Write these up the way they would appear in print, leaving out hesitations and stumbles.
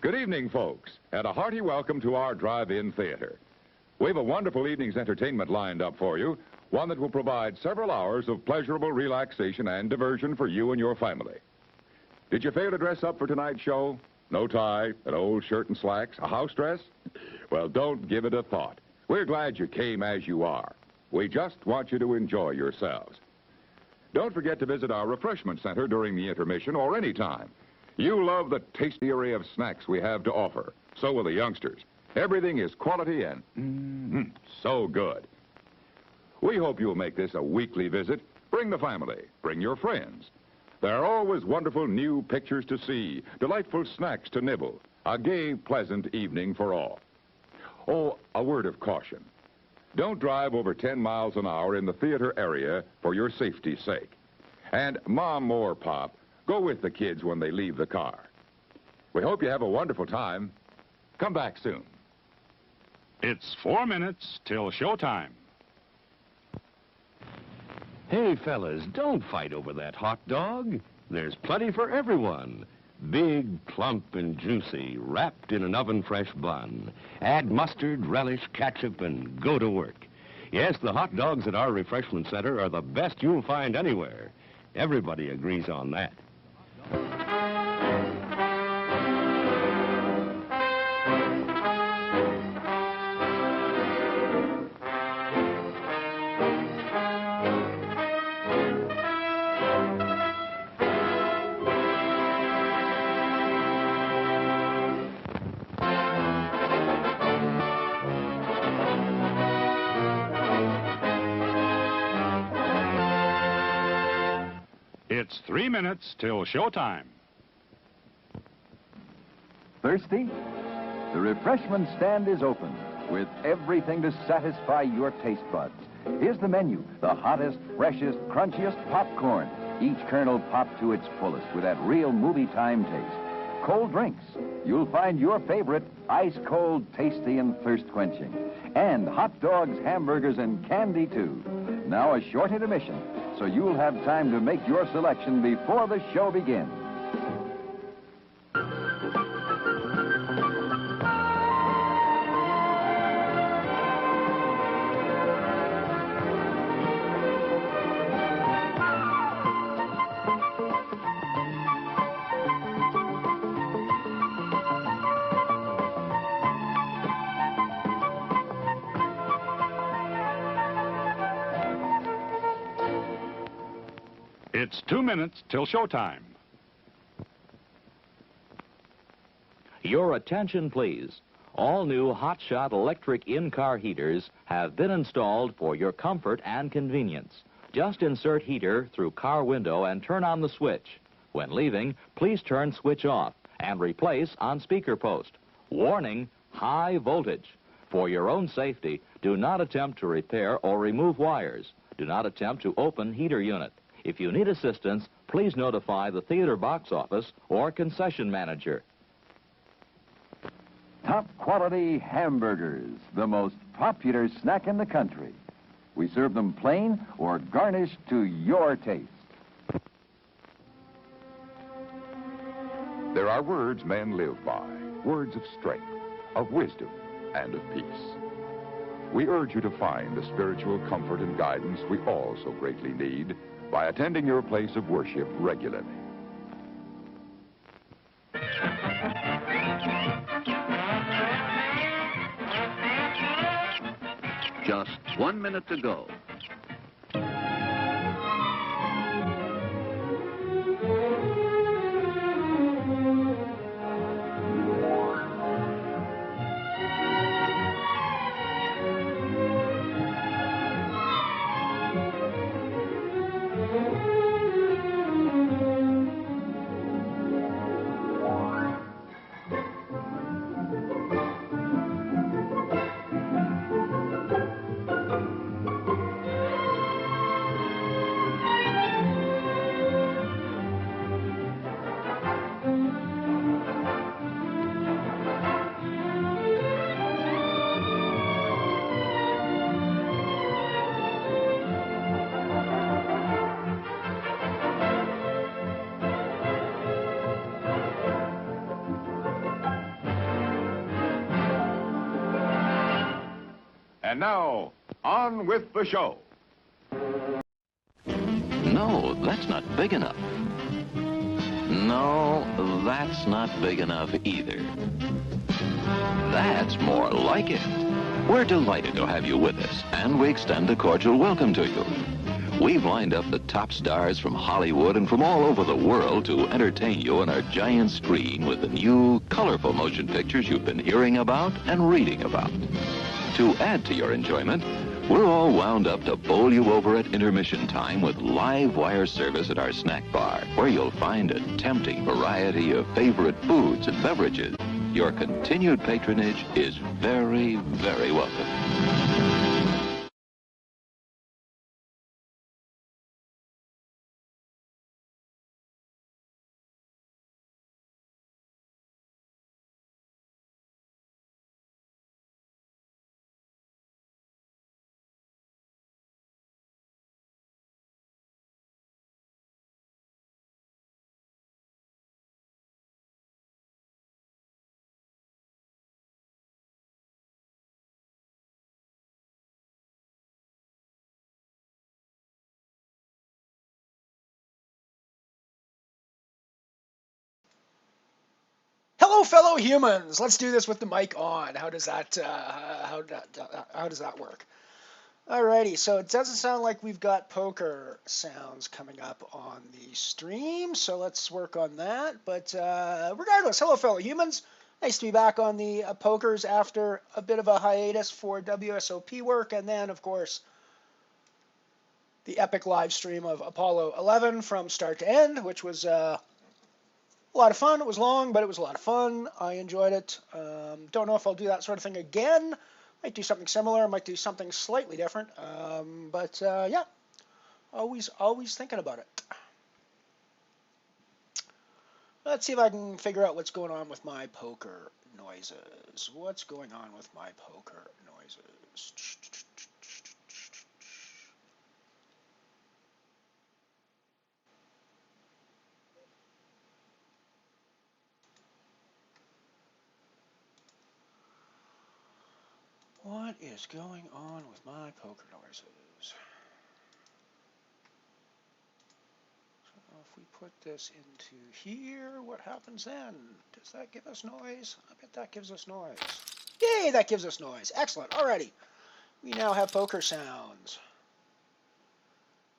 Good evening, folks, and a hearty welcome to our drive-in theater. We have a wonderful evening's entertainment lined up for you, one that will provide several hours of pleasurable relaxation and diversion for you and your family. Did you fail to dress up for tonight's show? No tie, an old shirt and slacks, a house dress? Well, don't give it a thought. We're glad you came as you are. We just want you to enjoy yourselves. Don't forget to visit our refreshment center during the intermission or any time. You love the tasty array of snacks we have to offer. So will the youngsters. Everything is quality and so good. We hope you'll make this a weekly visit. Bring the family. Bring your friends. There are always wonderful new pictures to see, delightful snacks to nibble, a gay, pleasant evening for all. Oh, a word of caution. Don't drive over 10 miles an hour in the theater area for your safety's sake. And Mom or Pop, go with the kids when they leave the car. We hope you have a wonderful time. Come back soon. It's 4 minutes till showtime. Hey, fellas, don't fight over that hot dog. There's plenty for everyone. Big, plump, and juicy, wrapped in an oven-fresh bun. Add mustard, relish, ketchup, and go to work. Yes, the hot dogs at our refreshment center are the best you'll find anywhere. Everybody agrees on that. It's 3 minutes till showtime. Thirsty? The refreshment stand is open with everything to satisfy your taste buds. Here's the menu: the hottest, freshest, crunchiest popcorn, each kernel popped to its fullest with that real movie time taste. Cold drinks. You'll find your favorite ice-cold, tasty, and thirst-quenching. And hot dogs, hamburgers, and candy, too. Now a short intermission, so you'll have time to make your selection before the show begins. It's 2 minutes till showtime. Your attention, please. All new hotshot electric in-car heaters have been installed for your comfort and convenience. Just insert heater through car window and turn on the switch. When leaving, please turn switch off and replace on speaker post. Warning, high voltage. For your own safety, do not attempt to repair or remove wires. Do not attempt to open heater unit. If you need assistance, please notify the theater box office or concession manager. Top quality hamburgers, the most popular snack in the country. We serve them plain or garnished to your taste. There are words men live by, words of strength, of wisdom, and of peace. We urge you to find the spiritual comfort and guidance we all so greatly need by attending your place of worship regularly. Just 1 minute to go. And now, on with the show. No, that's not big enough. No, that's not big enough either. That's more like it. We're delighted to have you with us, and we extend a cordial welcome to you. We've lined up the top stars from Hollywood and from all over the world to entertain you on our giant screen with the new, colorful motion pictures you've been hearing about and reading about. To add to your enjoyment, we're all wound up to bowl you over at intermission time with live wire service at our snack bar, where you'll find a tempting variety of favorite foods and beverages. Your continued patronage is very, very welcome. Hello, fellow humans. Let's do this with the mic on. How does that work? Alrighty, so it doesn't sound like we've got poker sounds coming up on the stream, so let's work on that. But regardless, hello, fellow humans. Nice to be back on the pokers after a bit of a hiatus for WSOP work, and then, of course, the epic live stream of Apollo 11 from start to end, which was a lot of fun. It was long, but it was a lot of fun. I enjoyed it. Don't know if I'll do that sort of thing again. Might do something similar. Might do something slightly different. But yeah, always thinking about it. Let's see if I can figure out what's going on with my poker noises. What's going on with my poker noises? What is going on with my poker noises? So if we put this into here, what happens then? Does that give us noise? I bet that gives us noise. Yay, that gives us noise. Excellent. Alrighty. We now have poker sounds.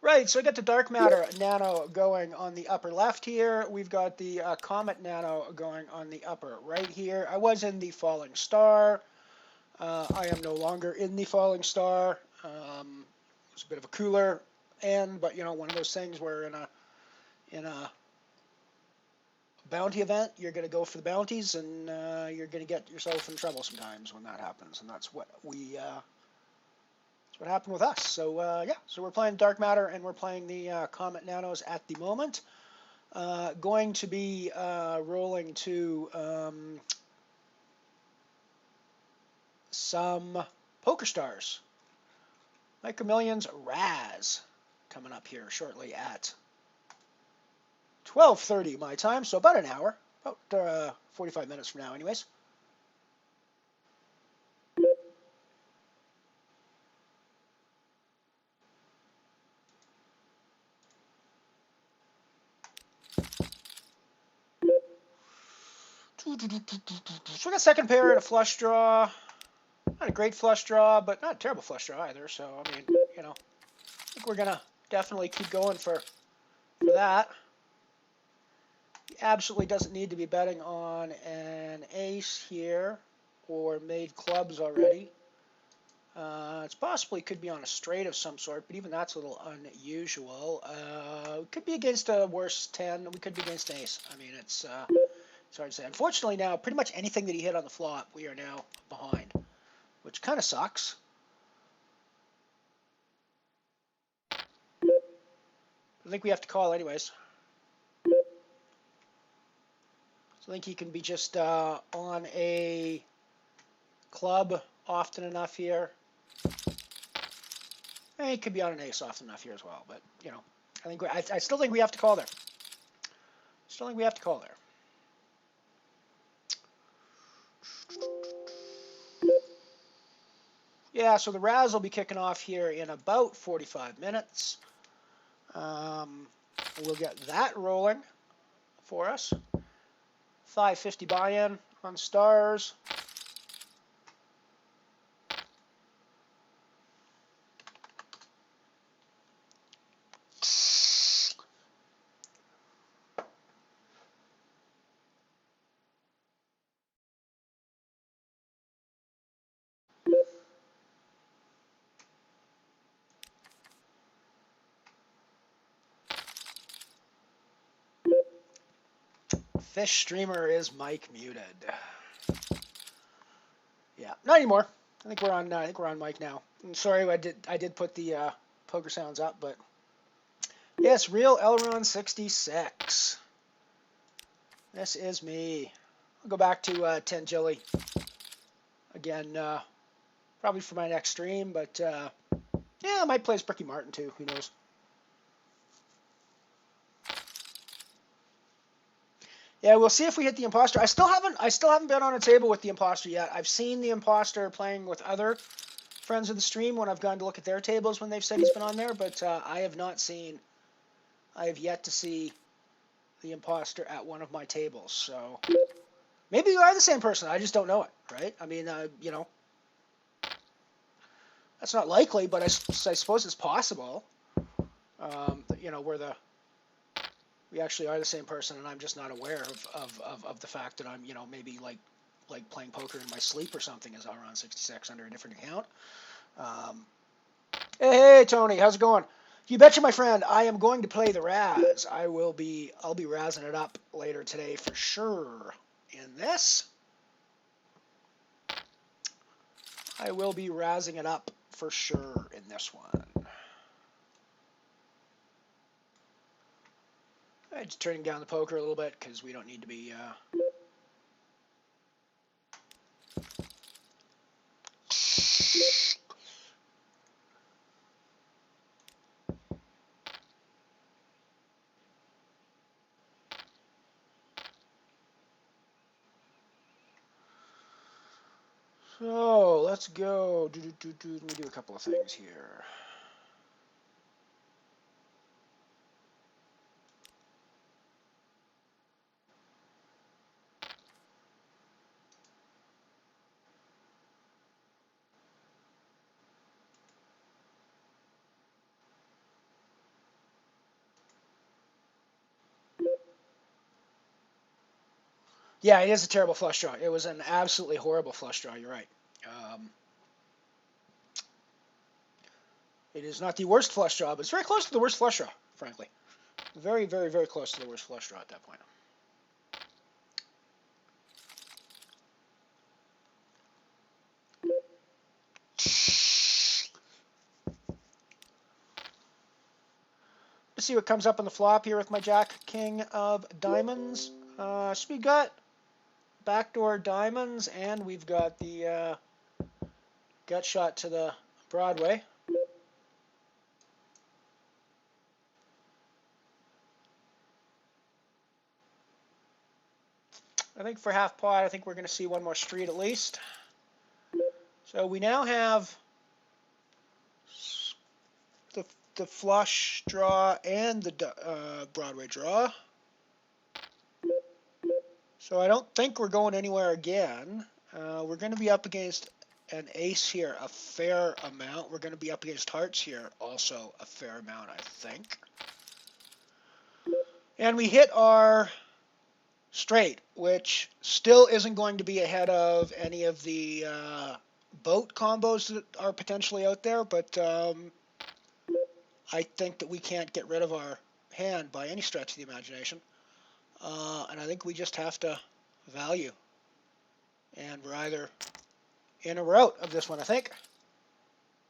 Right, so I got the dark matter nano going on the upper left here. We've got the comet nano going on the upper right here. I was in the falling star. I am no longer in the falling star. It's a bit of a cooler end, but you know, one of those things where in a bounty event, you're going to go for the bounties, and you're going to get yourself in trouble sometimes when that happens, and that's what what happened with us. So yeah, so we're playing dark matter, and we're playing the comet nanos at the moment. Going to be rolling to some Poker Stars. Micro Millions Raz coming up here shortly at 12:30 my time, so about an hour, about 45 minutes from now anyways. So we got second pair and a flush draw. Not a great flush draw, but not a terrible flush draw either. So, I mean, you know, I think we're going to definitely keep going for that. He absolutely doesn't need to be betting on an ace here or made clubs already. It's possibly could be on a straight of some sort, but even that's a little unusual. Could be against a worse 10. We could be against an ace. I mean, it's hard to say. Unfortunately now, pretty much anything that he hit on the flop, we are now behind, which kind of sucks. I think we have to call anyways. So I think he can be just on a club often enough here. And he could be on an ace often enough here as well, but you know, I still think we have to call there. Still think we have to call there. Yeah, so the Raz will be kicking off here in about 45 minutes. We'll get that rolling for us. 550 buy-in on stars. Fish streamer is mic muted. Yeah, not anymore. I think we're on. I think we're on mic now. I'm sorry, I did put the poker sounds up, but yes, real Elron 66. This is me. I'll go back to 10 Jilly again, probably for my next stream. But yeah, I might play as Bricky Martin too. Who knows? Yeah, we'll see if we hit the imposter. I still haven't been on a table with the imposter yet. I've seen the imposter playing with other friends of the stream when I've gone to look at their tables when they've said he's been on there, but I have yet to see the imposter at one of my tables. So maybe you are the same person. I just don't know it, right? I mean, you know, that's not likely, but I suppose it's possible. You know, we actually are the same person, and I'm just not aware of the fact that I'm, you know, maybe like playing poker in my sleep or something as Elron 66 under a different account. Hey, Tony, how's it going? You betcha, my friend. I am going to play the Raz. I'll be razzing it up later today for sure. In this, I will be razzing it up for sure in this one. I'm just turning down the poker a little bit because we don't need to be. So let's go. Let me do a couple of things here. Yeah, it is a terrible flush draw. It was an absolutely horrible flush draw. You're right. It is not the worst flush draw, but it's very close to the worst flush draw, frankly. Very, very, very close to the worst flush draw at that point. Let's see what comes up on the flop here with my Jack King of Diamonds. So we got backdoor diamonds, and we've got the gut shot to the Broadway. I think for half pot, I think we're going to see one more street at least. So we now have the flush draw and the Broadway draw. So I don't think we're going anywhere again. We're going to be up against an ace here a fair amount. We're going to be up against hearts here also a fair amount, I think. And we hit our straight, which still isn't going to be ahead of any of the boat combos that are potentially out there, but I think that we can't get rid of our hand by any stretch of the imagination. And I think we just have to value. And we're either in or we're out of this one, I think.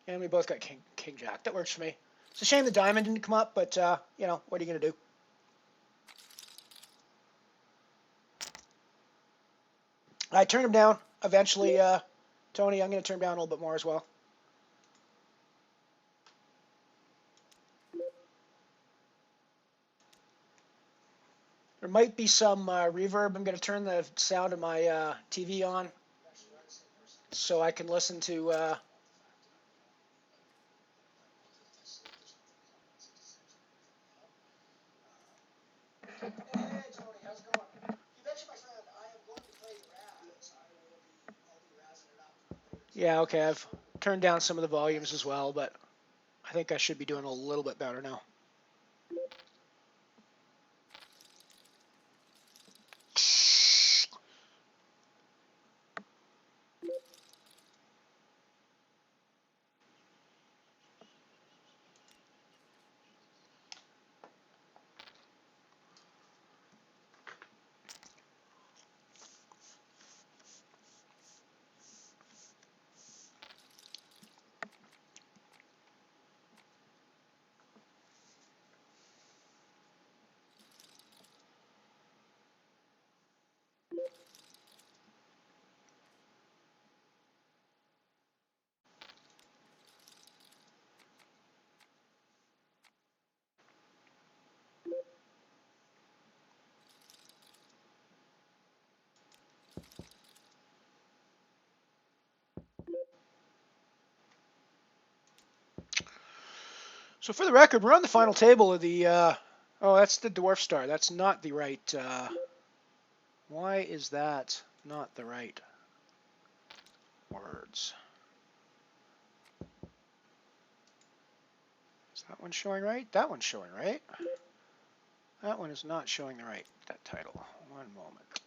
And we both got King Jack. That works for me. It's a shame the diamond didn't come up, but, you know, what are you going to do? I turned him down eventually. Tony, I'm going to turn him down a little bit more as well. There might be some reverb. I'm going to turn the sound of my TV on so I can listen to Yeah, okay, I've turned down some of the volumes as well, but I think I should be doing a little bit better now. So for the record, we're on the final table of the, oh, that's the Dwarf Star. That's not the right, why is that not the right words? Is that one showing right? That one's showing right. That one is not showing the right, that title. One moment.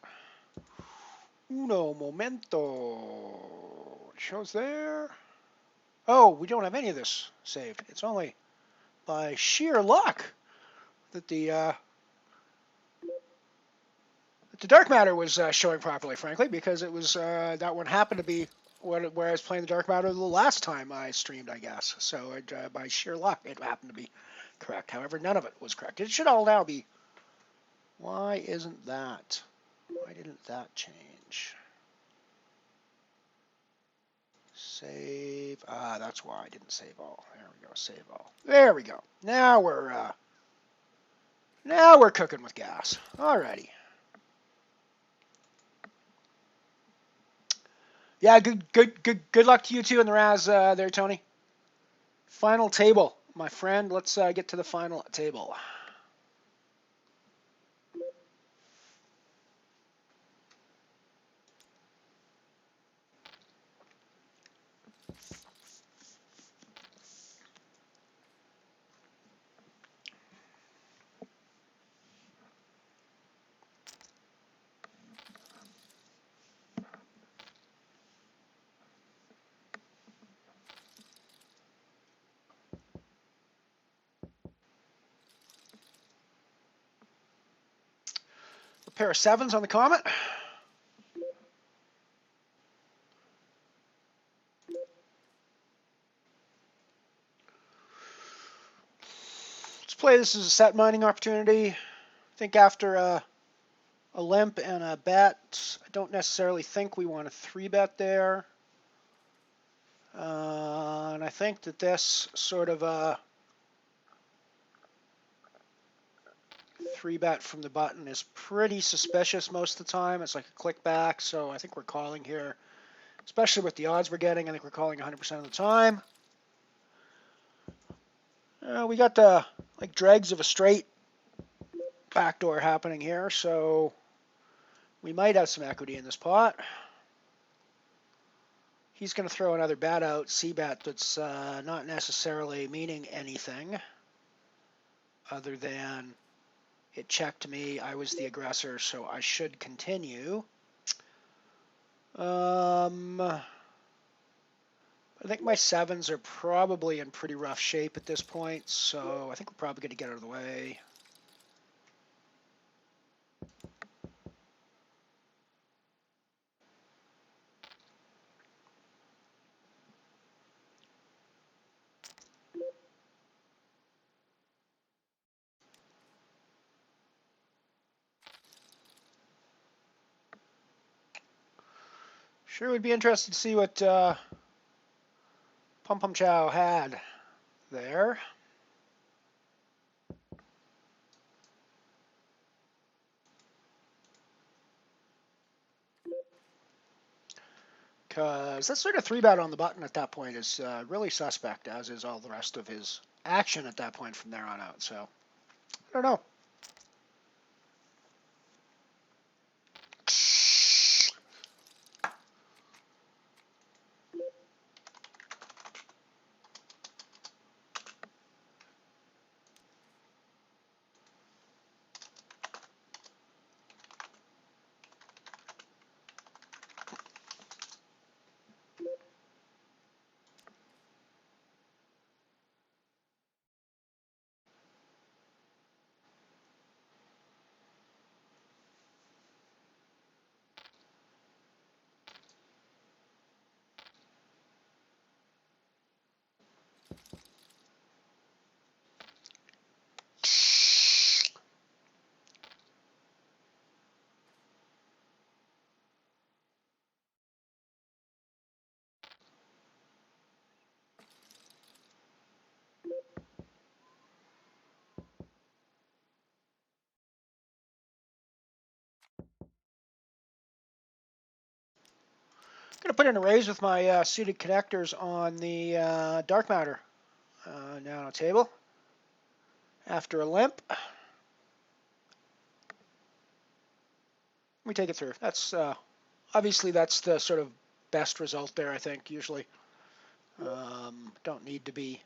Uno momento. It shows there. Oh, we don't have any of this saved. It's only by sheer luck that the dark matter was showing properly, frankly, because it was that one happened to be where I was playing the dark matter the last time I streamed, I guess. So by sheer luck, it happened to be correct. However, none of it was correct. It should all now be. Why isn't that? Why didn't that change? Save. Ah, that's why I didn't save all. There we go. Save all. There we go. Now we're cooking with gas. Alrighty. Yeah, good luck to you too in the Raz there, Tony. Final table, my friend. Let's get to the final table. A pair of sevens on the Comet. Let's play this as a set mining opportunity. I think after a limp and a bet, I don't necessarily think we want a 3-bet there. And I think that this sort of a 3-bet from the button is pretty suspicious most of the time. It's like a click back, so I think we're calling here, especially with the odds we're getting. I think we're calling 100% of the time. We got the like dregs of a straight backdoor happening here, so we might have some equity in this pot. He's going to throw another bet out, C-bet, that's not necessarily meaning anything other than it checked me. I was the aggressor, so I should continue. I think my sevens are probably in pretty rough shape at this point, so I think we're probably going to get out of the way. Sure would be interested to see what Pum Pum Chow had there. Because that sort of 3-bet on the button at that point is really suspect, as is all the rest of his action at that point from there on out. So, I don't know. going to put in a raise with my suited connectors on the dark matter. Now on a table. After a limp. We take it through. That's obviously that's the sort of best result there, I think, usually. Don't need to be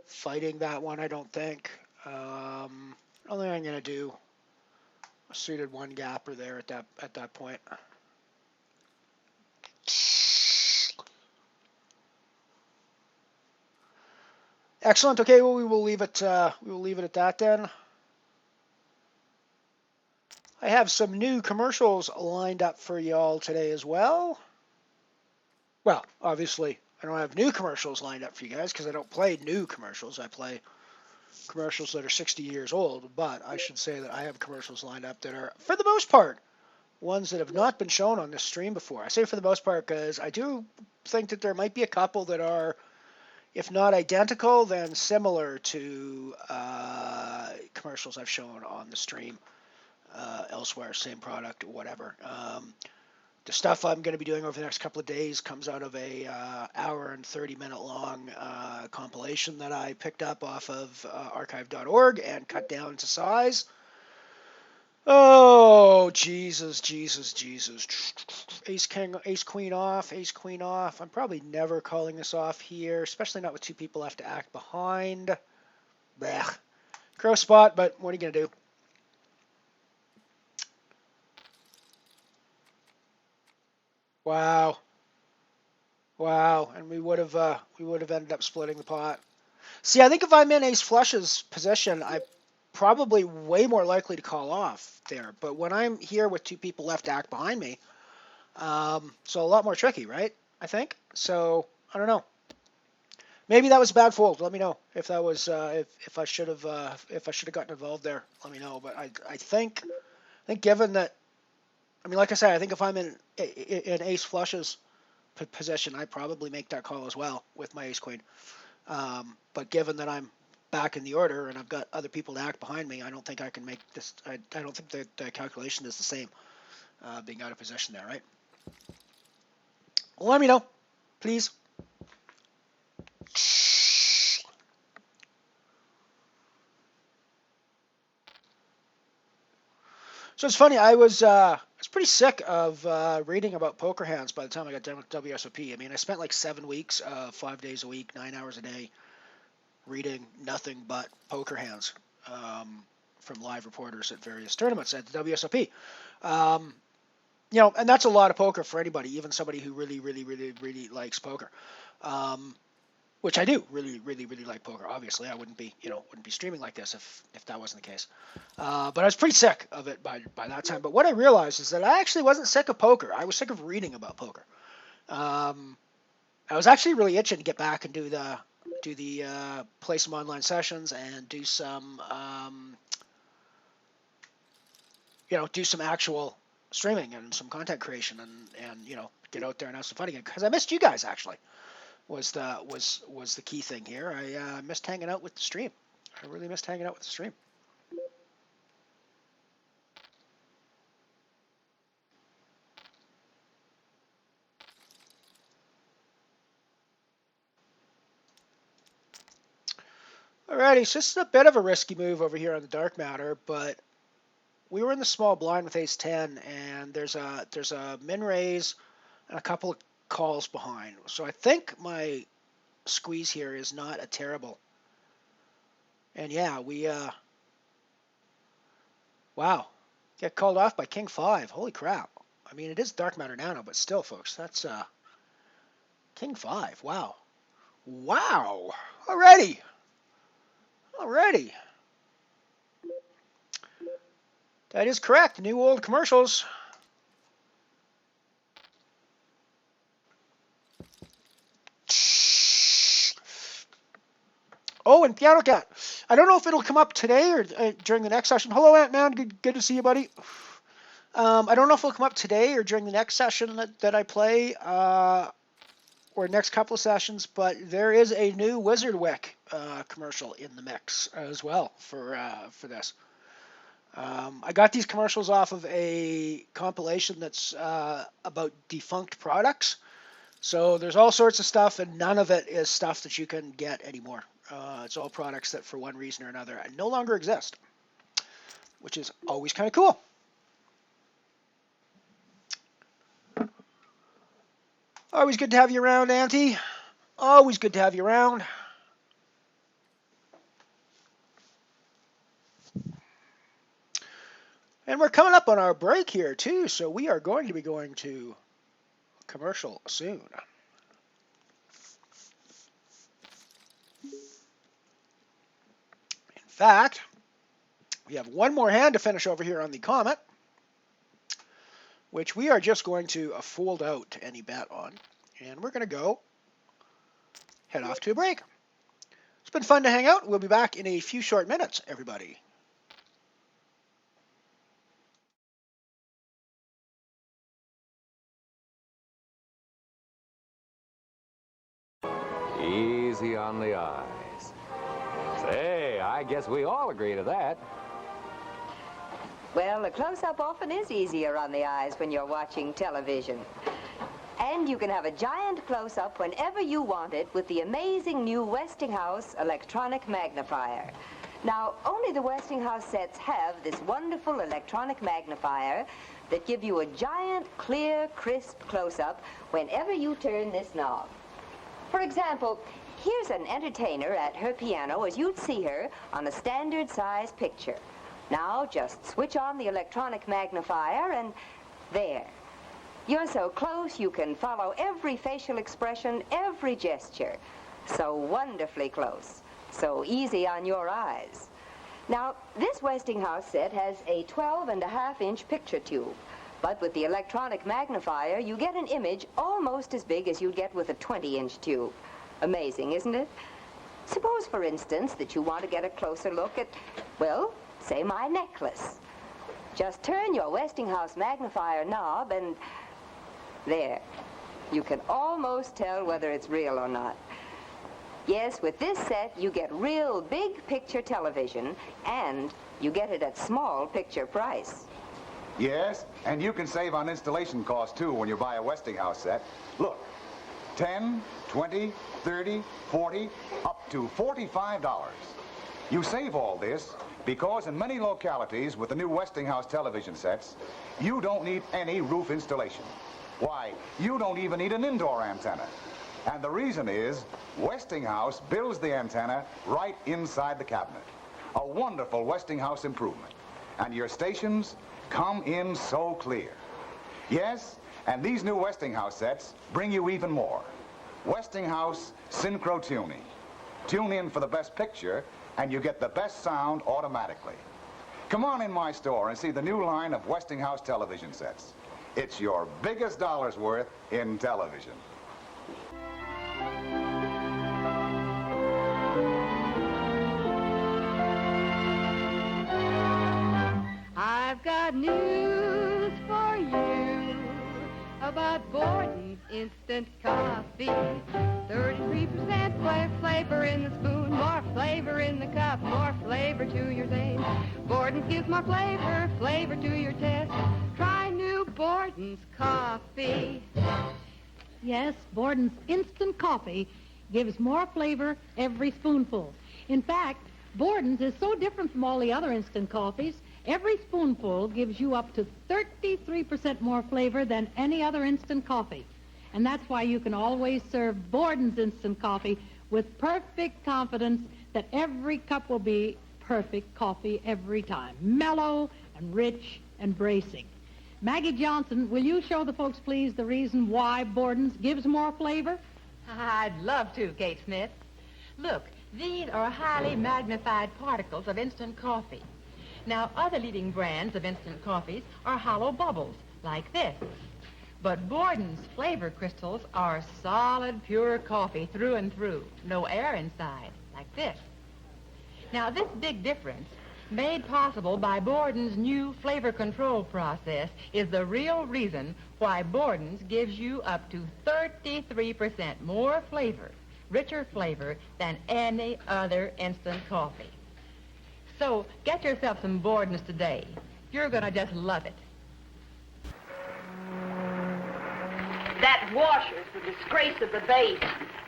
fighting that one, I don't think. I don't think I'm going to do a suited one gapper there at that point. Excellent. Okay, well we will leave it at that then. I have some new commercials lined up for y'all today as well. Well, obviously, I don't have new commercials lined up for you guys because I don't play new commercials. I play commercials that are 60 years old, but I should say that I have commercials lined up that are, for the most part, ones that have not been shown on this stream before. I say for the most part because I do think that there might be a couple that are, if not identical, then similar to commercials I've shown on the stream elsewhere, same product or whatever. The stuff I'm going to be doing over the next couple of days comes out of a hour and 30-minute long compilation that I picked up off of archive.org and cut down to size. Oh, Jesus. Ace, king, ace, queen off, ace, queen off. I'm probably never calling this off here, especially not with two people left to act behind. Blech. Crow spot, but what are you going to do? Wow, and we would have ended up splitting the pot. See, I think if I'm in ace flushes position, I'm probably way more likely to call off there. But when I'm here with two people left to act behind me, so a lot more tricky, right? I think. So I don't know. Maybe that was a bad fold. Let me know if that was if I should have gotten involved there. Let me know. But I think given that. I mean, like I said, I think if I'm in ace flushes position, I probably make that call as well with my ace queen. But given that I'm back in the order and I've got other people to act behind me, I don't think I can make this. I don't think that the calculation is the same, being out of position there, right? Well, let me know, please. So it's funny. I was pretty sick of reading about poker hands by the time I got done with WSOP. I mean, I spent like 7 weeks, 5 days a week, 9 hours a day, reading nothing but poker hands from live reporters at various tournaments at the WSOP. You know, and that's a lot of poker for anybody, even somebody who really likes poker. Which I do really like poker. Obviously, I wouldn't be streaming like this if that wasn't the case. But I was pretty sick of it by that time. But what I realized is that I actually wasn't sick of poker. I was sick of reading about poker. I was actually really itching to get back and do the play some online sessions and do some do some actual streaming and some content creation and get out there and have some fun again because I missed you guys actually. Was the key thing here. I missed hanging out with the stream. I really missed hanging out with the stream. Alrighty, so this is a bit of a risky move over here on the dark matter, but we were in the small blind with ace 10, and there's a min raise and a couple of calls behind. So I think my squeeze here is not a terrible. And yeah, we wow, get called off by king 5. Holy crap. I mean, it is dark matter now, but still, folks, that's king 5. Wow. Already. That is correct. New old commercials. Oh, and Piano Cat. I don't know if it'll come up today or during the next session. Hello, Ant-Man. Good to see you, buddy. I don't know if it'll come up today or during the next session that I play or next couple of sessions, but there is a new Wizard Wick commercial in the mix as well for this. I got these commercials off of a compilation that's about defunct products. So there's all sorts of stuff, and none of it is stuff that you can get anymore. It's all products that, for one reason or another, no longer exist, which is always kind of cool. Always good to have you around, Auntie. Always good to have you around. And we're coming up on our break here, too, so we are going to be going to commercial soon. In fact, we have one more hand to finish over here on the Comet, which we are just going to fold out any bet on. And we're going to go head off to a break. It's been fun to hang out. We'll be back in a few short minutes, everybody. Easy on the eyes. Say, I guess we all agree to that. Well, a close-up often is easier on the eyes when you're watching television. And you can have a giant close-up whenever you want it with the amazing new Westinghouse electronic magnifier. Now, only the Westinghouse sets have this wonderful electronic magnifier that give you a giant, clear, crisp close-up whenever you turn this knob. For example, here's an entertainer at her piano as you'd see her on a standard size picture. Now just switch on the electronic magnifier and there. You're so close you can follow every facial expression, every gesture. So wonderfully close. So easy on your eyes. Now, this Westinghouse set has a 12.5-inch picture tube. But with the electronic magnifier, you get an image almost as big as you'd get with a 20-inch tube. Amazing, isn't it? Suppose, for instance, that you want to get a closer look at, well, say my necklace. Just turn your Westinghouse magnifier knob and there. You can almost tell whether it's real or not. Yes, with this set, you get real big picture television and you get it at small picture price. Yes, and you can save on installation costs, too, when you buy a Westinghouse set. Look, 10, 20, 30, 40, up to $45. You save all this because in many localities with the new Westinghouse television sets, you don't need any roof installation. Why, you don't even need an indoor antenna. And the reason is Westinghouse builds the antenna right inside the cabinet. A wonderful Westinghouse improvement. And your stations come in so clear. Yes, and these new Westinghouse sets bring you even more. Westinghouse Synchro Tuning. Tune in for the best picture, and you get the best sound automatically. Come on in my store and see the new line of Westinghouse television sets. It's your biggest dollar's worth in television. I've got news for you about Borden's Instant Coffee. 33% flavor in the spoon, more flavor in the cup, more flavor to your taste. Borden's gives more flavor, flavor to your taste. Try new Borden's Coffee. Yes, Borden's Instant Coffee gives more flavor every spoonful. In fact, Borden's is so different from all the other instant coffees. Every spoonful gives you up to 33% more flavor than any other instant coffee. And that's why you can always serve Borden's Instant Coffee with perfect confidence that every cup will be perfect coffee every time. Mellow and rich and bracing. Maggie Johnson, will you show the folks, please, the reason why Borden's gives more flavor? I'd love to, Kate Smith. Look, these are highly magnified particles of instant coffee. Now, other leading brands of instant coffees are hollow bubbles, like this. But Borden's flavor crystals are solid, pure coffee through and through. No air inside, like this. Now, this big difference, made possible by Borden's new flavor control process, is the real reason why Borden's gives you up to 33% more flavor, richer flavor, than any other instant coffee. So get yourself some Borden's today. You're going to just love it. That washer's the disgrace of the base.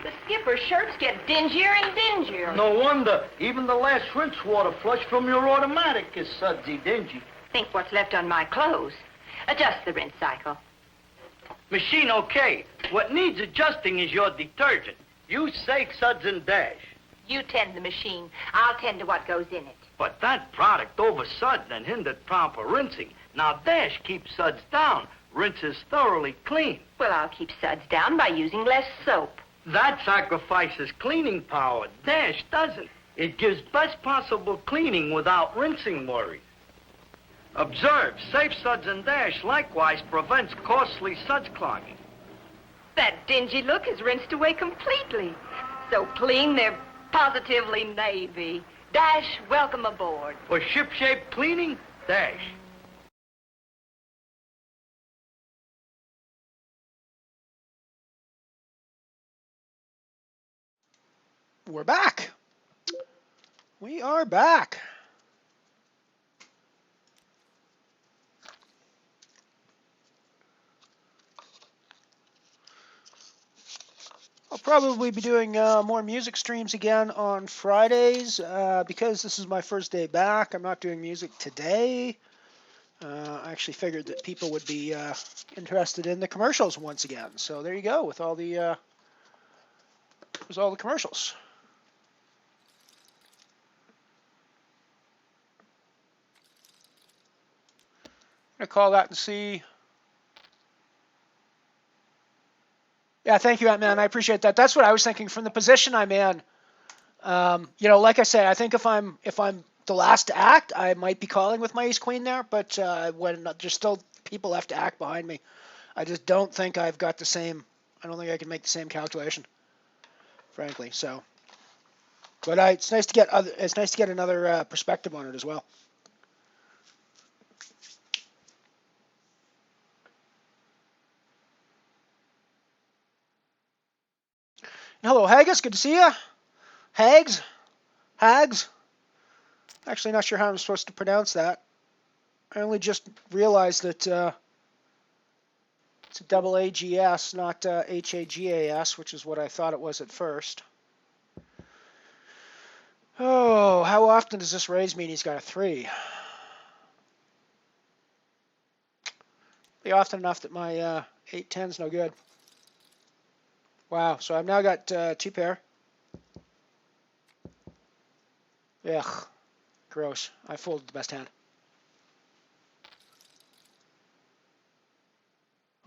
The skipper's shirts get dingier and dingier. No wonder. Even the last rinse water flush from your automatic is sudsy dingy. Think what's left on my clothes. Adjust the rinse cycle. Machine okay. What needs adjusting is your detergent. Use Sake Suds and Dash. You tend the machine. I'll tend to what goes in it. But that product over-sudsed and hindered proper rinsing. Now Dash keeps suds down. Rinses thoroughly clean. Well, I'll keep suds down by using less soap. That sacrifices cleaning power. Dash doesn't. It gives best possible cleaning without rinsing worries. Observe, Safe Suds and Dash likewise prevents costly suds clogging. That dingy look is rinsed away completely. So clean, they're positively navy. Dash, welcome aboard. For ship-shape cleaning, Dash. We're back. We are back. I'll probably be doing more music streams again on Fridays because this is my first day back. I'm not doing music today. I actually figured that people would be interested in the commercials once again. So there you go with all the commercials. I'm going to call that and see. Yeah, thank you, Ant-Man. I appreciate that. That's what I was thinking from the position I'm in. Like I said, I think if I'm the last to act, I might be calling with my ace queen there. But when there's still people left to act behind me, I just don't think I've got the same. I don't think I can make the same calculation, frankly. So, but it's nice to get another perspective on it as well. Hello, Haggis. Good to see you. Hags. Actually, not sure how I'm supposed to pronounce that. I only just realized that it's a double AGS, not HAGAS, which is what I thought it was at first. Oh, how often does this raise mean he's got a 3? Be often enough that my 8-10's no good. Wow, so I've now got 2 pair. Ugh, gross. I folded the best hand.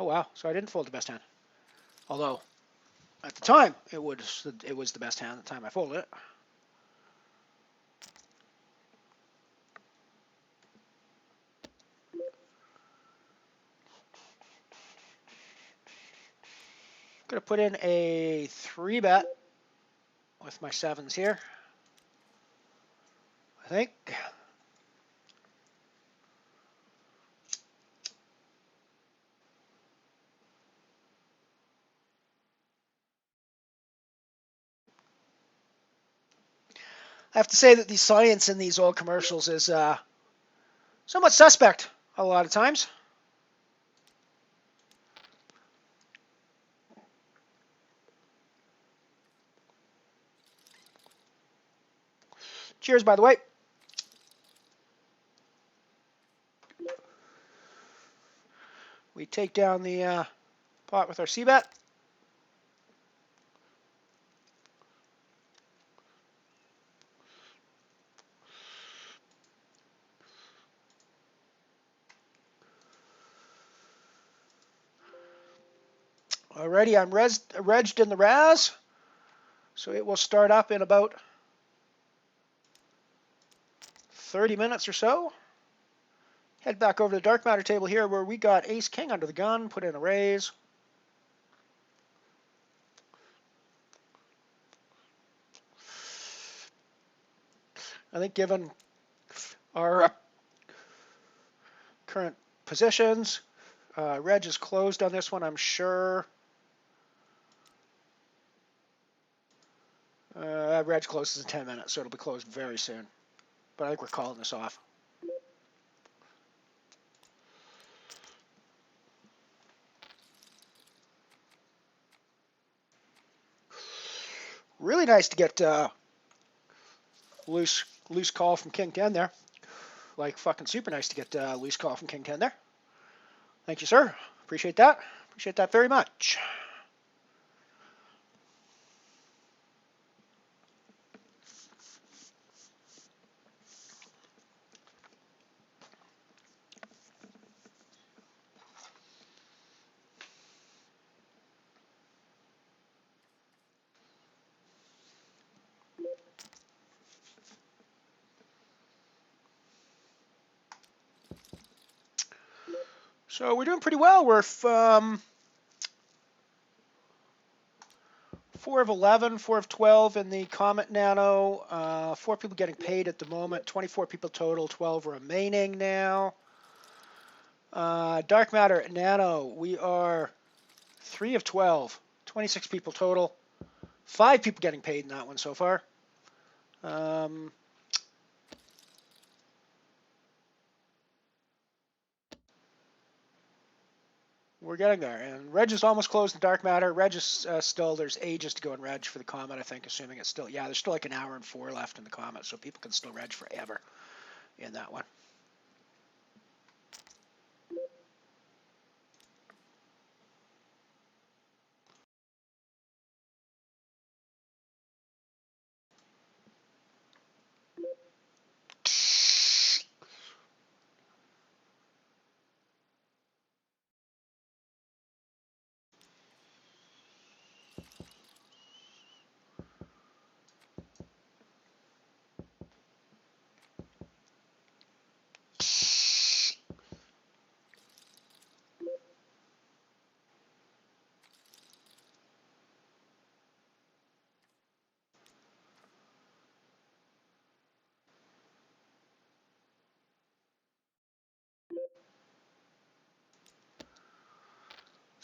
Oh wow, so I didn't fold the best hand. Although, at the time, it was the best hand at the time I folded it. Going to put in a 3-bet with my 7s here, I think. I have to say that the science in these old commercials is somewhat suspect a lot of times. Cheers, by the way. We take down the pot with our C-bet. Alrighty, I'm regged in the Raz, so it will start up in about 30 minutes or so. Head back over to the dark matter table here where we got ace king under the gun, put in a raise. I think given our current positions, reg is closed on this one, I'm sure. Reg closes in 10 minutes, so it'll be closed very soon. But I think we're calling this off. Really nice to get loose call from King 10 there. Like fucking super nice to get loose call from King 10 there. Thank you, sir. Appreciate that. Appreciate that very much. So we're doing pretty well. We're 4 of 11, 4 of 12 in the Comet Nano. 4 people getting paid at the moment. 24 people total. 12 remaining now. Dark Matter Nano. We are 3 of 12. 26 people total. 5 people getting paid in that one so far. We're getting there. And Reg is almost closed in Dark Matter. Reg is still, there's ages to go in Reg for the Comet, I think, assuming it's still, yeah, there's still like an hour and 4 left in the Comet, so people can still Reg forever in that one.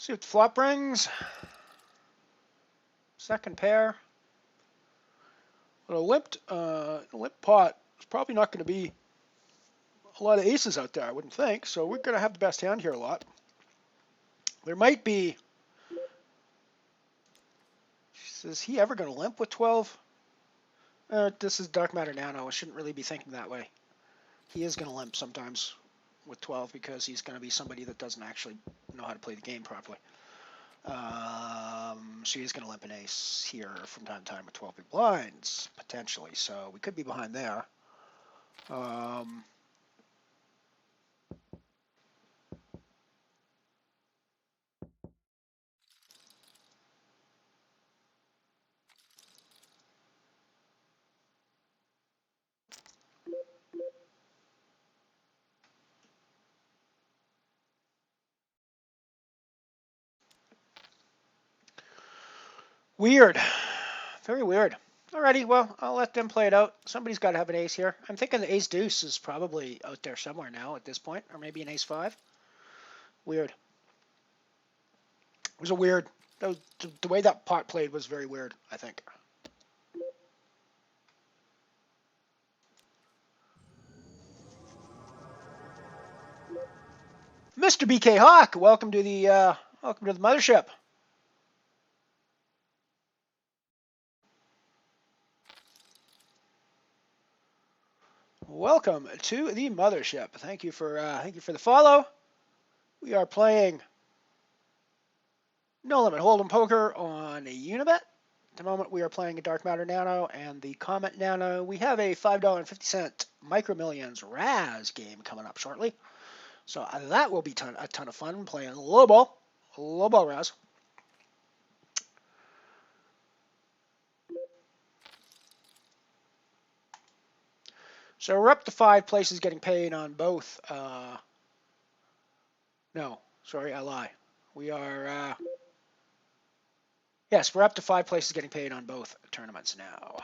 See what the flop brings. Second pair. But a limp pot is probably not going to be a lot of aces out there, I wouldn't think. So we're going to have the best hand here a lot. There might be. Is he ever going to limp with 12? This is Dark Matter Nano. I shouldn't really be thinking that way. He is going to limp sometimes with 12 because he's going to be somebody that doesn't actually know how to play the game properly. So he's going to limp an ace here from time to time with 12 big blinds, potentially. So we could be behind there. Weird. Very weird. Alrighty, well, I'll let them play it out. Somebody's got to have an ace here. I'm thinking the ace deuce is probably out there somewhere now at this point, or maybe an ace 5. Weird. It was a weird. That was, the way that pot played was very weird, I think. Mr. BK Hawk, welcome to the mothership. Welcome to the mothership. Thank you for the follow. We are playing No Limit Hold'em Poker on a Unibet. At the moment, we are playing a Dark Matter Nano and the Comet Nano. We have a $5.50 Micro Millions Raz game coming up shortly. So that will be a ton of fun playing low ball Raz. So we're up to 5 places getting paid on both. No, sorry, I lie. We are, yes, we're up to 5 places getting paid on both tournaments now.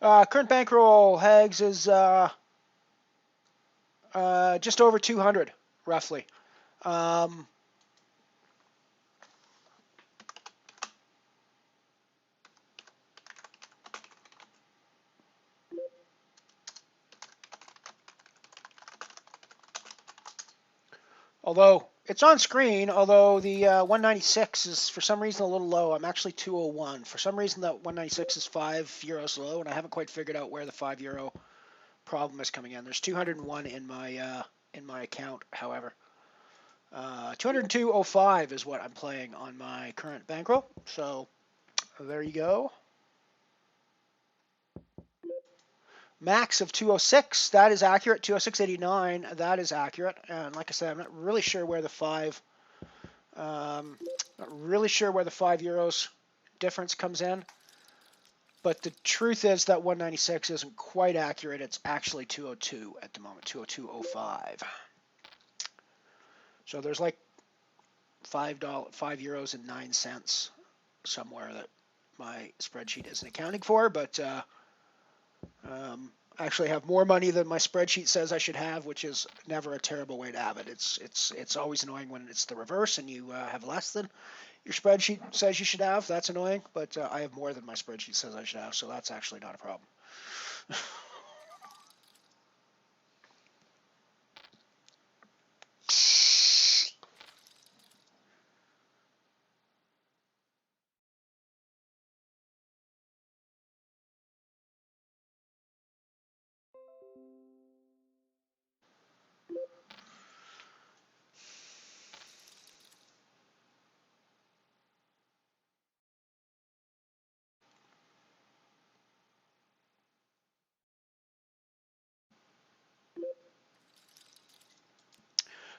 Current bankroll, Hags, is just over 200, roughly. Although it's on screen, although the 196 is for some reason a little low. I'm actually 201. For some reason that 196 is €5 low, and I haven't quite figured out where the €5 problem is coming in. There's 201 in my account, however. 202.05 is what I'm playing on my current bankroll. So there you go. Max of 206, that is accurate. 206.89, that is accurate. And like I said, I'm not really sure where the €5 difference comes in. But the truth is that 196 isn't quite accurate. It's actually 202 at the moment, 202.05. So there's like €5.09 somewhere that my spreadsheet isn't accounting for, but I actually have more money than my spreadsheet says I should have, which is never a terrible way to have it. It's always annoying when it's the reverse and you have less than your spreadsheet says you should have. That's annoying, but I have more than my spreadsheet says I should have, so that's actually not a problem.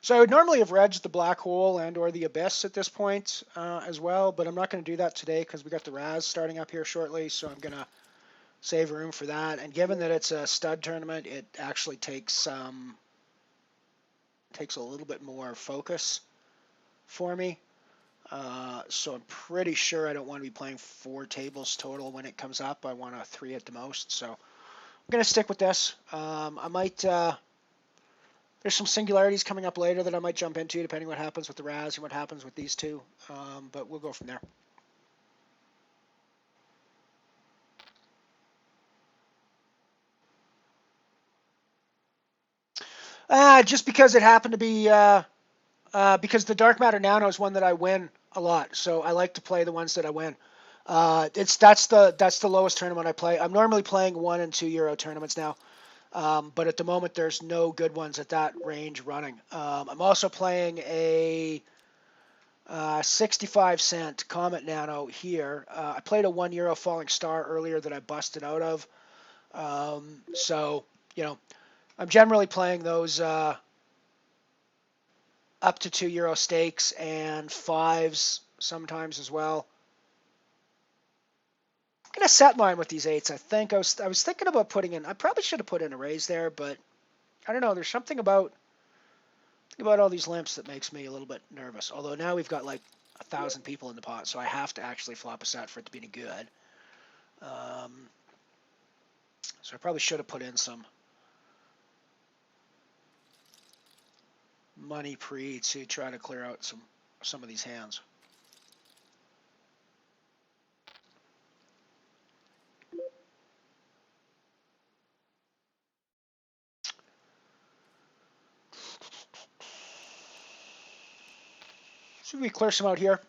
So I would normally have regged the black hole and or the abyss at this point as well, but I'm not going to do that today because we got the Raz starting up here shortly, so I'm going to save room for that. And given that it's a stud tournament, it actually takes a little bit more focus for me. So I'm pretty sure I don't want to be playing 4 tables total when it comes up. I want a 3 at the most. So I'm going to stick with this. I might... There's some singularities coming up later that I might jump into, depending what happens with the Raz and what happens with these two. But we'll go from there. Just because it happened to be, because the Dark Matter Nano is one that I win a lot, so I like to play the ones that I win. That's the lowest tournament I play. I'm normally playing €1 and €2 tournaments now. But at the moment, there's no good ones at that range running. I'm also playing a 65-cent Comet Nano here. I played a €1 Falling Star earlier that I busted out of. So, I'm generally playing those up to €2 stakes and 5s sometimes as well. I'm going to set mine with these 8s, I think. I was thinking about putting in... I probably should have put in a raise there, but I don't know. There's something about all these limps that makes me a little bit nervous. Although now we've got like 1,000 people in the pot, so I have to actually flop a set for it to be any good. So I probably should have put in some money pre to try to clear out some of these hands. Should we clear some out here?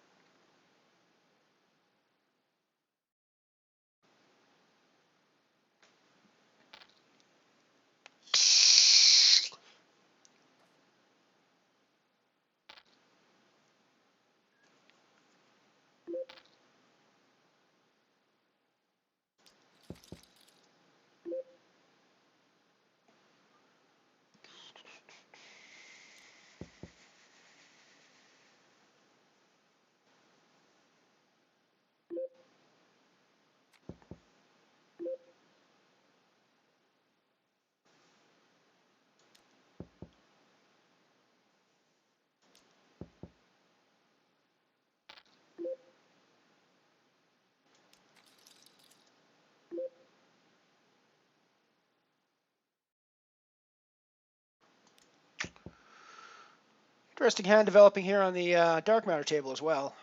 Interesting hand developing here on the dark matter table as well.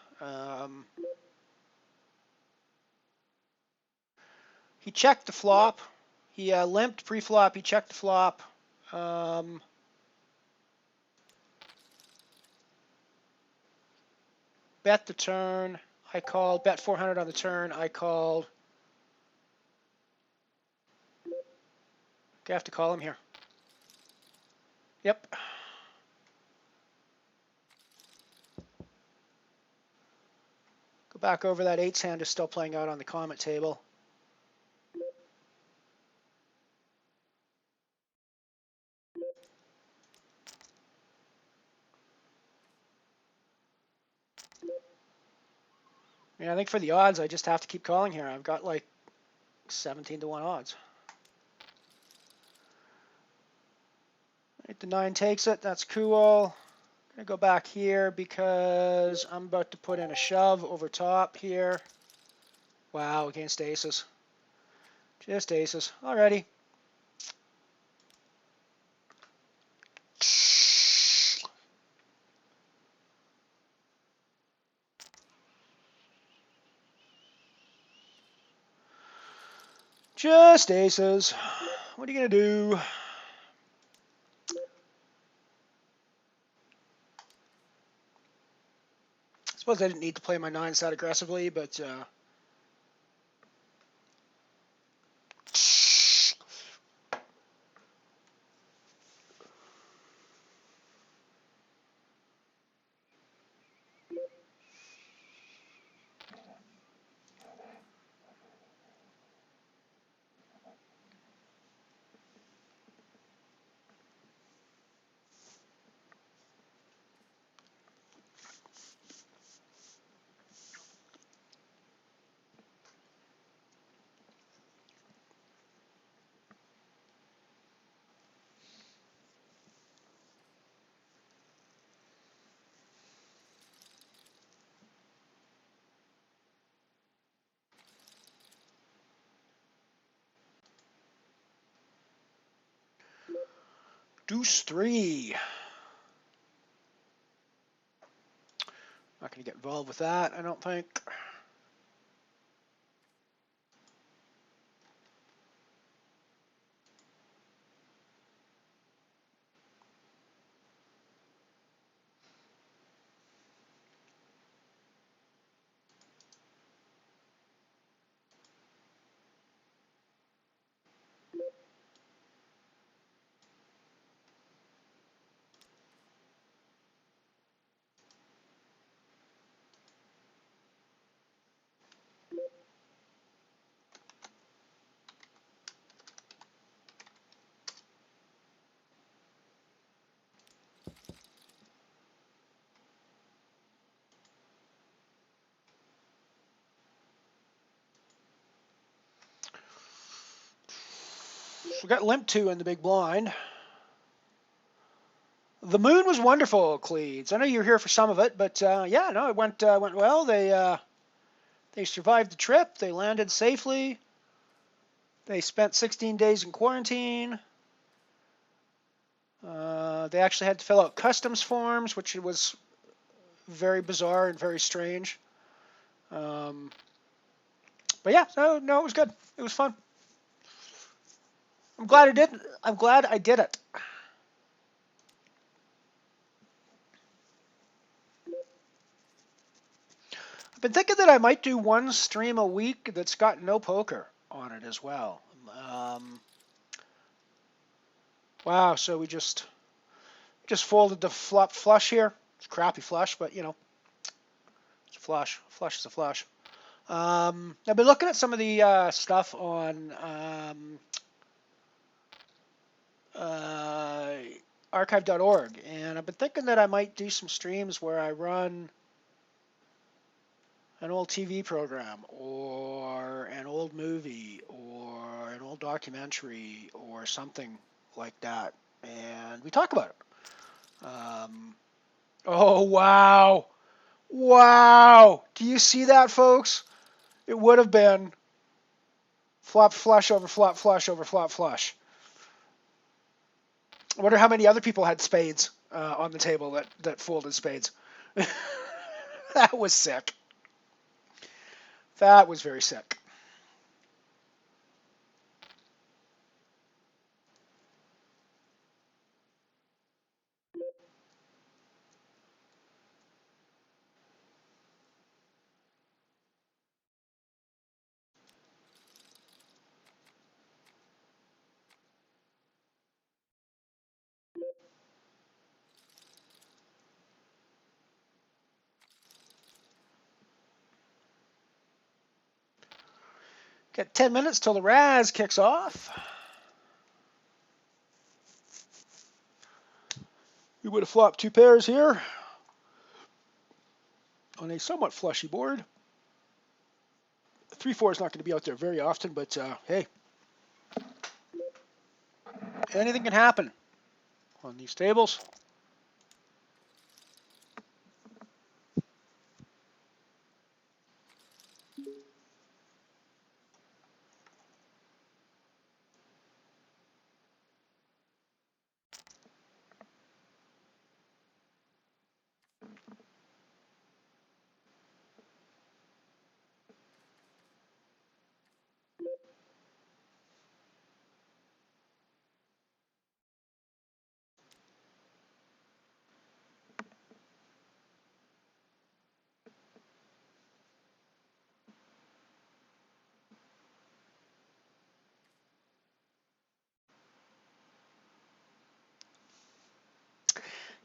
He checked the flop. He limped pre-flop. He checked the flop. Bet the turn. I called. Bet 400 on the turn. I called. Okay, I have to call him here. Yep. Go back over that eights hand is still playing out on the comment table. Yeah, I think for the odds, I just have to keep calling here. I've got like 17 to 1 odds. Right, the 9 takes it. That's cool. Gonna go back here because I'm about to put in a shove over top here. Wow, against aces. Just aces. Alrighty. Just aces. What are you gonna do? I suppose I didn't need to play my 9s that aggressively, but deuce 3. Not going to get involved with that, I don't think. We got limp 2 in the big blind. The moon was wonderful, Cleeds. I know you're here for some of it, but yeah, no, it went well. They survived the trip. They landed safely. They spent 16 days in quarantine. They actually had to fill out customs forms, which was very bizarre and very strange. But yeah, no, it was good. It was fun. I'm glad I did it. I've been thinking that I might do one stream a week that's got no poker on it as well. Wow, so we just folded the flop flush here. It's a crappy flush, but you know, it's a flush. Flush is a flush. I've been looking at some of the stuff on archive.org, and I've been thinking that I might do some streams where I run an old TV program or an old movie or an old documentary or something like that, and we talk about it. Oh, wow. Wow. Do you see that, folks? It would have been flop flush over flop flush over flop flush. I wonder how many other people had spades. on the table that folded spades. That was sick. That was very sick. Got 10 minutes till the Raz kicks off. We would have flopped 2 pairs here on a somewhat flushy board. 3-4 is not going to be out there very often, but hey, anything can happen on these tables.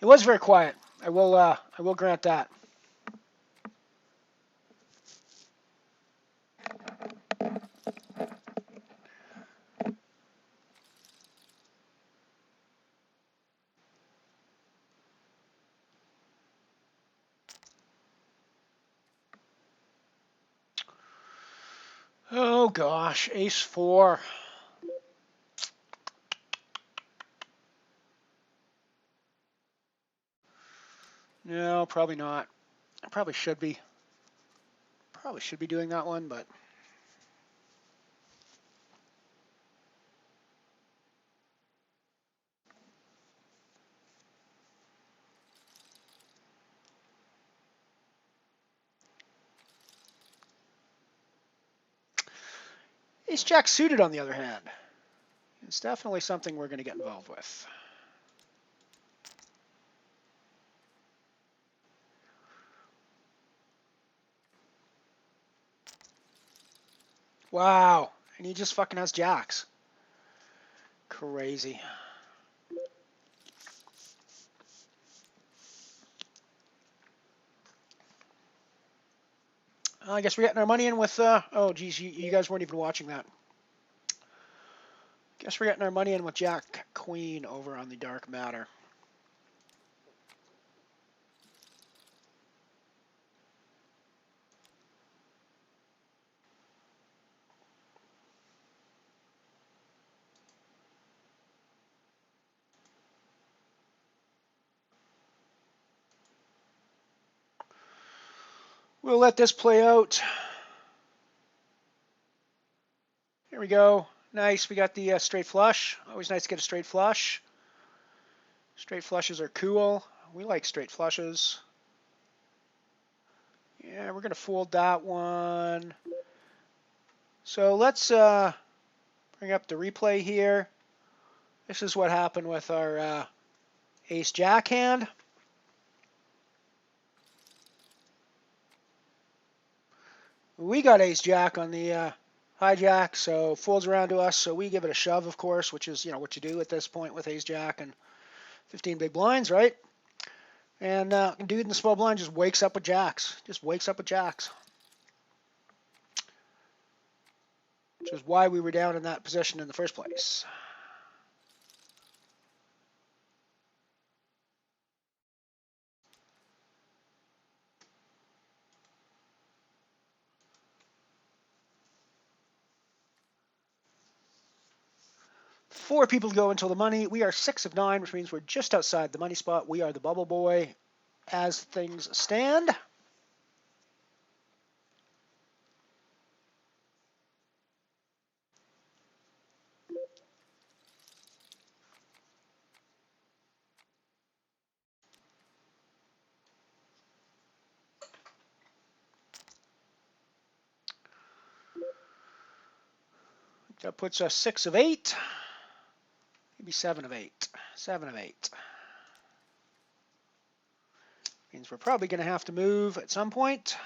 It was very quiet. I will grant that. Oh gosh, Ace-4. No, probably not. I probably should be. Probably should be doing that one, but Ace-Jack suited, on the other hand. It's definitely something we're going to get involved with. Wow. And he just fucking has jacks. Crazy. I guess we're getting our money in with, oh geez, you guys weren't even watching that. Guess we're getting our money in with Jack Queen over on the Dark Matter. We'll let this play out. Here we go. Nice. We got the straight flush. Always nice to get a straight flush. Straight flushes are cool. We like straight flushes. Yeah, we're going to fold that one. So let's bring up the replay here. This is what happened with our Ace-Jack hand. We got Ace-Jack on the hijack, so folds around to us, so we give it a shove, of course, which is, what you do at this point with Ace-Jack and 15 big blinds, right? And dude in the small blind just wakes up with jacks. Just wakes up with jacks. Which is why we were down in that position in the first place. Four people to go until the money. We are 6 of 9, which means we're just outside the money spot. We are the bubble boy as things stand. That puts us 6 of 8. Maybe 7 of 8. 7 of 8. Means we're probably going to have to move at some point.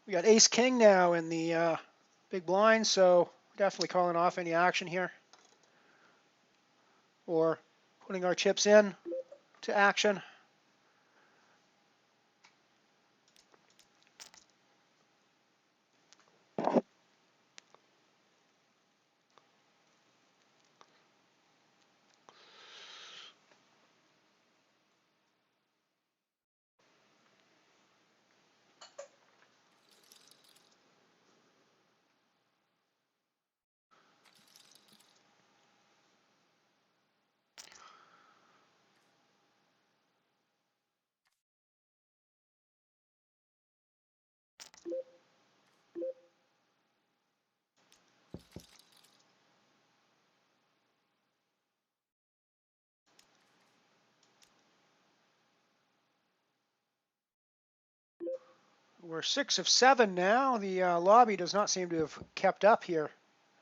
We got ace-king now in the big blind, so definitely calling off any action here. Or putting our chips in to action. We're 6 of 7 now. The lobby does not seem to have kept up here.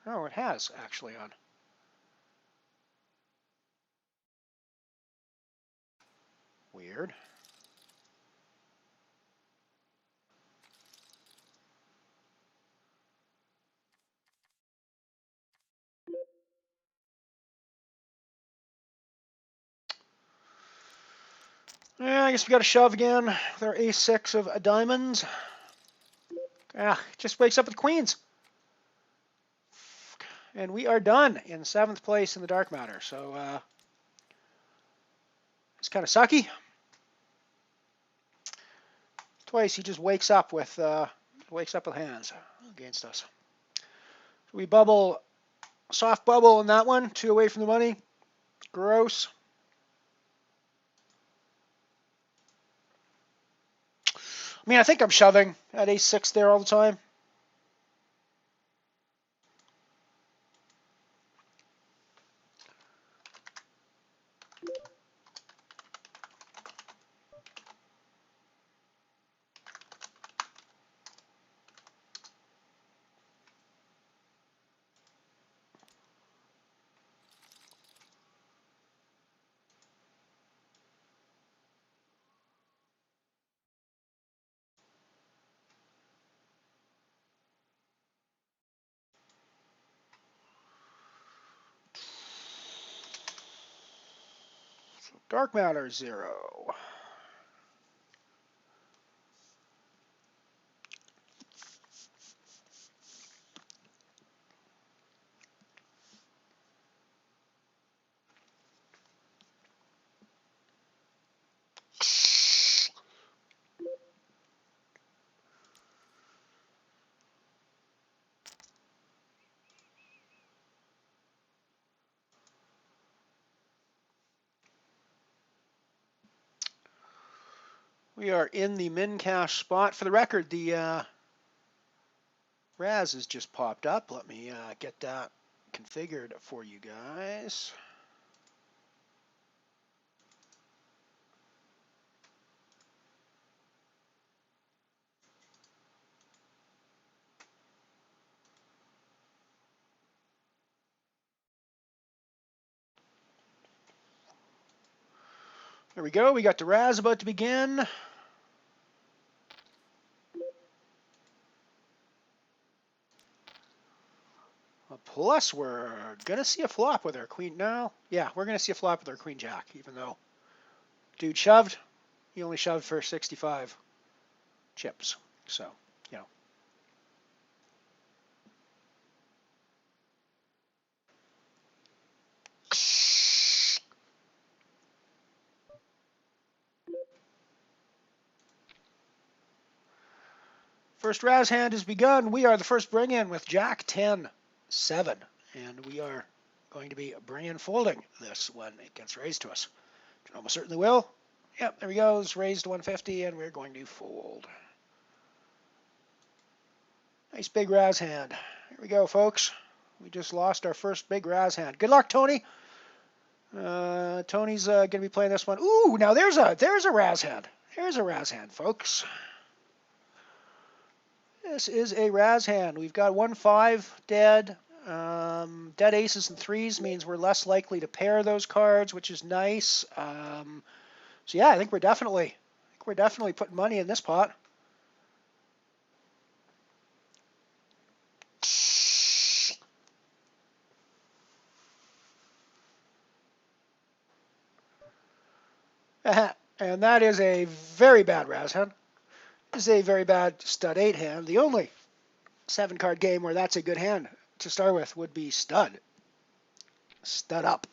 Oh, it has actually on. Weird. Yeah, I guess we got to shove again with our ace-6 of diamonds. Ah, just wakes up with queens. And we are done in 7th place in the dark matter. So it's kind of sucky. Twice he just wakes up with hands against us. So we bubble, soft bubble in that one, 2 away from the money. Gross. I mean, I think I'm shoving at ace-6 there all the time. Dark matter 0. We are in the min cash spot. For the record, the Raz has just popped up. Let me get that configured for you guys. There we go. We got the Raz about to begin. Plus, we're going to see a flop with our queen. No, yeah, we're going to see a flop with our queen jack, even though dude shoved. He only shoved for 65 chips. So, you know. First Raz hand has begun. We are the first bring-in with Jack 10-7. And we are going to be bring-in folding this when it gets raised to us. Which almost certainly will. Yep, there he goes. Raised to 150, and we're going to fold. Nice big Raz hand. Here we go, folks. We just lost our first big Raz hand. Good luck, Tony. Tony's going to be playing this one. Ooh, now there's a Raz hand. There's a Raz hand, folks. This is a Raz hand. We've got 1-5 dead. Dead aces and threes means we're less likely to pair those cards, which is nice. So yeah, I think we're definitely putting money in this pot. And that is a very bad Raz hand. This is a very bad stud 8 hand. The only 7-card game where that's a good hand to start with would be stud. Stud up.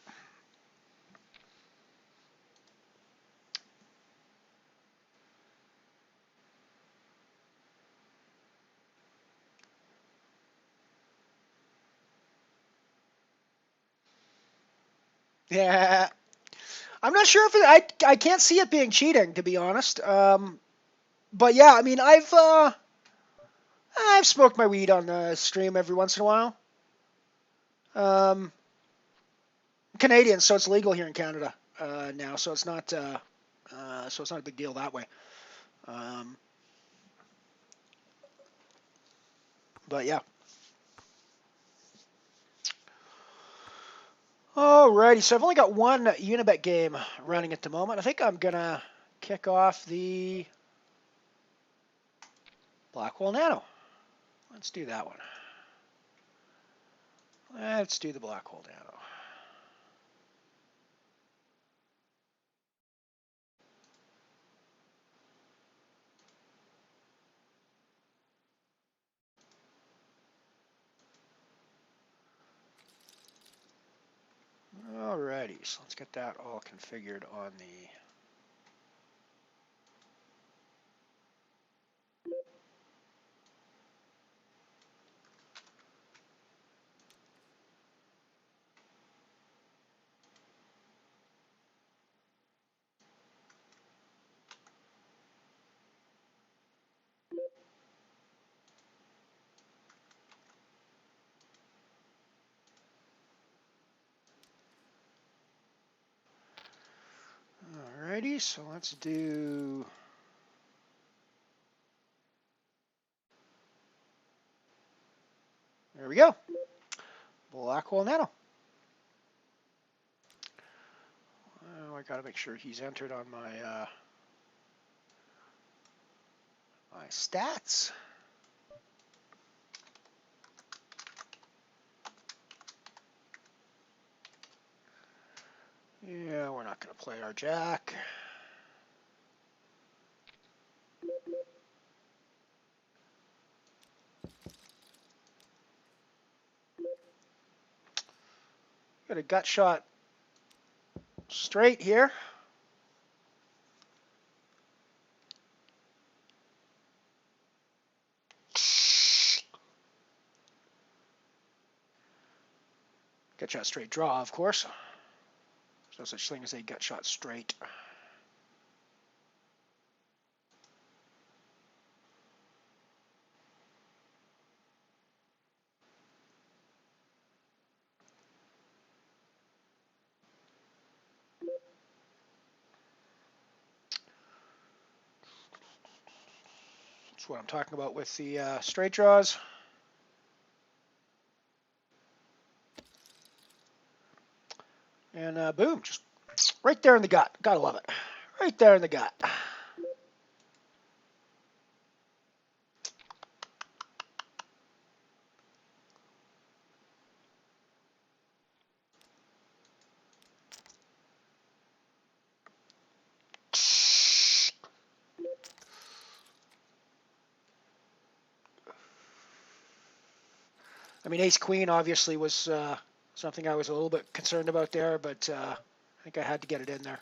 Yeah. I'm not sure if I can't see it being cheating, to be honest. But yeah, I mean, I've smoked my weed on the stream every once in a while. Canadian, so it's legal here in Canada now, so it's not a big deal that way. But yeah. Alrighty, so I've only got one Unibet game running at the moment. I think I'm gonna kick off the Blackwell Nano. Let's do that one. Let's do the Blackwell Nano. Alrighty, so let's get that all configured on the Alrighty, so let's do there we go. Blackwell Nano. Oh, I gotta make sure he's entered on my my stats. Yeah, we're not gonna play our jack. Got a gut shot straight here. Gut shot straight draw, of course. There's no such thing as a gut shot straight. That's what I'm talking about with the straight draws. And boom, just right there in the gut. Gotta love it. Right there in the gut. I mean, ace-queen obviously was something I was a little bit concerned about there, but I think I had to get it in there.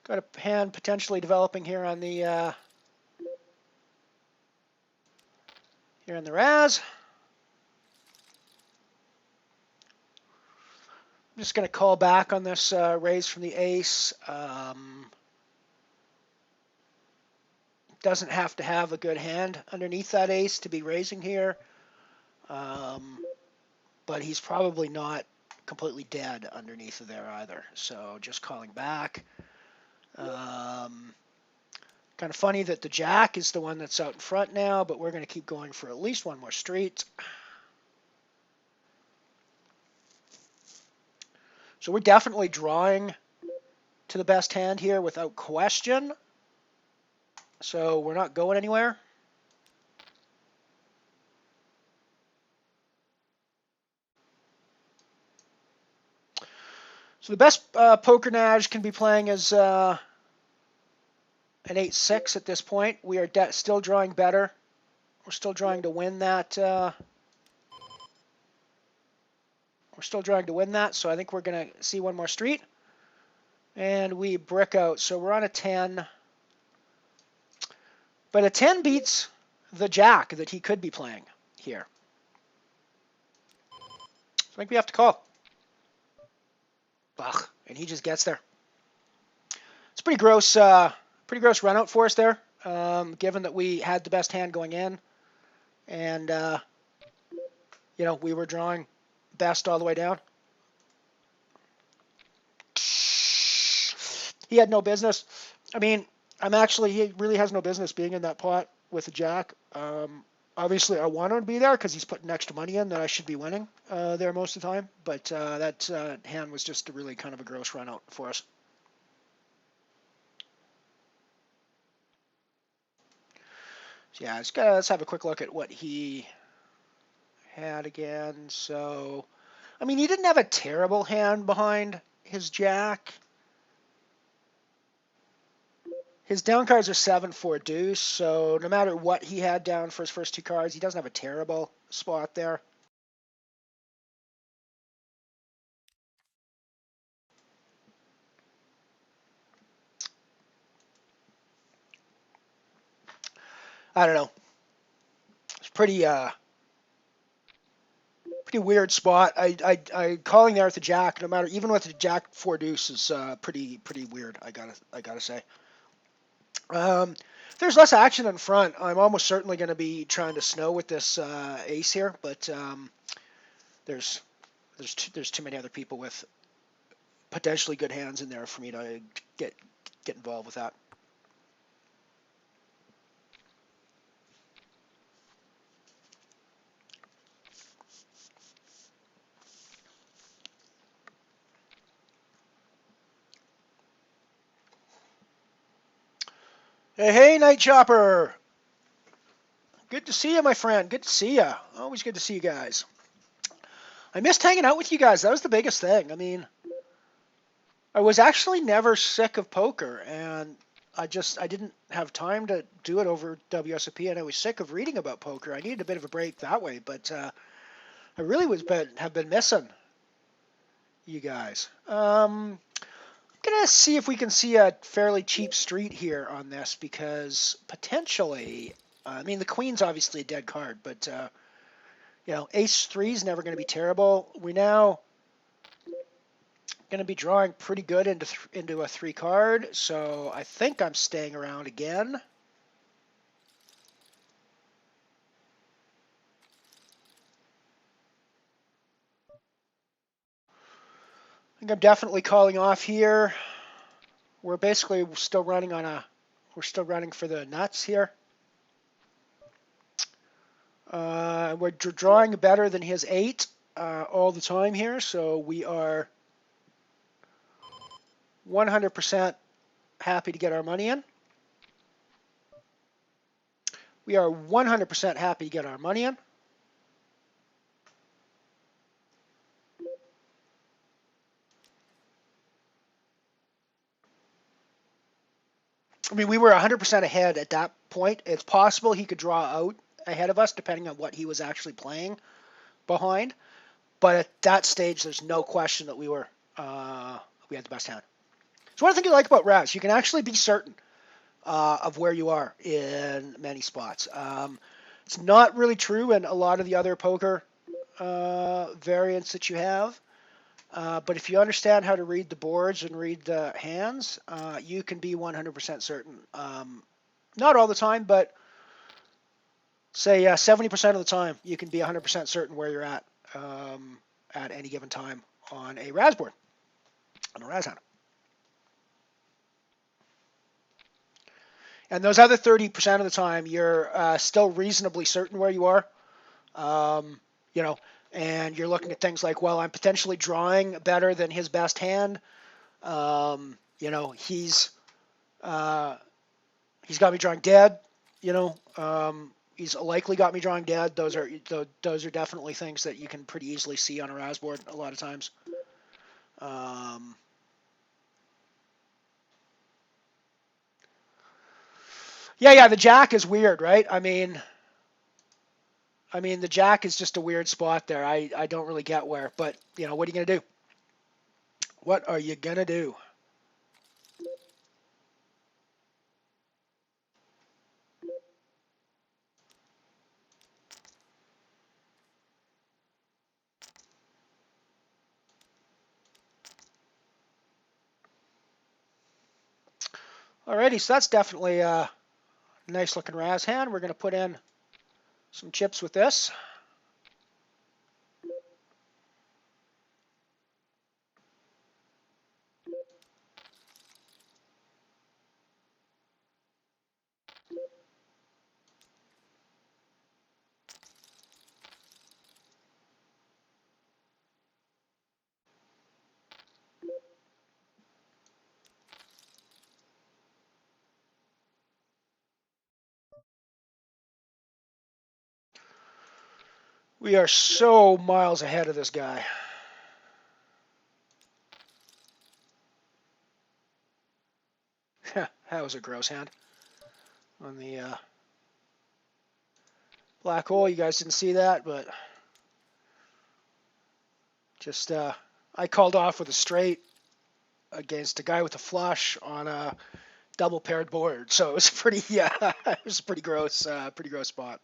Got a hand potentially developing here on the Raz. I'm just going to call back on this raise from the ace. Doesn't have to have a good hand underneath that ace to be raising here. But he's probably not completely dead underneath of there either. So just calling back. Kind of funny that the jack is the one that's out in front now, but we're going to keep going for at least one more street. So we're definitely drawing to the best hand here without question. So we're not going anywhere. So the best PokerNews can be playing is an 8-6 at this point. We are still drawing better. We're still trying to win that. We're still trying to win that, so I think we're going to see one more street. And we brick out. So we're on a 10. But a 10 beats the jack that he could be playing here. So I think we have to call. Ugh, and he just gets there. It's pretty gross run out for us there, given that we had the best hand going in. And, you know, we were drawing best all the way down. He had no business. I mean, he really has no business being in that pot with a jack. Obviously, I want him to be there because he's putting extra money in that I should be winning there most of the time. But that hand was just really kind of a gross run out for us. So yeah, let's have a quick look at what he had again. So, I mean, he didn't have a terrible hand behind his jack. His down cards are 7-4 deuce, so no matter what he had down for his first two cards, he doesn't have a terrible spot there. I don't know. It's pretty weird spot. I calling there with the jack, no matter, even with the jack 4 deuce, is pretty weird. I gotta say. There's less action in front. I'm almost certainly going to be trying to snow with this ace here, but there's too many other people with potentially good hands in there for me to get involved with that. Hey, Night Chopper. Good to see you, my friend. Good to see you. Always good to see you guys. I missed hanging out with you guys. That was the biggest thing. I mean, I was actually never sick of poker, and I didn't have time to do it over WSOP, and I was sick of reading about poker. I needed a bit of a break that way, but I really have been missing you guys. I'm going to see if we can see a fairly cheap street here on this, because potentially, I mean, the queen's obviously a dead card, but, you know, ace-3 is never going to be terrible. We're now going to be drawing pretty good into a 3 card, so I think I'm staying around again. I think I'm definitely calling off here. We're basically still running for the nuts here. We're drawing better than his 8 all the time here, so we are 100% happy to get our money in. We are 100% happy to get our money in. I mean, we were 100% ahead at that point. It's possible he could draw out ahead of us, depending on what he was actually playing behind. But at that stage, there's no question that we had the best hand. So one of the things I like about Raz, you can actually be certain of where you are in many spots. It's not really true in a lot of the other poker variants that you have. But if you understand how to read the boards and read the hands, you can be 100% certain. Not all the time, but say 70% of the time, you can be 100% certain where you're at any given time on a Raz board, on a Raz hand. And those other 30% of the time, you're still reasonably certain where you are. You know, and you're looking at things like, well, I'm potentially drawing better than his best hand. You know, he's got me drawing dead. You know, he's likely got me drawing dead. Those are definitely things that you can pretty easily see on a Raz board a lot of times. Yeah, the jack is weird, right? I mean, the jack is just a weird spot there. I don't really get where, but you know, what are you gonna do? What are you gonna do? Alrighty, so that's definitely a nice looking Raz hand. We're gonna put in some chips with this. We are so miles ahead of this guy. That was a gross hand. On the black hole, you guys didn't see that, but just I called off with a straight against a guy with a flush on a double paired board, so it was pretty it was a pretty gross spot.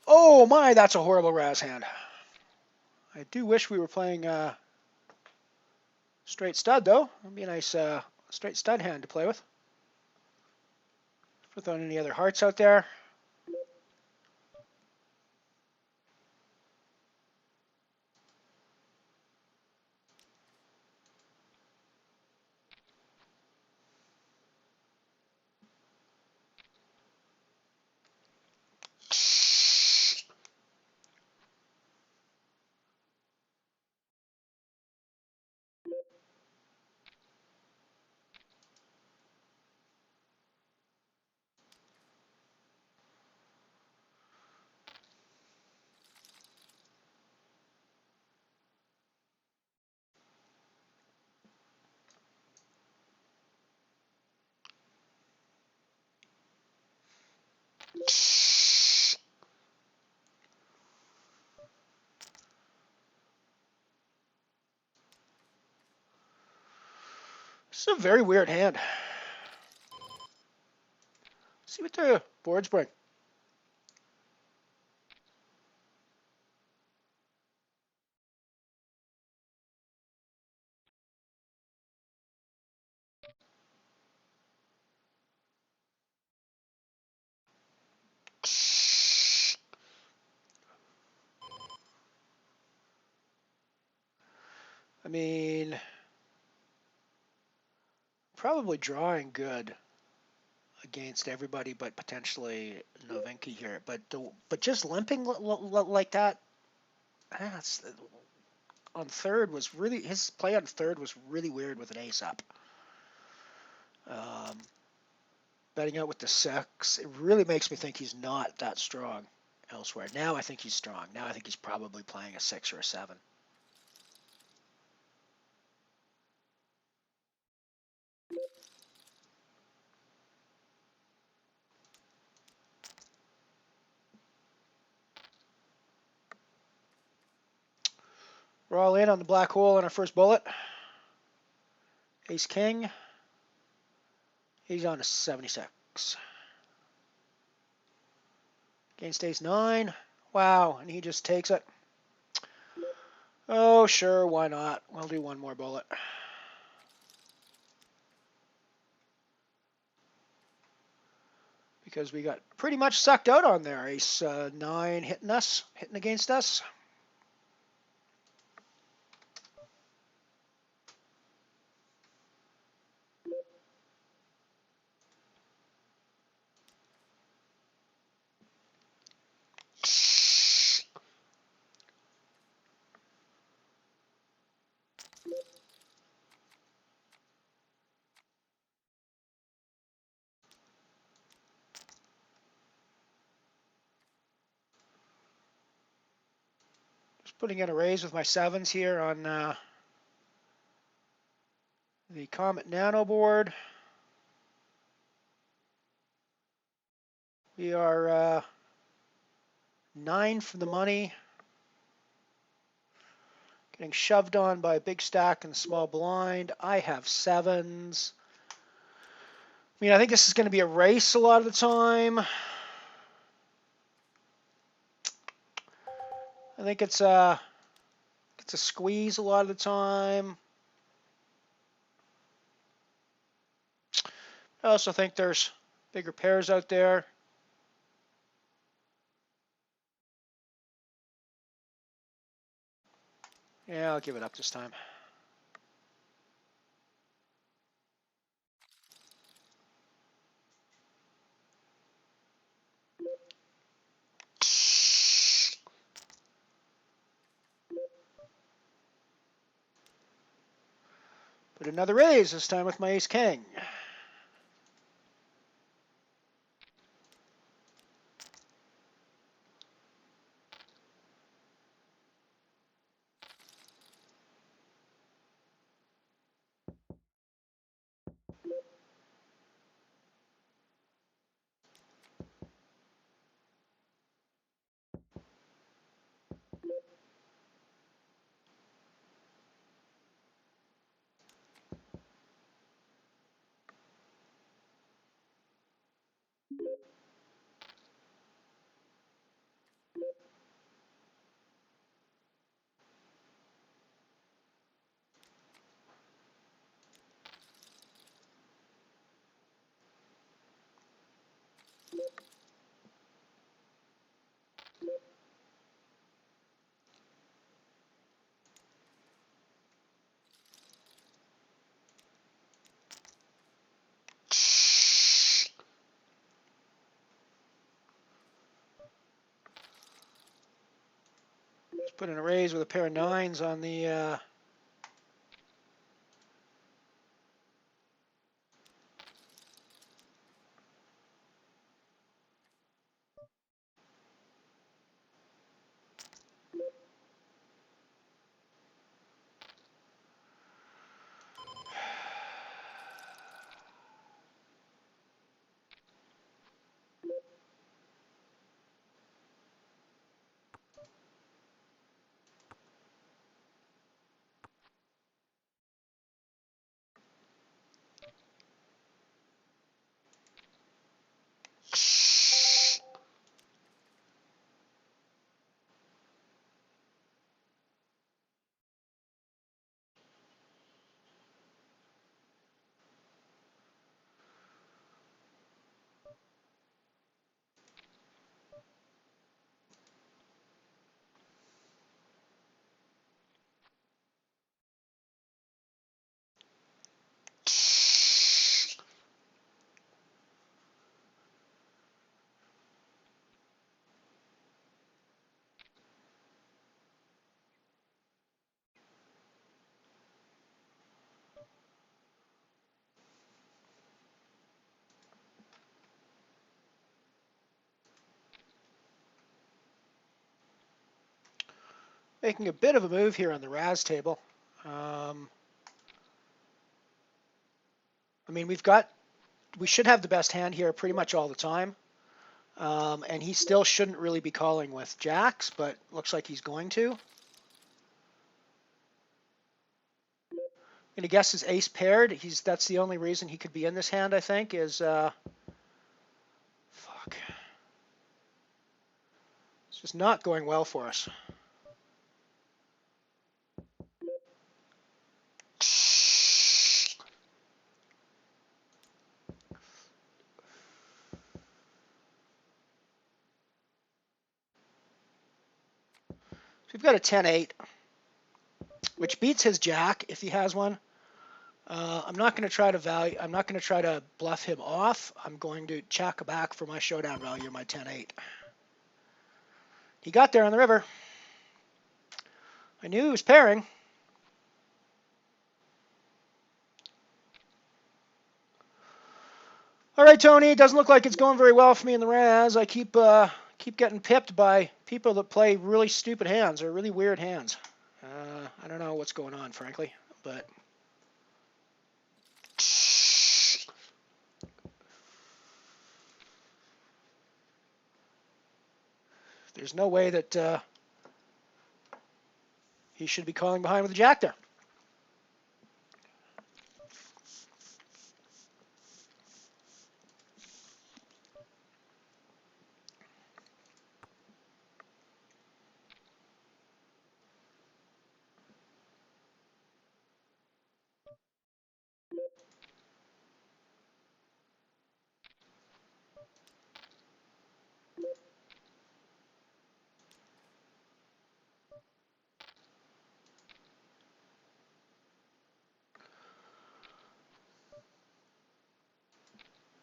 Oh my, that's a horrible Raz hand. I do wish we were playing straight stud though. That'd be a nice straight stud hand to play with. Without any other hearts out there. This is a very weird hand. See what the boards bring. I mean, probably drawing good against everybody, but potentially Novinky here. But just limping like that, that's on third was really, his play on third was really weird with an ace up. Betting out with the six, it really makes me think he's not that strong elsewhere. Now I think he's strong. Now I think he's probably playing a 6 or a 7. We're all in on the black hole on our first bullet. Ace king. He's on a 76. Against ace 9. Wow, and he just takes it. Oh, sure, why not? We'll do one more bullet. Because we got pretty much sucked out on there. Ace 9 hitting against us. Just putting in a raise with my 7s here on the Comet Nano board. We are 9 from the money. Getting shoved on by a big stack and a small blind. I have 7s. I mean, I think this is going to be a race a lot of the time. I think it's a squeeze a lot of the time. I also think there's bigger pairs out there. Yeah, I'll give it up this time. Put another raise, this time with my ace king. Just put in a raise with a pair of 9s on the making a bit of a move here on the Raz table. I mean, we should have the best hand here pretty much all the time. And he still shouldn't really be calling with jacks, but looks like he's going to. I'm gonna guess his ace paired. That's the only reason he could be in this hand, I think, is fuck. It's just not going well for us. So we've got a 10-8, which beats his jack if he has one. I'm not going to try to I'm not going to try to bluff him off. I'm going to check back for my showdown value, my 10-8. He got there on the river. I knew he was pairing. All right, Tony. It doesn't look like it's going very well for me in the Raz. I keep getting pipped by people that play really stupid hands or really weird hands. I don't know what's going on, frankly, but. There's no way that he should be calling behind with a jack there.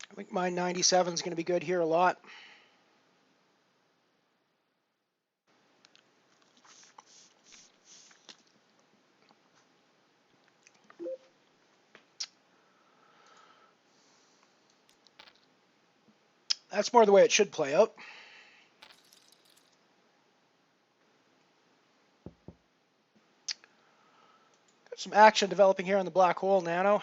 I think my 97 is going to be good here a lot. That's more the way it should play out. Got some action developing here on the black hole, Nano.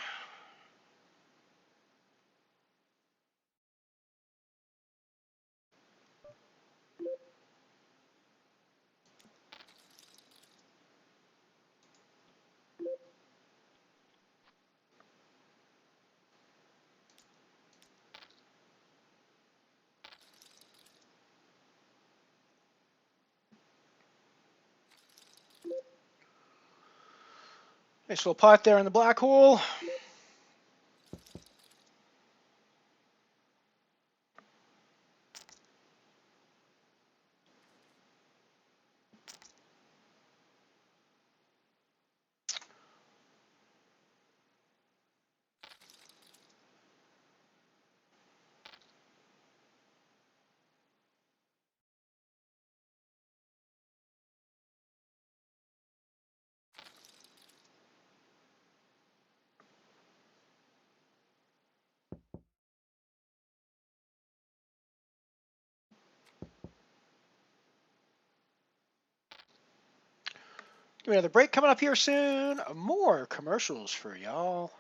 Nice little pot there in the black hole. Give me another break coming up here soon. More commercials for y'all.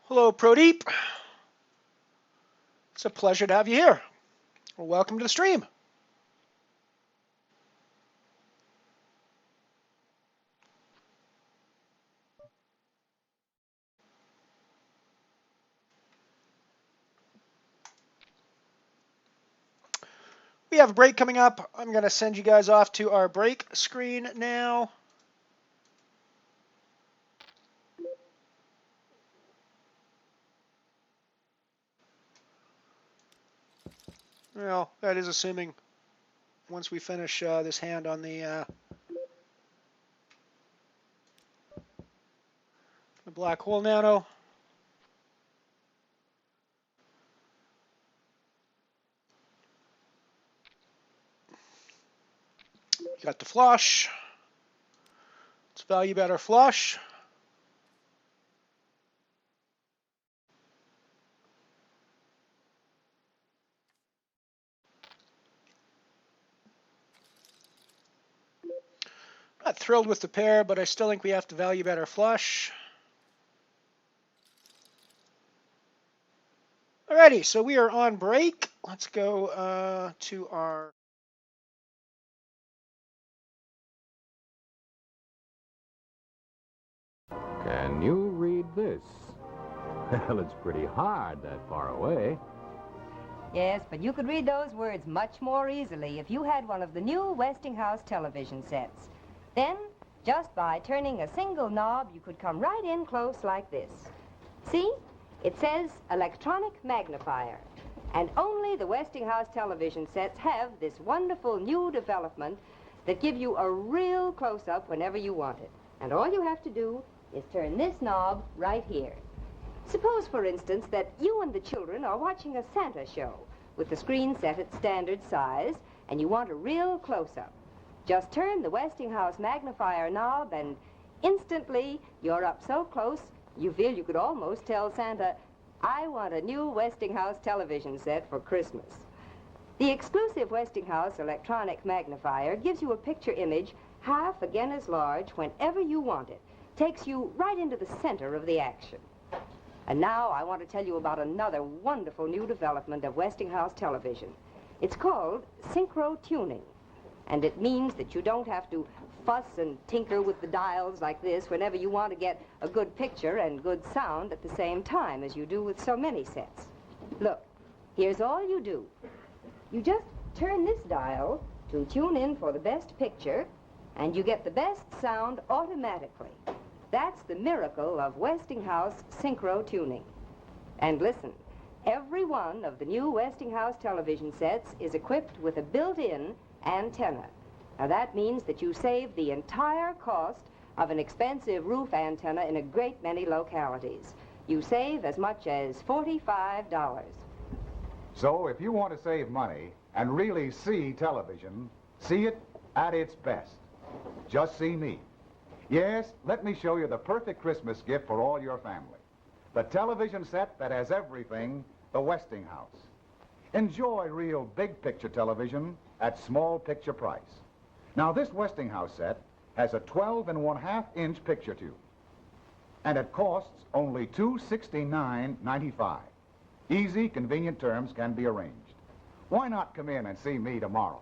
Hello, Prodeep. It's a pleasure to have you here. Well, welcome to the stream. We have a break coming up. I'm going to send you guys off to our break screen now. Well, that is assuming once we finish this hand on the black hole nano. You got the flush. Let's value bet our flush. Not thrilled with the pair, but I still think we have to value bet our flush. Alrighty, so we are on break. Let's go to our... Can you read this? Well, it's pretty hard that far away. Yes, but you could read those words much more easily if you had one of the new Westinghouse television sets. Then, just by turning a single knob, you could come right in close like this. See? It says electronic magnifier. And only the Westinghouse television sets have this wonderful new development that give you a real close-up whenever you want it. And all you have to do is turn this knob right here. Suppose, for instance, that you and the children are watching a Santa show with the screen set at standard size, and you want a real close-up. Just turn the Westinghouse magnifier knob, and instantly you're up so close you feel you could almost tell Santa, "I want a new Westinghouse television set for Christmas." The exclusive Westinghouse electronic magnifier gives you a picture image half again as large whenever you want it. Takes you right into the center of the action. And now I want to tell you about another wonderful new development of Westinghouse television. It's called synchro tuning. And it means that you don't have to fuss and tinker with the dials like this whenever you want to get a good picture and good sound at the same time as you do with so many sets. Look, here's all you do. You just turn this dial to tune in for the best picture, and you get the best sound automatically. That's the miracle of Westinghouse synchro tuning. And listen, every one of the new Westinghouse television sets is equipped with a built-in antenna. Now that means that you save the entire cost of an expensive roof antenna in a great many localities. You save as much as $45. So if you want to save money and really see television, see it at its best. Just see me. Yes, let me show you the perfect Christmas gift for all your family. The television set that has everything, the Westinghouse. Enjoy real big picture television at small picture price. Now this Westinghouse set has a 12.5-inch picture tube. And it costs only $269.95. Easy, convenient terms can be arranged. Why not come in and see me tomorrow?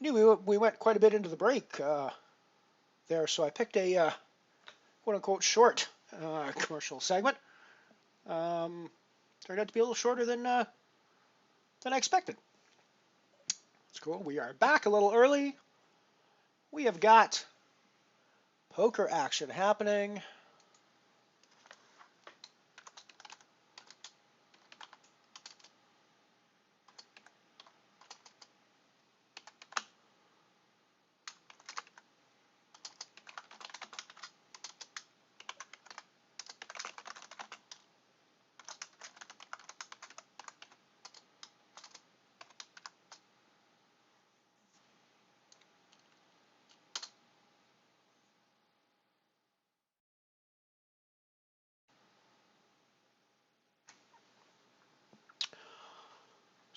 I knew we went quite a bit into the break there, so I picked a quote-unquote short commercial segment. Turned out to be a little shorter than I expected. That's cool. We are back a little early. We have got poker action happening.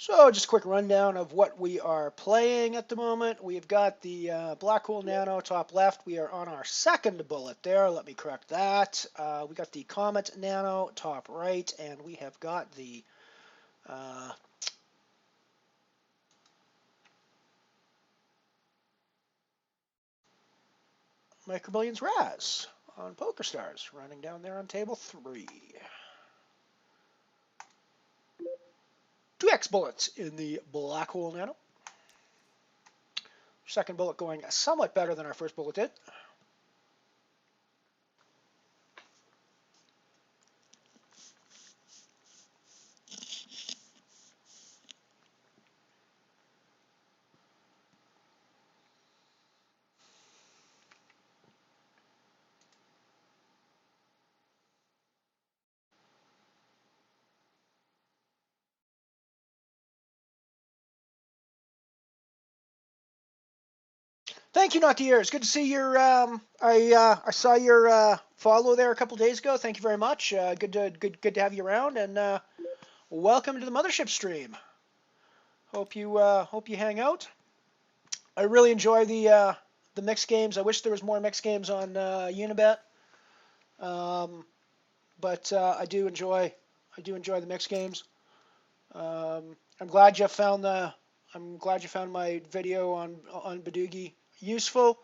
So just a quick rundown of what we are playing at the moment. We've got the Black Hole Nano top left. We are on our second bullet there. Let me correct that. We got the Comet Nano top right, and we have got the Micro Millions Raz on PokerStars running down there on table 3. 2x bullets in the Black Hole Nano. Second bullet going somewhat better than our first bullet did. Thank you, Not the Ears. Good to see your. I saw your follow there a couple days ago. Thank you very much. Good to have you around, and welcome to the Mothership stream. Hope you hang out. I really enjoy the mixed games. I wish there was more mixed games on Unibet, but I do enjoy the mixed games. I'm glad you found my video on Badoogie useful.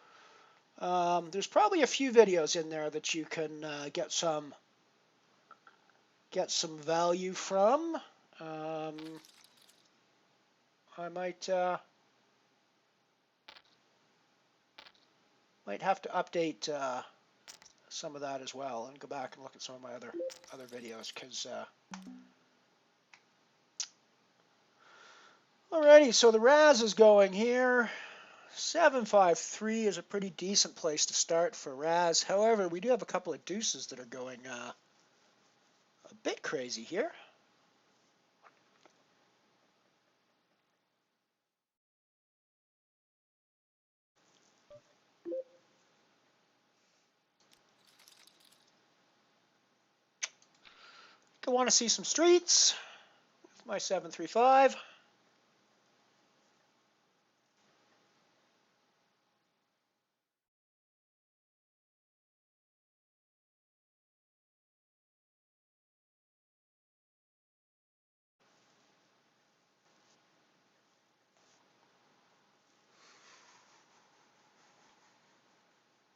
There's probably a few videos in there that you can get some value from. I might have to update some of that as well and go back and look at some of my other videos, because alrighty, so the Raz is going here. 753 is a pretty decent place to start for Raz. However, we do have a couple of deuces that are going a bit crazy here. I want to see some streets with my 735.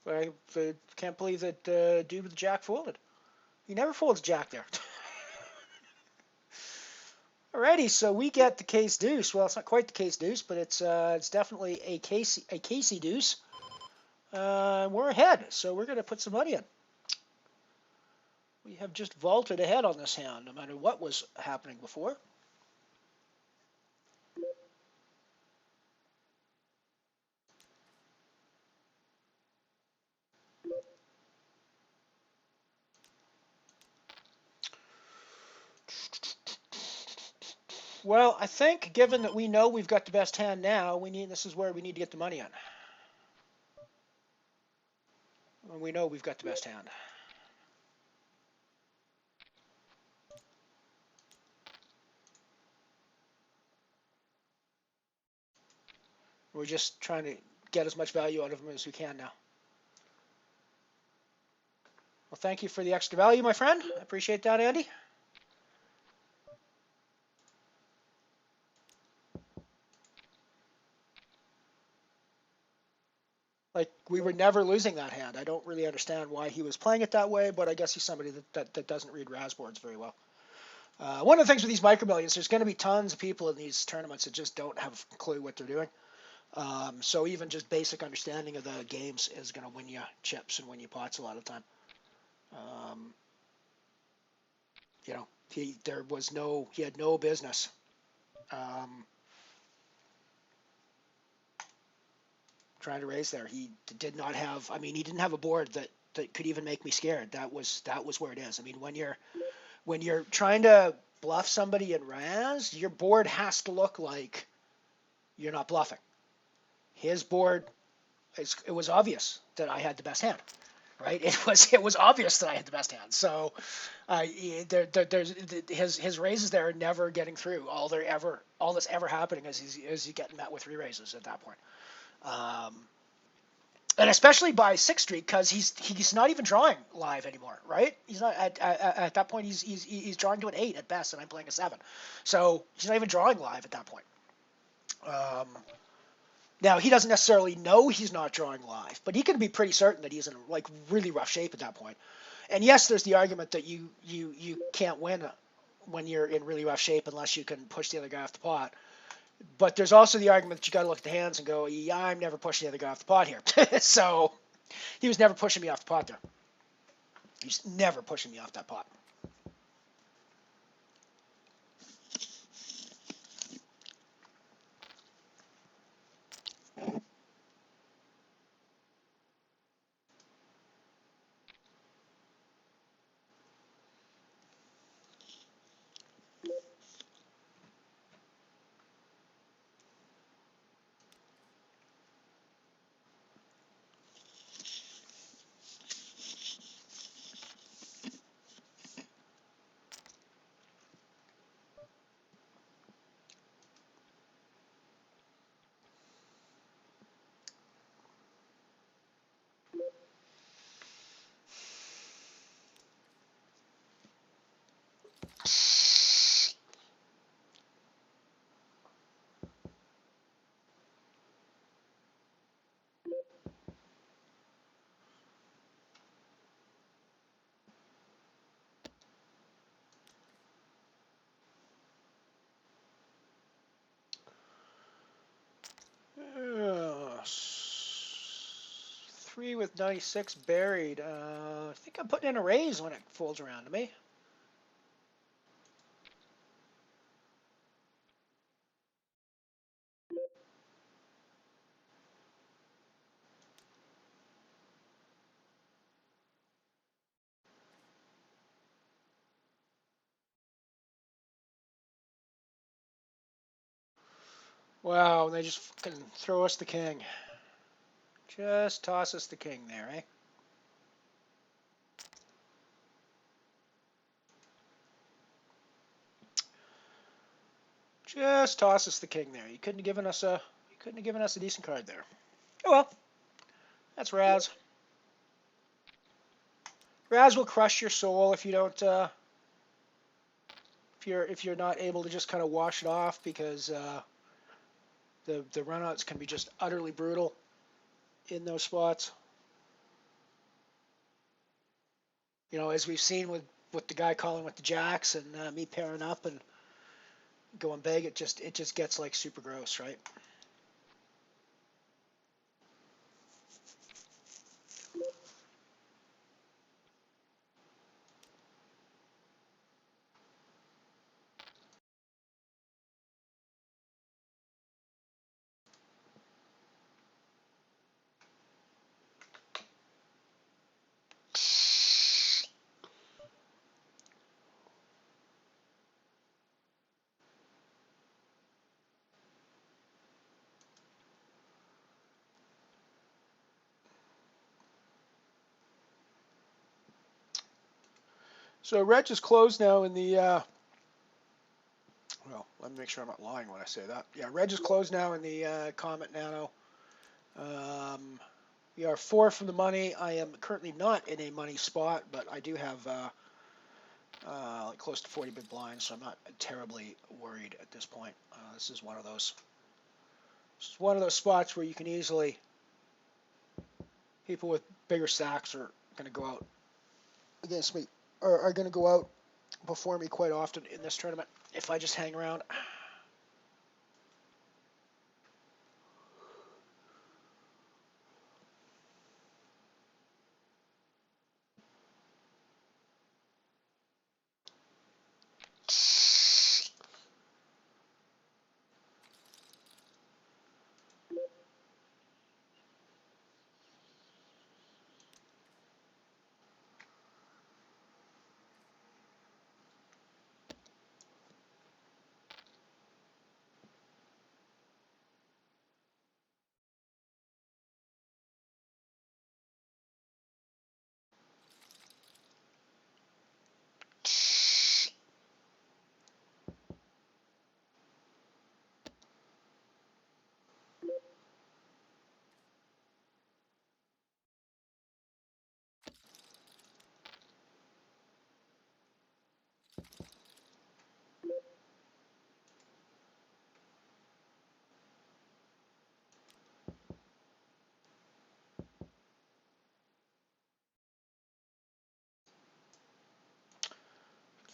I can't believe that dude with the jack folded. He never folds jack there. Alrighty, so we get the case deuce. Well, it's not quite the case deuce, but it's definitely a Casey deuce. We're ahead, so we're going to put some money in. We have just vaulted ahead on this hand, no matter what was happening before. Well, I think given that we know we've got the best hand now, this is where we need to get the money in. When we know we've got the best hand. We're just trying to get as much value out of them as we can now. Well, thank you for the extra value, my friend. I appreciate that, Andy. Like, we were never losing that hand. I don't really understand why he was playing it that way, but I guess he's somebody that doesn't read Raz boards very well. One of the things with these Micro Millions, there's going to be tons of people in these tournaments that just don't have a clue what they're doing. So even just basic understanding of the games is going to win you chips and win you pots a lot of the time. You know, he had no business. Trying to raise there. He did not have, I mean, he didn't have a board that could even make me scared. That was where it is. I mean, when you're trying to bluff somebody in Raz, your board has to look like you're not bluffing. His board, it was obvious that I had the best hand, right? It was obvious that I had the best hand. So there's his raises there are never getting through. All that's ever happening is he's getting met with re-raises at that point. And especially by 6th Street, because he's not even drawing live anymore, right? He's not at that point. He's drawing to an 8 at best, and I'm playing a 7, so he's not even drawing live at that point. Now he doesn't necessarily know he's not drawing live, but he can be pretty certain that he's in like really rough shape at that point. And yes, there's the argument that you can't win when you're in really rough shape unless you can push the other guy off the pot. But there's also the argument that you got to look at the hands and go, yeah, I'm never pushing the other guy off the pot here. So he was never pushing me off the pot there. He's never pushing me off that pot. Three with 96 buried. I think I'm putting in a raise when it folds around to me. Wow, they just fucking throw us the king. Just toss us the king there, eh? Just toss us the king there. You couldn't have given us a decent card there. Oh well. That's Raz. Raz will crush your soul if you don't if you're not able to just kind of wash it off, because the runouts can be just utterly brutal in those spots. You know, as we've seen with the guy calling with the jacks and me pairing up and going big, it just gets like super gross, right? So Reg is closed now in the, well, let me make sure I'm not lying when I say that. Yeah, Reg is closed now in the Comet Nano. We are 4 from the money. I am currently not in a money spot, but I do have like close to 40 big blinds, so I'm not terribly worried at this point. This is one of those spots where you can easily, people with bigger stacks are going to go out against me, or are going to go out before me quite often in this tournament if I just hang around.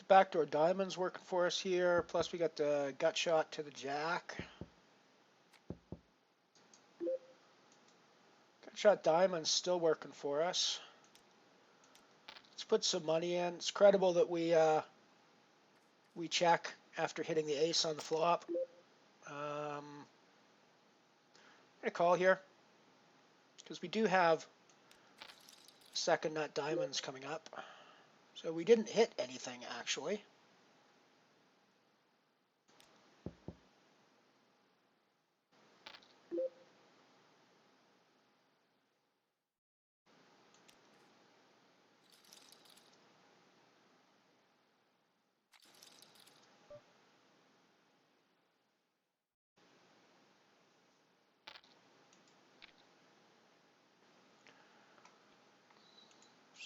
backdoor diamonds working for us here. Plus we got the gut shot to the jack. Gut shot diamonds still working for us. Let's put some money in. It's credible that we check after hitting the ace on the flop. I'm gonna call here because we do have second nut diamonds coming up. So we didn't hit anything actually.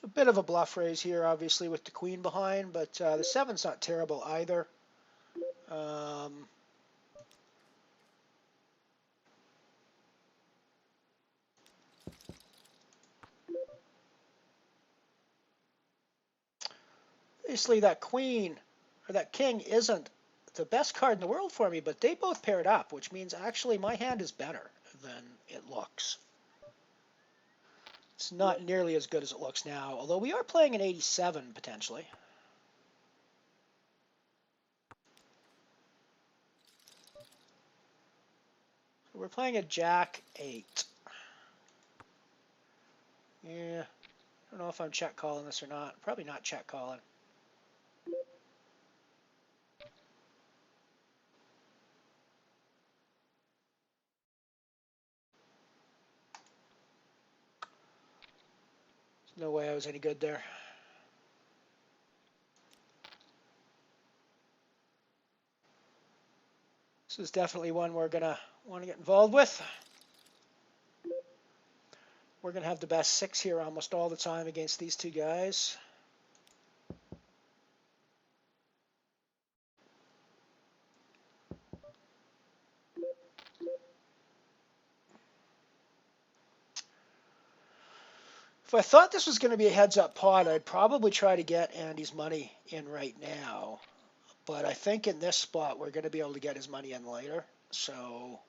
A bit of a bluff raise here, obviously, with the queen behind, but the seven's not terrible either. Obviously, that queen or that king isn't the best card in the world for me, but they both paired up, which means actually my hand is better than it looks. It's not nearly as good as it looks now, although we are playing an 87 potentially. We're playing a jack 8. Yeah, I don't know if I'm check calling this or not. Probably not check calling. There's no way I was any good there. This is definitely one we're going to want to get involved with. We're going to have the best 6 here almost all the time against these two guys. If I thought this was going to be a heads-up pot, I'd probably try to get Andy's money in right now. But I think in this spot, we're going to be able to get his money in later. So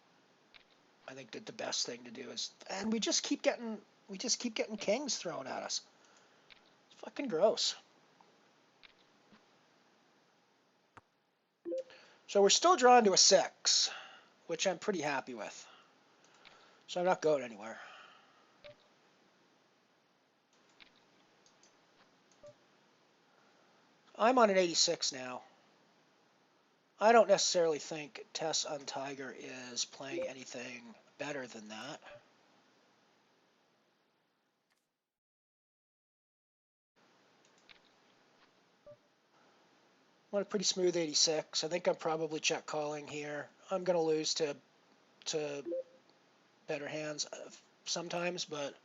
I think that the best thing to do is, and we just keep getting kings thrown at us. It's fucking gross. So we're still drawn to a 6, which I'm pretty happy with. So I'm not going anywhere. I'm on an 86 now. I don't necessarily think Tess on Tiger is playing anything better than that. I'm on a pretty smooth 86. I think I'm probably check calling here. I'm going to lose to better hands sometimes, but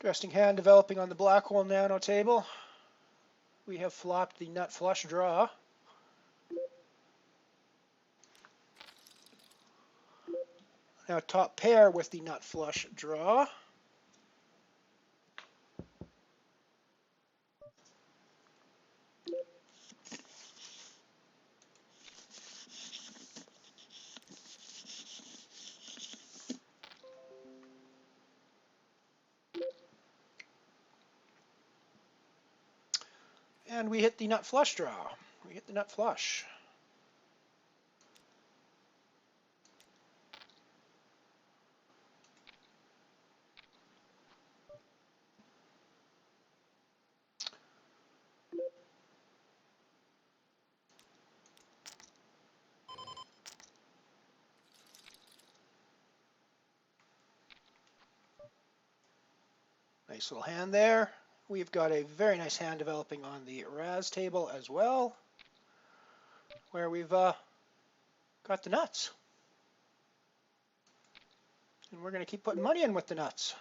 interesting hand developing on the black hole nano table. We have flopped the nut flush draw. Now top pair with the nut flush draw. And we hit the nut flush draw. We hit the nut flush. Nice little hand there. We've got a very nice hand developing on the Raz table as well, where we've got the nuts. And we're going to keep putting money in with the nuts.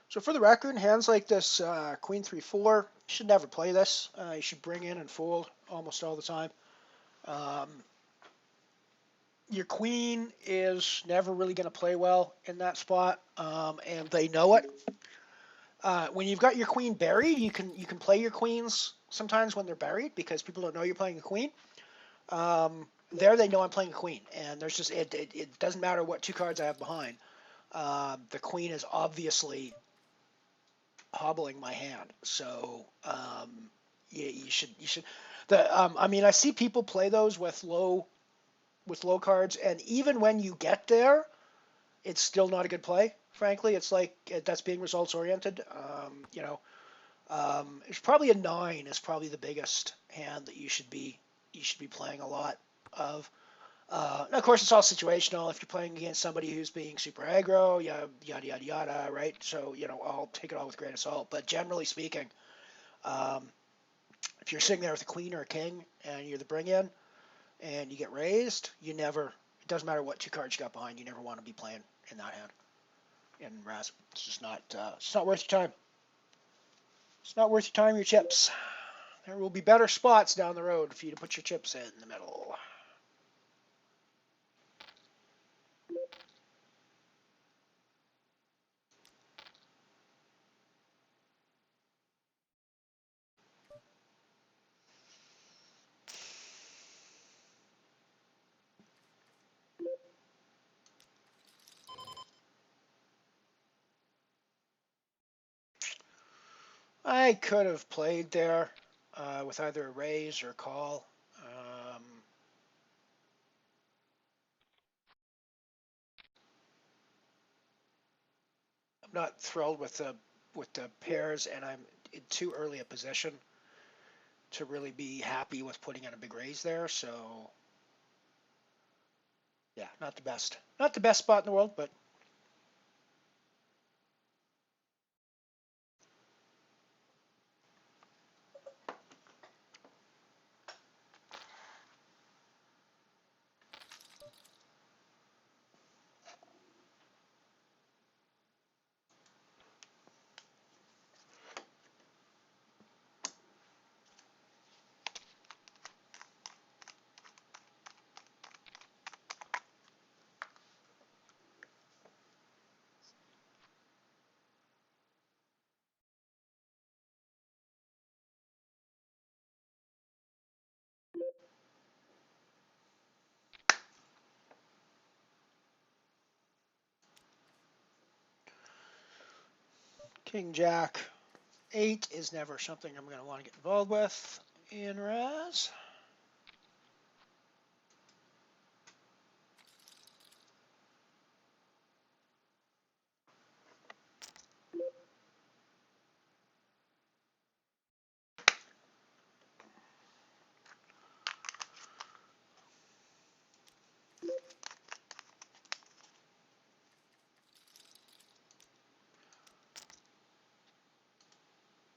So for the record, hands like this, Queen 3-4, you should never play this. You should bring in and fold almost all the time. Your queen is never really going to play well in that spot, and they know it. When you've got your queen buried, you can play your queens sometimes when they're buried because people don't know you're playing a queen. There they know I'm playing a queen, and there's just it doesn't matter what two cards I have behind. The queen is obviously hobbling my hand, so yeah, you should. I mean, I see people play those with low cards, and even when you get there, it's still not a good play. Frankly, it's like that's being results oriented. It's probably a 9 is probably the biggest hand that you should be playing a lot of. And of course, it's all situational. If you're playing against somebody who's being super aggro, yada yada yada, right? So I'll take it all with a grain of salt. But generally speaking, if you're sitting there with a queen or a king and you're the bring in and you get raised, you never. It doesn't matter what two cards you got behind. You never want to be playing in that hand. In Raz, it's just not. It's not worth your time. It's not worth your time, your chips. There will be better spots down the road for you to put your chips in the middle. I could have played there with either a raise or a call. I'm not thrilled with the pairs, and I'm in too early a position to really be happy with putting in a big raise there. So yeah, not the best. Not the best spot in the world, but King Jack 8 is never something I'm going to want to get involved with in Raz.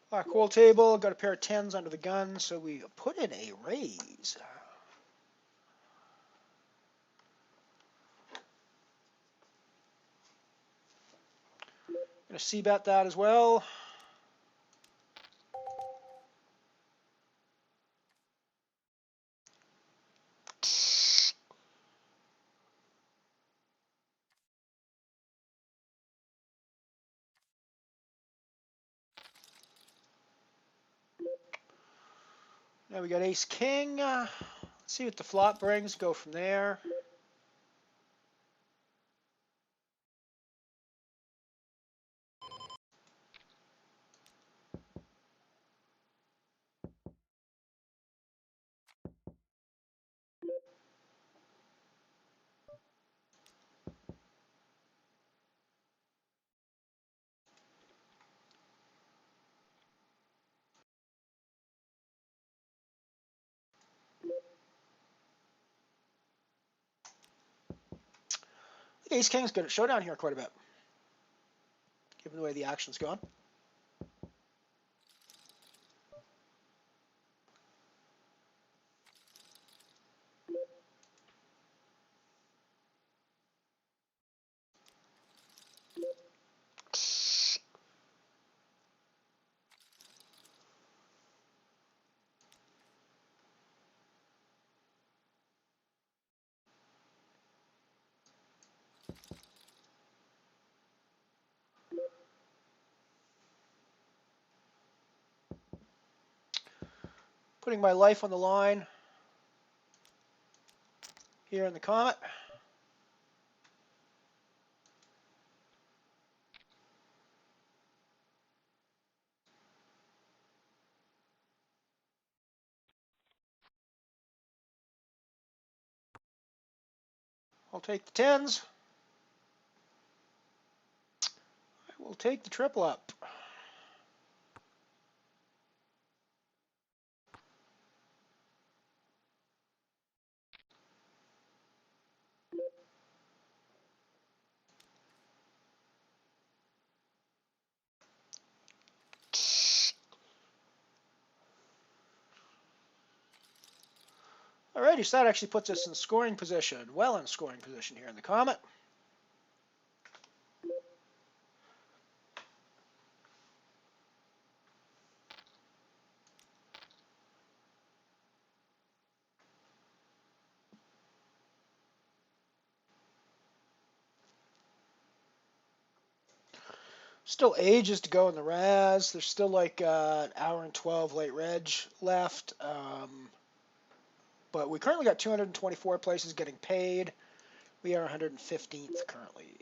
Black wall table, got a pair of 10s under the gun, so we put in a raise. Gonna c-bet that as well. Now we got ace king. Let's see what the flop brings. Go from there. I think ace king's good at showdown here quite a bit, given the way the action's gone. Putting my life on the line here in the Comet. I'll take the tens. I will take the triple up. Alrighty, so that actually puts us in scoring position, well in scoring position here in the Comet. Still ages to go in the Raz. There's still like an hour and 12 late reg left. But we currently got 224 places getting paid. We are 115th currently.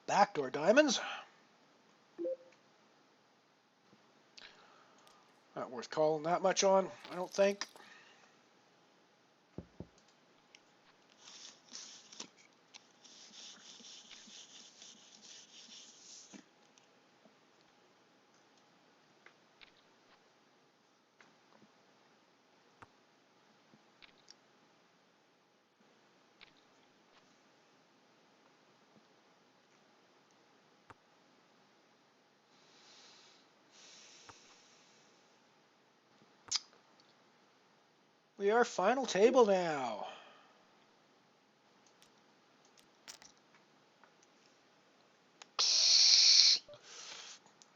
Backdoor diamonds. Not worth calling that much on, I don't think. We are final table now.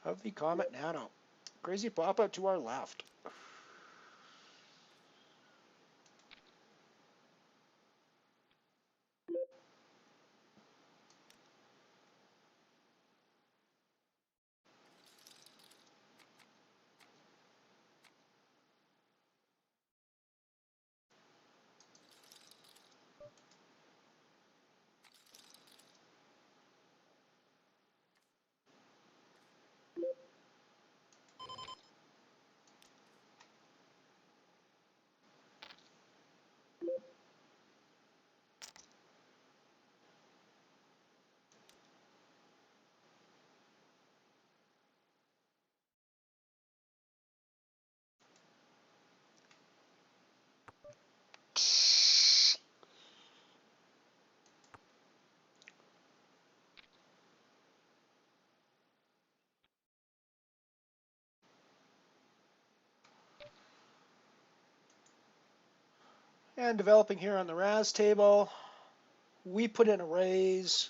Of the Comet Nano. Crazy pop-up to our left. And developing here on the Raz table, we put in a raise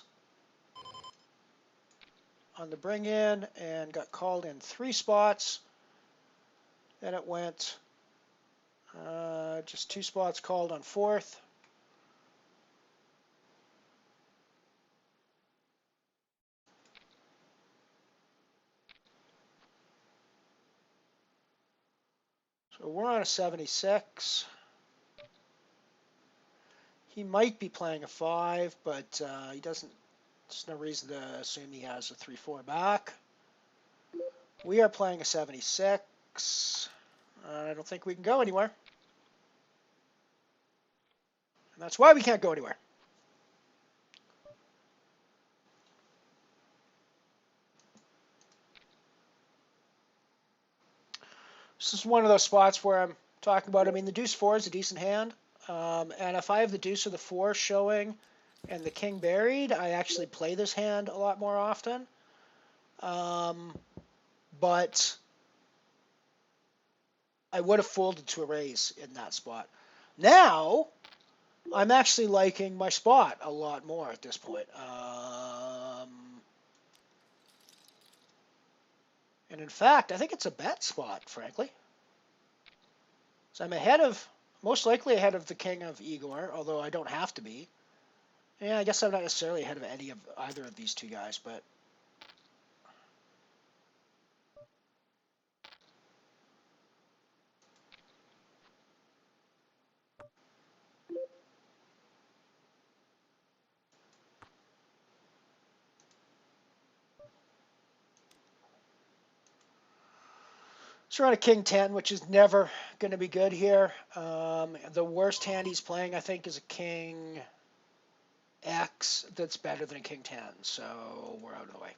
on the bring in and got called in 3 spots. Then it went just 2 spots called on 4th. So we're on a 76. He might be playing a 5, but he doesn't. There's no reason to assume he has a 3-4 back. We are playing a 76. I don't think we can go anywhere. And that's why we can't go anywhere. This is one of those spots where I'm talking about, I mean, the deuce 4 is a decent hand. And if I have the deuce or the 4 showing and the king buried, I actually play this hand a lot more often. But I would have folded to a raise in that spot. Now, I'm actually liking my spot a lot more at this point. And in fact, I think it's a bet spot, frankly. So I'm ahead of, most likely ahead of the king of Igor, although I don't have to be. Yeah, I guess I'm not necessarily ahead of any of either of these two guys, but so we're on a king 10, which is never going to be good here. The worst hand he's playing, I think, is a king X that's better than a king 10, so we're out of the way.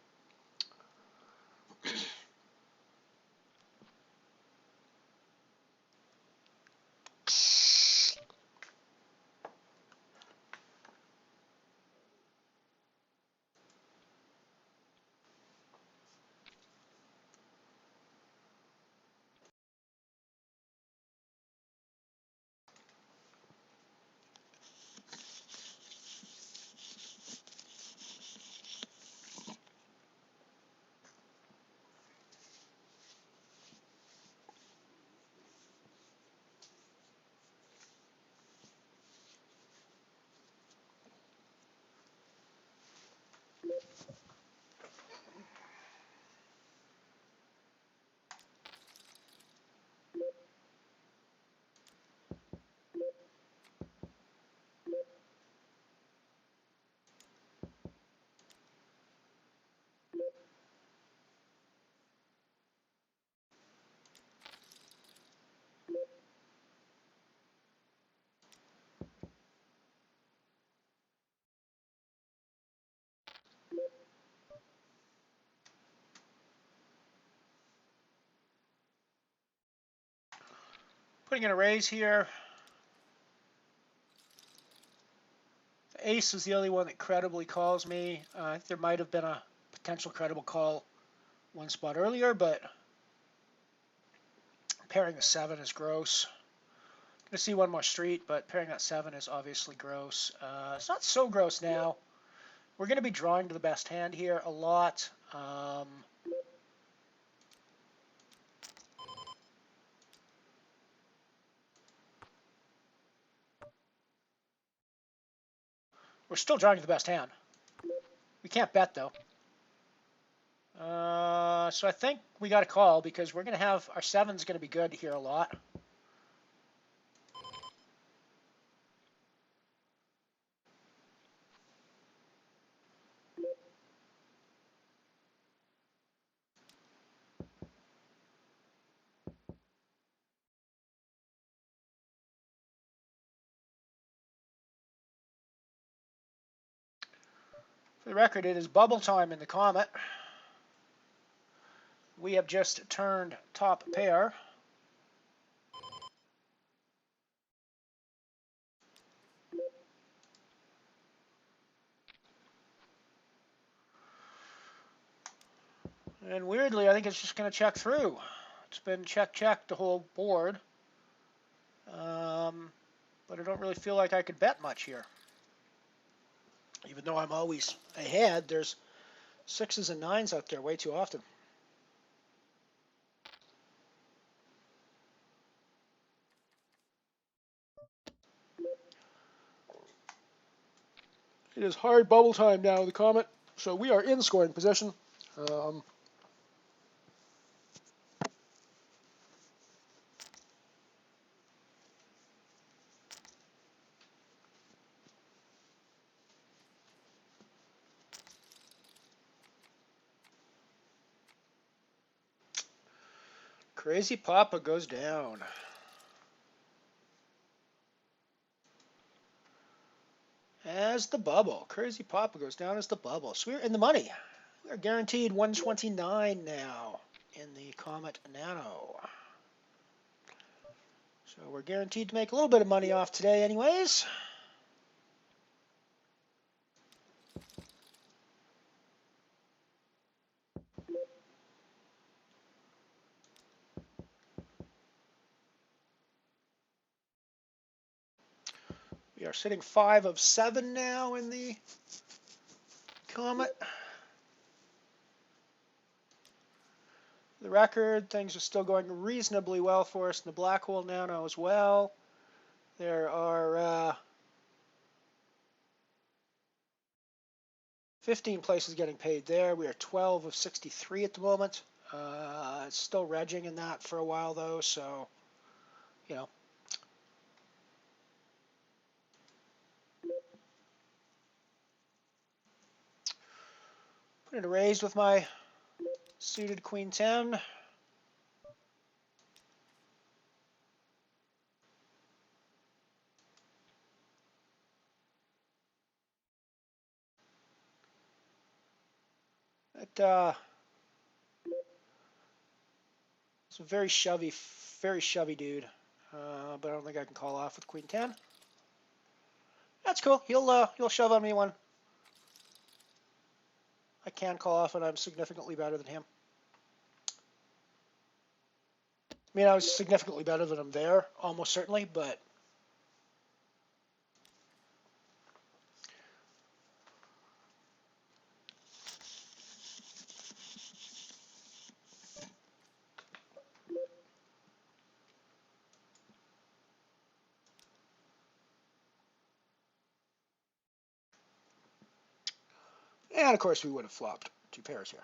Putting in a raise here. The ace is the only one that credibly calls me. There might have been a potential credible call one spot earlier, but pairing a 7 is gross. I'm going to see one more street, but pairing that 7 is obviously gross. It's not so gross now. We're going to be drawing to the best hand here a lot. We're still drawing to the best hand. We can't bet, though. So I think we got a call because we're going to have our 7's going to be good here a lot. For the record, it is bubble time in the Comet. We have just turned top pair. And weirdly, I think it's just going to check through. It's been check, check the whole board. but I don't really feel like I could bet much here. Even though I'm always ahead, there's 6s and 9s out there way too often. It is hard bubble time now, the Comet. So we are in scoring position. Crazy Papa goes down. As the bubble. Crazy Papa goes down as the bubble. So we're in the money. We're guaranteed 129 now in the Comet Nano. So we're guaranteed to make a little bit of money off today anyways. We are sitting 5 of 7 now in the Comet. The record, things are still going reasonably well for us in the Black Hole Nano as well. There are 15 places getting paid there. We are 12 of 63 at the moment. It's still regging in that for a while though, so, you know. Put in a raise with my suited Queen 10. It's a very shovey dude, but I don't think I can call off with Queen 10. That's cool. He'll shove on me one. I can call off, and I'm significantly better than him. I mean, I was significantly better than him there, almost certainly, but and of course we would have flopped 2 pairs here.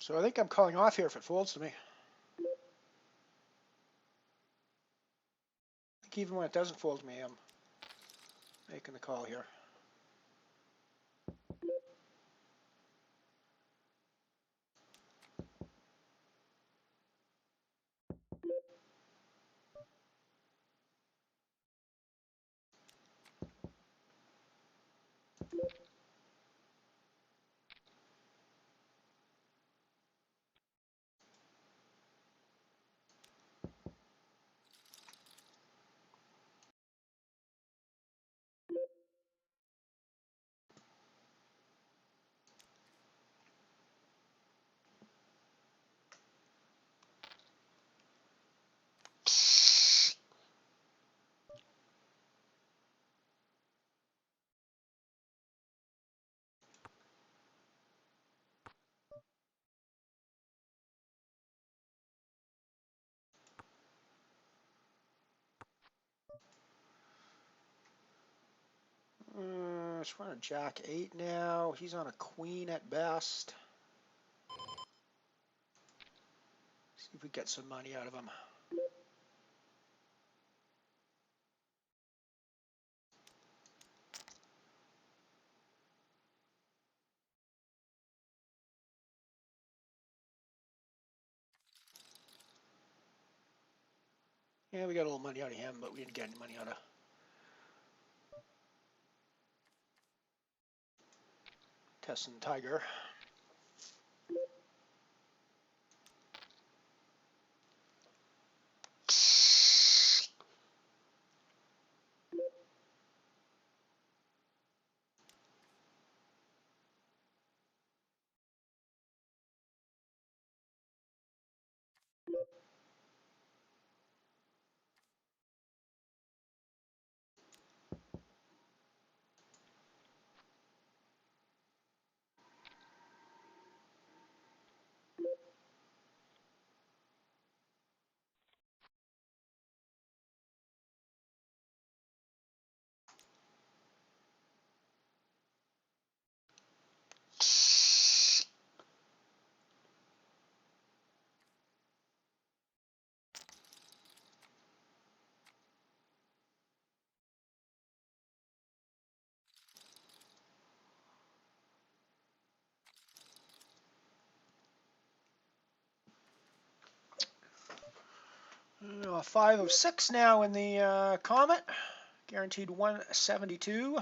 So I think I'm calling off here if it folds to me. I think even when it doesn't fold to me, I'm making the call here. We're on a Jack 8 now. He's on a Queen at best. See if we get some money out of him. Yeah, we got a little money out of him, but we didn't get any money out of Tess and Tiger. A 5 of 6 now in the Comet. Guaranteed 172.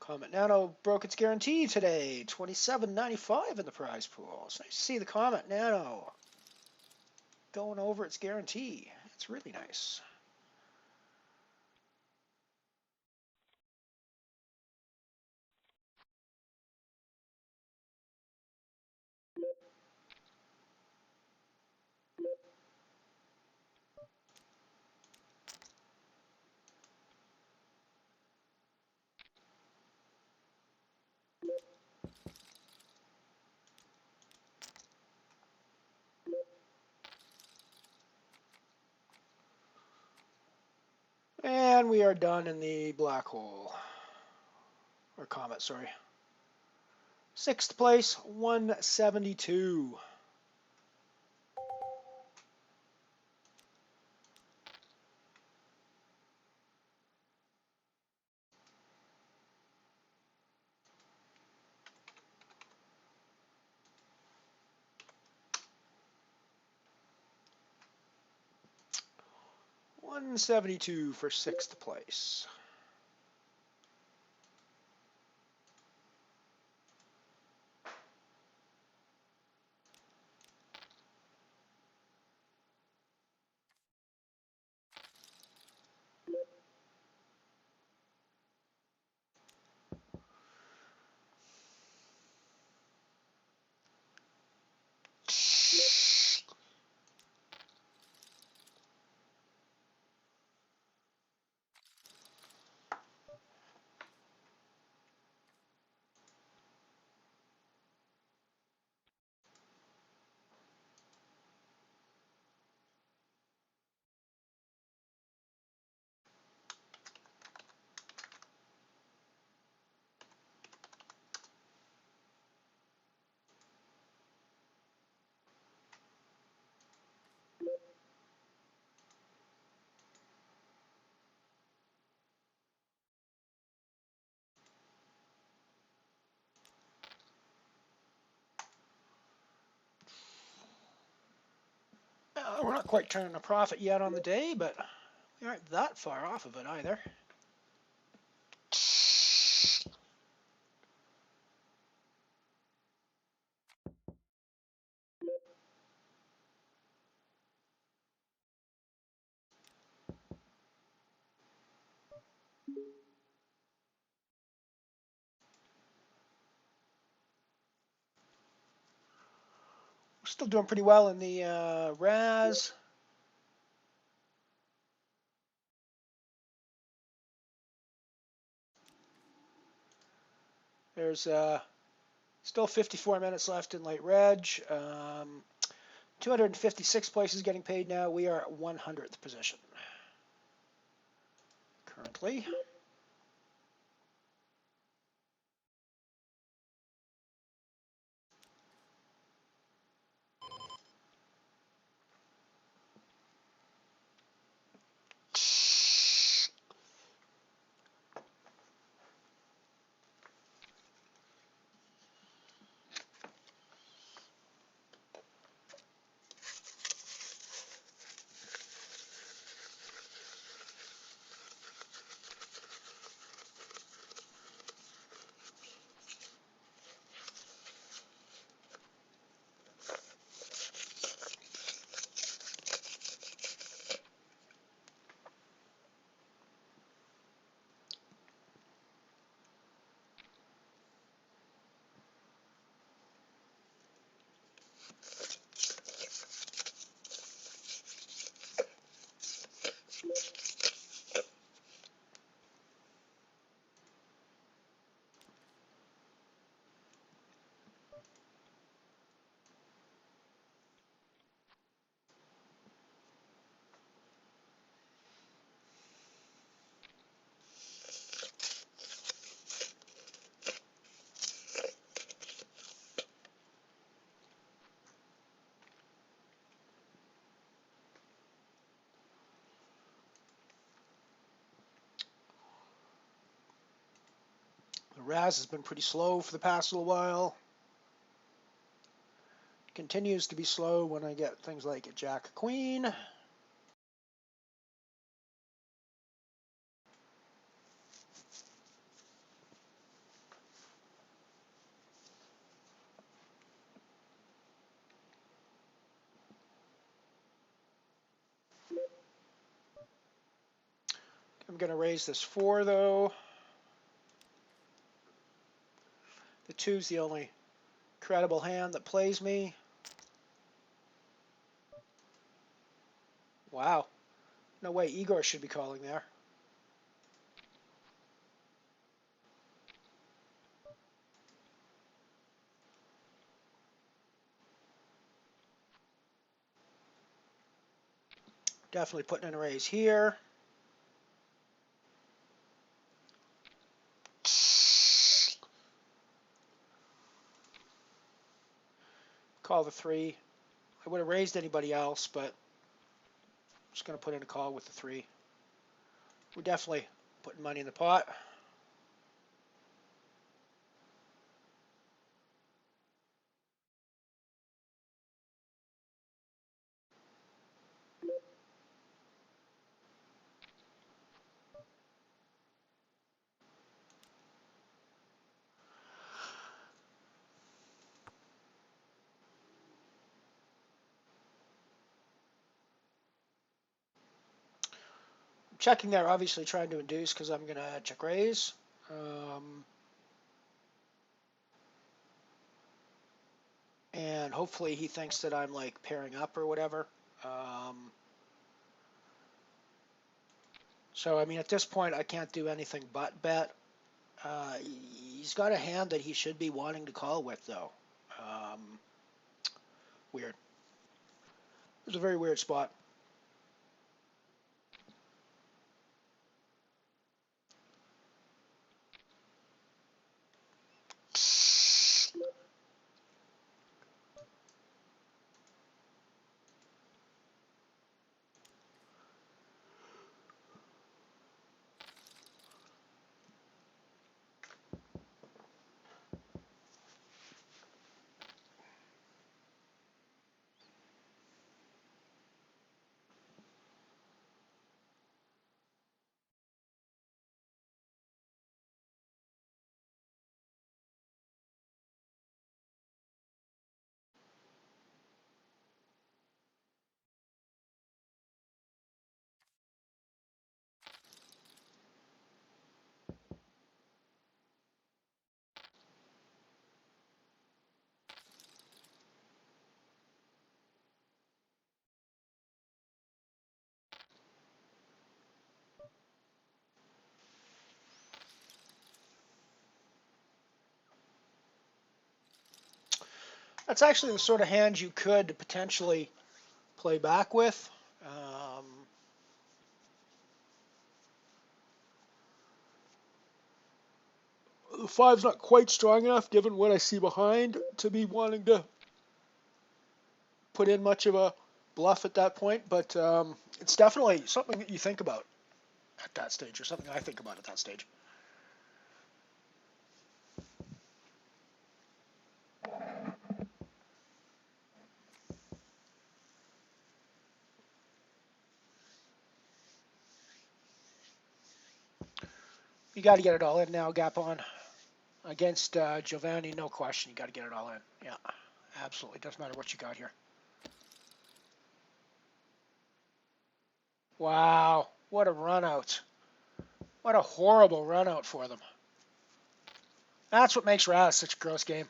Comet Nano broke its guarantee today, $27.95 in the prize pool. It's nice to see the Comet Nano going over its guarantee. It's really nice. And we are done in the black hole. Or Comet, sorry. 6th place, 172. $172 for 6th place. We're not quite turning a profit yet on the day, but we aren't that far off of it either. We're still doing pretty well in the RAS. There's still 54 minutes left in light reg. 256 places getting paid now. We are at 100th position currently. The Raz has been pretty slow for the past little while. Continues to be slow when I get things like a Jack Queen. I'm going to raise this 4 though. The 2's the only credible hand that plays me. Wow. No way, Igor should be calling there. Definitely putting in a raise here. Call the 3. I would have raised anybody else, but I'm just going to put in a call with the 3. We're definitely putting money in the pot. Checking there, obviously trying to induce because I'm going to check raise. And hopefully he thinks that I'm like pairing up or whatever. So, I mean, at this point, I can't do anything but bet. He's got a hand that he should be wanting to call with, though. Weird. It's a very weird spot. That's actually the sort of hand you could potentially play back with. The five's not quite strong enough, given what I see behind, to be wanting to put in much of a bluff at that point. But it's definitely something that you think about at that stage, or something I think about at that stage. You got to get it all in now, Gapon. Against Giovanni, no question. You got to get it all in. Yeah, absolutely. Doesn't matter what you got here. Wow, what a run out. What a horrible run out for them. That's what makes Raz such a gross game.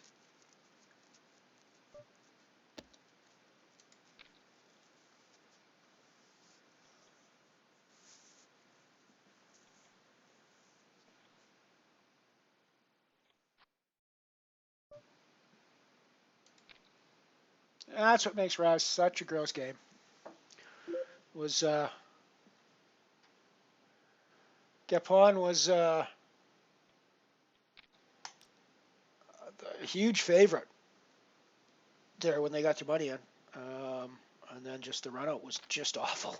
That's what makes Raz such a gross game. Gapon was a huge favorite there when they got their money in. And then just the run out was just awful.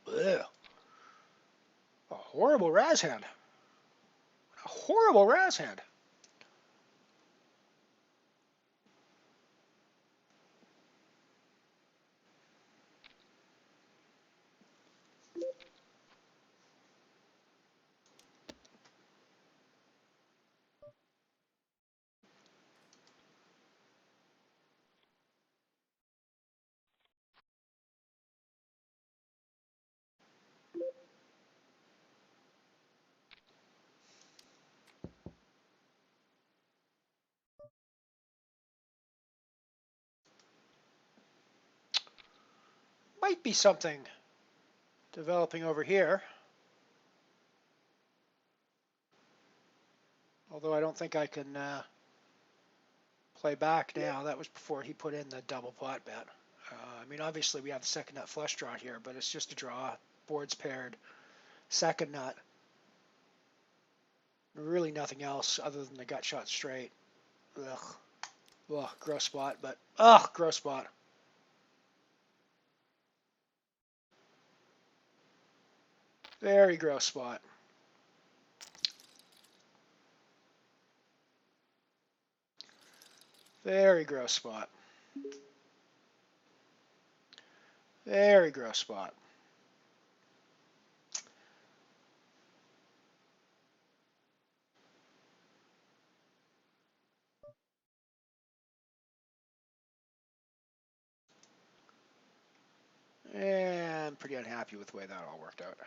Ugh. A horrible Raz hand. A horrible Raz hand. Might be something developing over here. Although I don't think I can play back now. That was before he put in the double pot bet. I mean, obviously we have the second nut flush draw here, but it's just a draw. Board's paired. Second nut. Really nothing else other than the gut shot straight. Ugh. Ugh, gross spot, but ugh, gross spot. Very gross spot. Very gross spot. Very gross spot. And I'm pretty unhappy with the way that all worked out.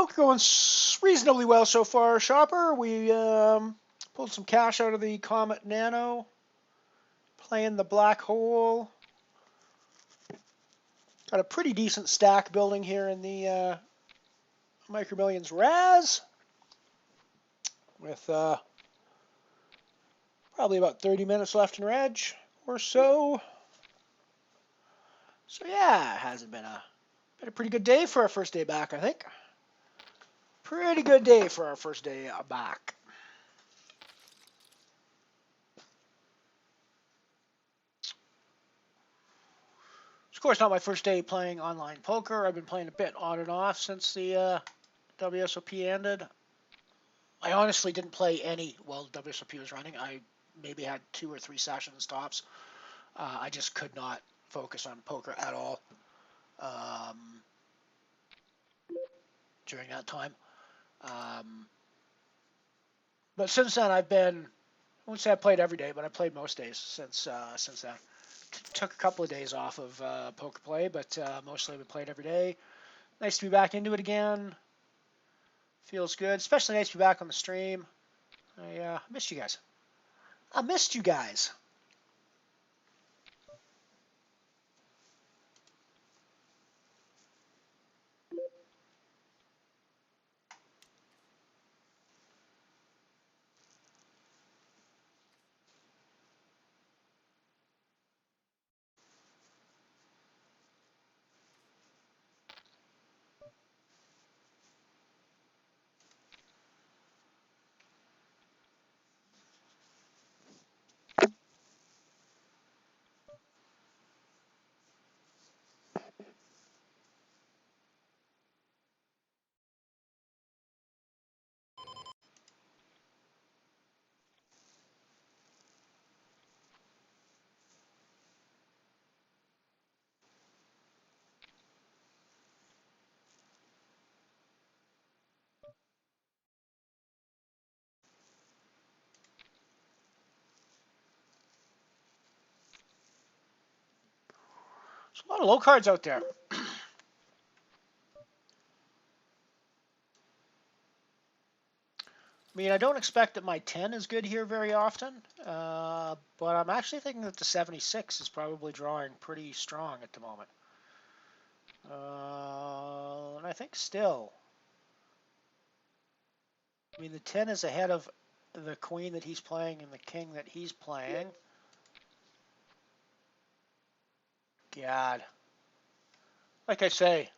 poker going reasonably well so far, Shopper. We pulled some cash out of the Comet Nano, playing the Black Hole. Got a pretty decent stack building here in the Micro Millions Raz, with probably about 30 minutes left in Reg or so. So yeah, it hasn't been a pretty good day for our first day back, I think. Pretty good day for our first day back. It's, of course, not my first day playing online poker. I've been playing a bit on and off since the WSOP ended. I honestly didn't play any while WSOP was running. I maybe had 2 or 3 sessions tops. I just could not focus on poker at all during that time. But since then, I've been, I won't say I played every day, but I played most days since then. Took a couple of days off of poker play, but mostly I've been playing every day. Nice to be back into it again. Feels good, especially nice to be back on the stream. I missed you guys. I missed you guys. There's a lot of low cards out there. I mean, I don't expect that my 10 is good here very often, but I'm actually thinking that the 76 is probably drawing pretty strong at the moment. And I think still, I mean, the 10 is ahead of the queen that he's playing and the king that he's playing. God. Like I say,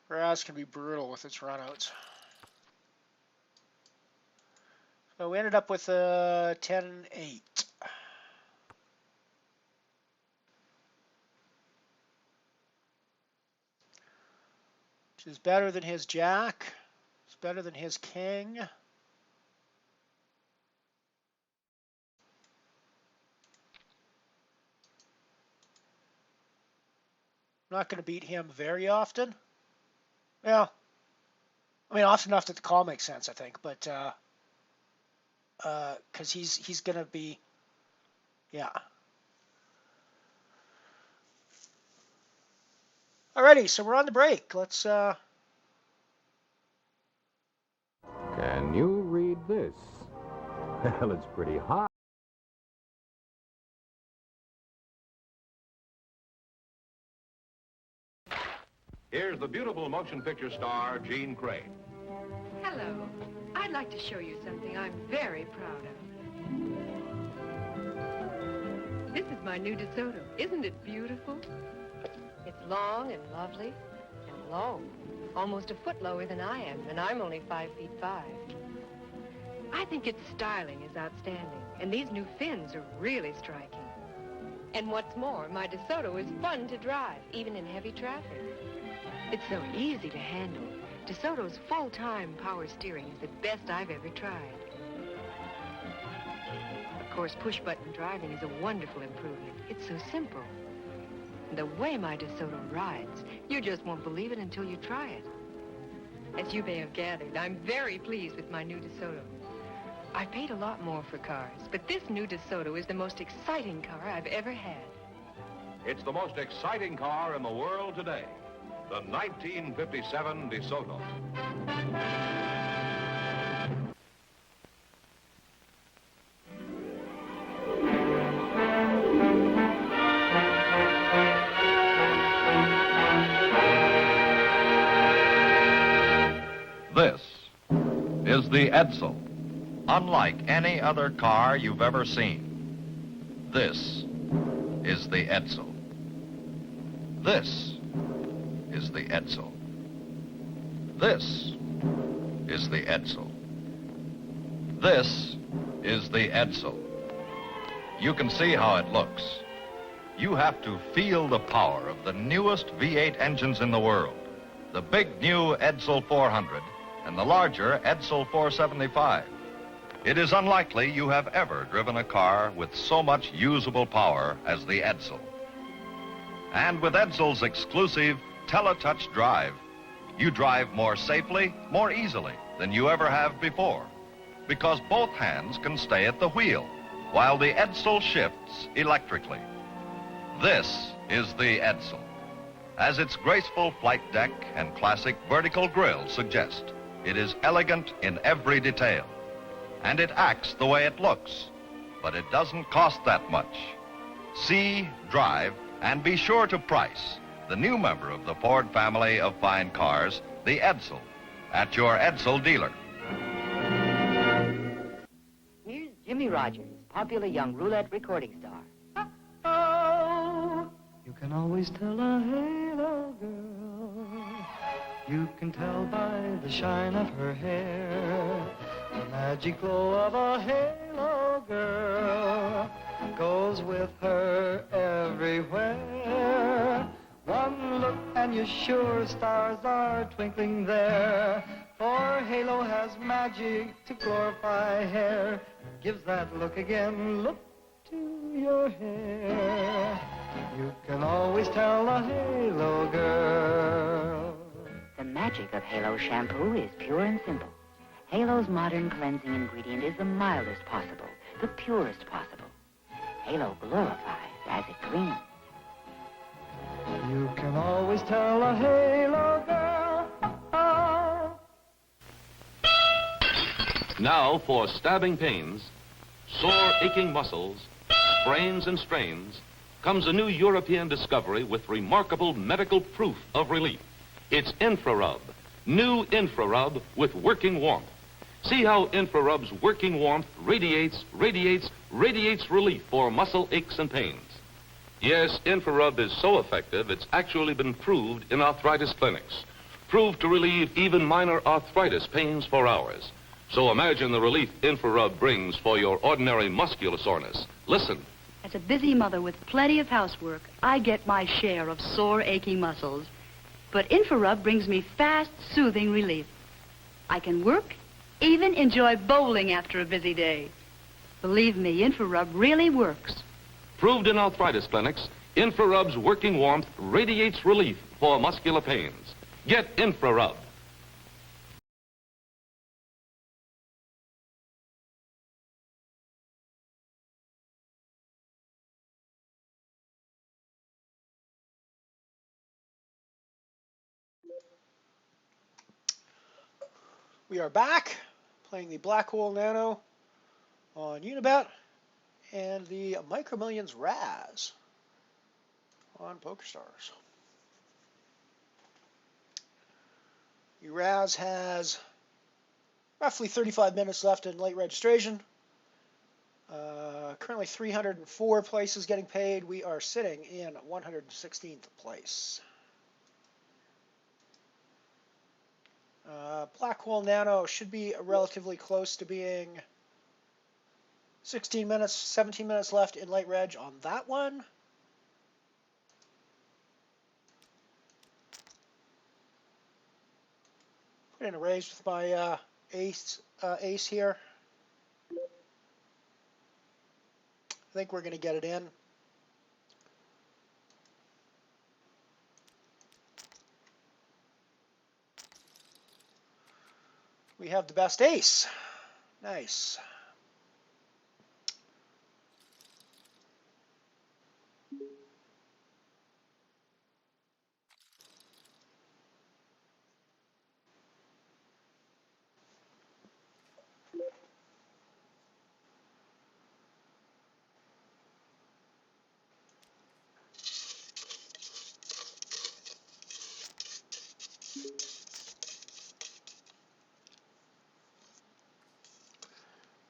Raz can be brutal with its runouts. So we ended up with a 10-8. Which is better than his jack. It's better than his king. I'm not going to beat him very often. Well, I mean, often enough that the call makes sense, I think, but because he's going to be, yeah. Alrighty, so we're on the break. Let's. Can you read this? Well, it's pretty hot. Here's the beautiful motion picture star, Jean Craig. Hello. I'd like to show you something I'm very proud of. This is my new DeSoto. Isn't it beautiful? It's long and lovely and low. Almost a foot lower than I am, and I'm only 5 feet 5. I think its styling is outstanding, and these new fins are really striking. And what's more, my DeSoto is fun to drive, even in heavy traffic. It's so easy to handle. DeSoto's full-time power steering is the best I've ever tried. Of course, push-button driving is a wonderful improvement. It's so simple. And the way my DeSoto rides, you just won't believe it until you try it. As you may have gathered, I'm very pleased with my new DeSoto. I paid a lot more for cars, but this new DeSoto is the most exciting car I've ever had. It's the most exciting car in the world today. the 1957 DeSoto. This is the Edsel, unlike any other car you've ever seen. This is the Edsel. This is the Edsel. This is the Edsel. This is the Edsel. You can see how it looks. You have to feel the power of the newest V8 engines in the world. The big new Edsel 400 and the larger Edsel 475. It is unlikely you have ever driven a car with so much usable power as the Edsel. And with Edsel's exclusive TeleTouch Drive, you drive more safely, more easily than you ever have before, because both hands can stay at the wheel while the Edsel shifts electrically. This is the Edsel, as its graceful flight deck and classic vertical grille suggest. It is elegant in every detail, and it acts the way it looks, but it doesn't cost that much. See, drive, and be sure to price the new member of the Ford family of fine cars, the Edsel, at your Edsel dealer. Here's Jimmy Rogers, popular young roulette recording star. Oh, you can always tell a halo girl. You can tell by the shine of her hair. The magic glow of a halo girl goes with her everywhere. One look and you're sure stars are twinkling there. For halo has magic to glorify hair. Gives that look again, look to your hair. You can always tell a halo girl. The magic of Halo shampoo is pure and simple. Halo's modern cleansing ingredient is the mildest possible, the purest possible. Halo glorifies as it cleans. You can always tell a halo girl. Oh. Now for stabbing pains, sore aching muscles, sprains and strains, comes a new European discovery with remarkable medical proof of relief. It's InfraRub, new InfraRub with working warmth. See how InfraRub's working warmth radiates relief for muscle aches and pains. Yes, InfraRub is so effective, it's actually been proved in arthritis clinics. Proved to relieve even minor arthritis pains for hours. So imagine the relief InfraRub brings for your ordinary muscular soreness. Listen. As a busy mother with plenty of housework, I get my share of sore, aching muscles. But InfraRub brings me fast, soothing relief. I can work, even enjoy bowling after a busy day. Believe me, InfraRub really works. Proved in arthritis clinics, InfraRub's working warmth radiates relief for muscular pains. Get InfraRub. We are back playing the Black Hole Nano on Unibet and the Micro Millions Raz on PokerStars. The Raz has roughly 35 minutes left in late registration. Currently 304 places getting paid. We are sitting in 116th place. Black Hole Nano should be relatively close to being 16 minutes, 17 minutes left in late reg on that one. Put in a raise with my ace here. I think we're going to get it in. We have the best ace. Nice.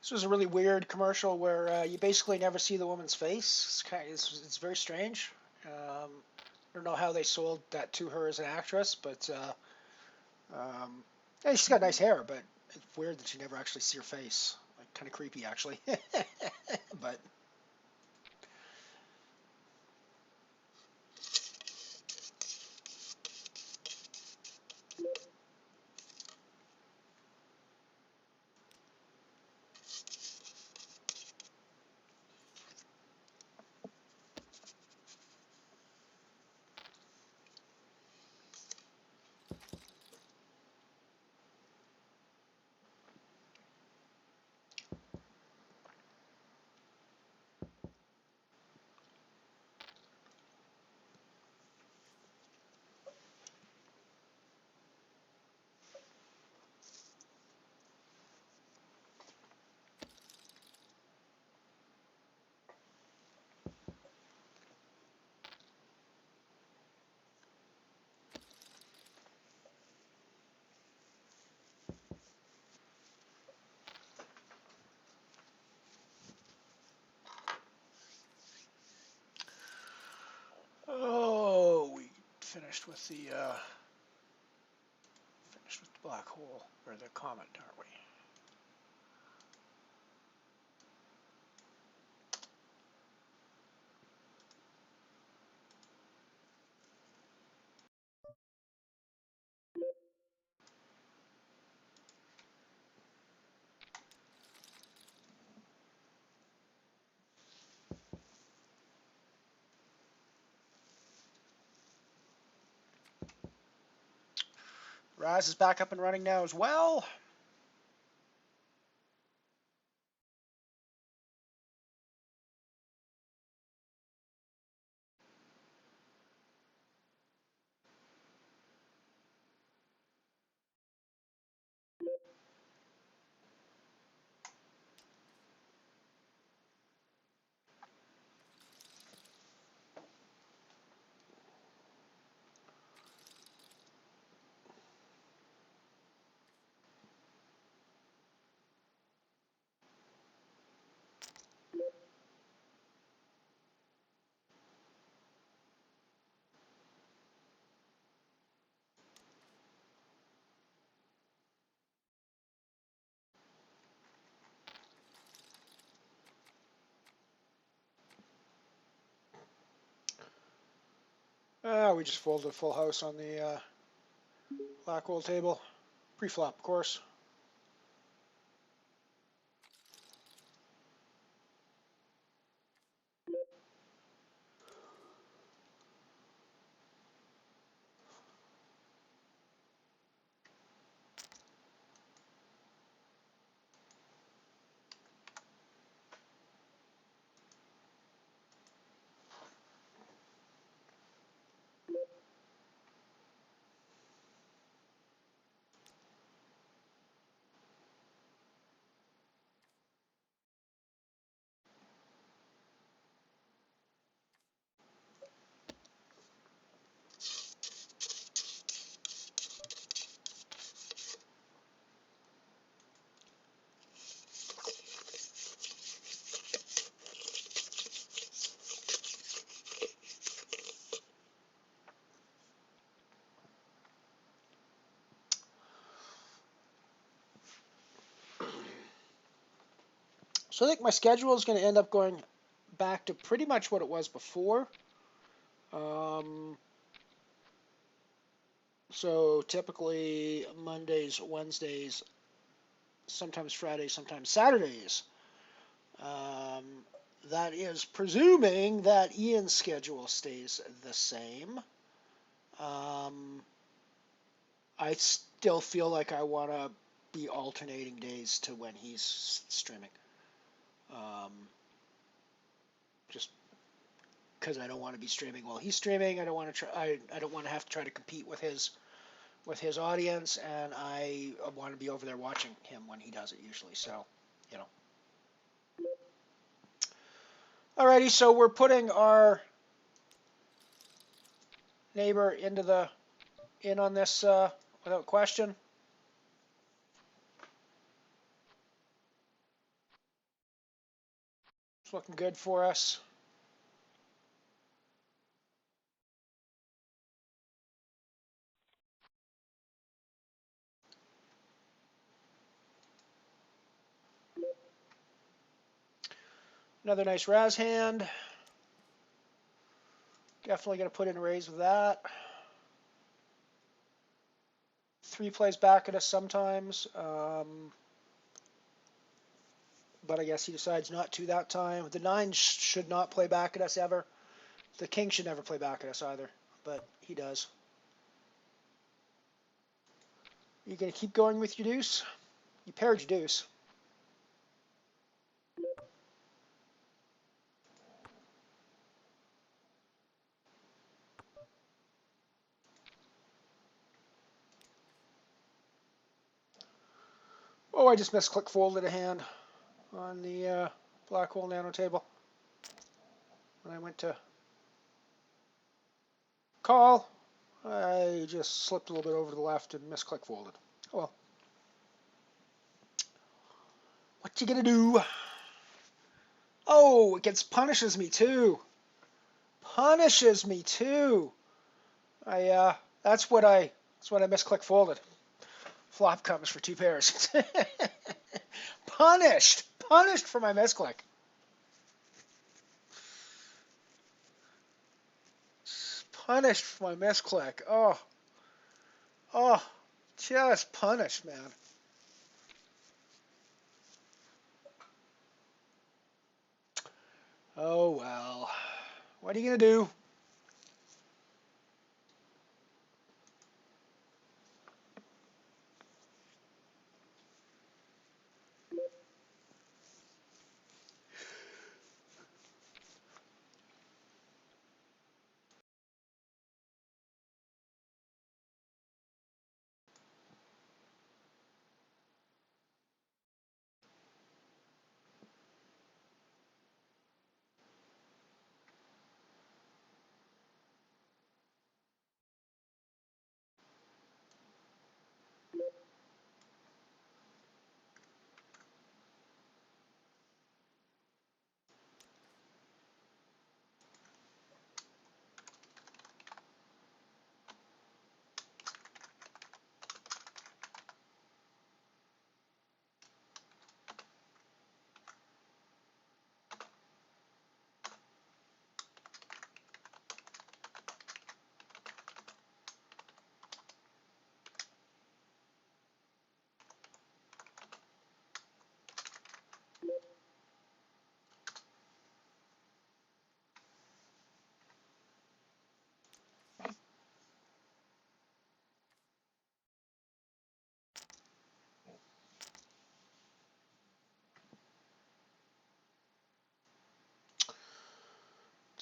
This was a really weird commercial where you basically never see the woman's face. It's very strange. I don't know how they sold that to her as an actress, but yeah, she's got nice hair, but it's weird that you never actually see her face. Like, kind of creepy, actually. But oh, we finished with the black hole or the comet, aren't we? Raz is back up and running now as well. We just folded a full house on the black hole table. Pre-flop, of course. So I think my schedule is going to end up going back to pretty much what it was before. So typically Mondays, Wednesdays, sometimes Fridays, sometimes Saturdays. That is presuming that Ian's schedule stays the same. I still feel like I want to be alternating days to when he's streaming. Just because I don't want to be streaming while he's streaming. I don't want to try. I don't want to have to try to compete with his audience, and I want to be over there watching him when he does it usually. So, you know. Alrighty, so we're putting our neighbor in on this without question. looking good for us. Another nice Raz hand. Definitely going to put in a raise with that. 3 plays back at us sometimes. But I guess he decides not to that time. The 9 should not play back at us ever. The king should never play back at us either, but he does. You going to keep going with your deuce? You paired your deuce. Oh, I just misclick folded a hand on the black hole nano table. When I went to call, I just slipped a little bit over to the left and misclick folded. Oh well. What you gonna do? Oh, it punishes me too. Punishes me too. That's what I misclick folded. Flop comes for 2 pairs. Punished for my misclick. Punished for my misclick. Oh, just punished, man. Oh well. What are you gonna do?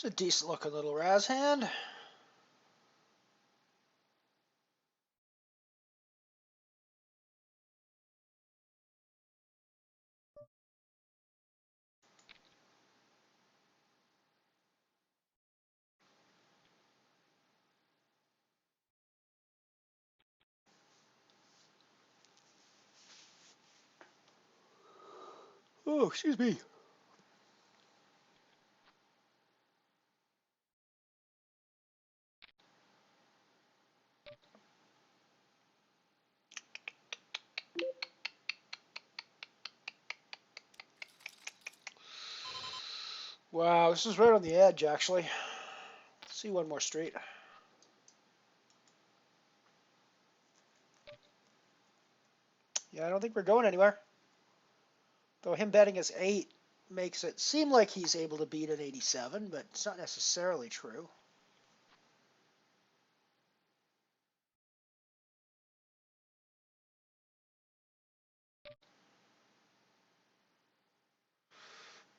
It's a decent looking little Raz hand. Oh, excuse me. Wow, this is right on the edge, actually. Let's see one more straight. Yeah, I don't think we're going anywhere. Though him betting us 8 makes it seem like he's able to beat an 87, but it's not necessarily true.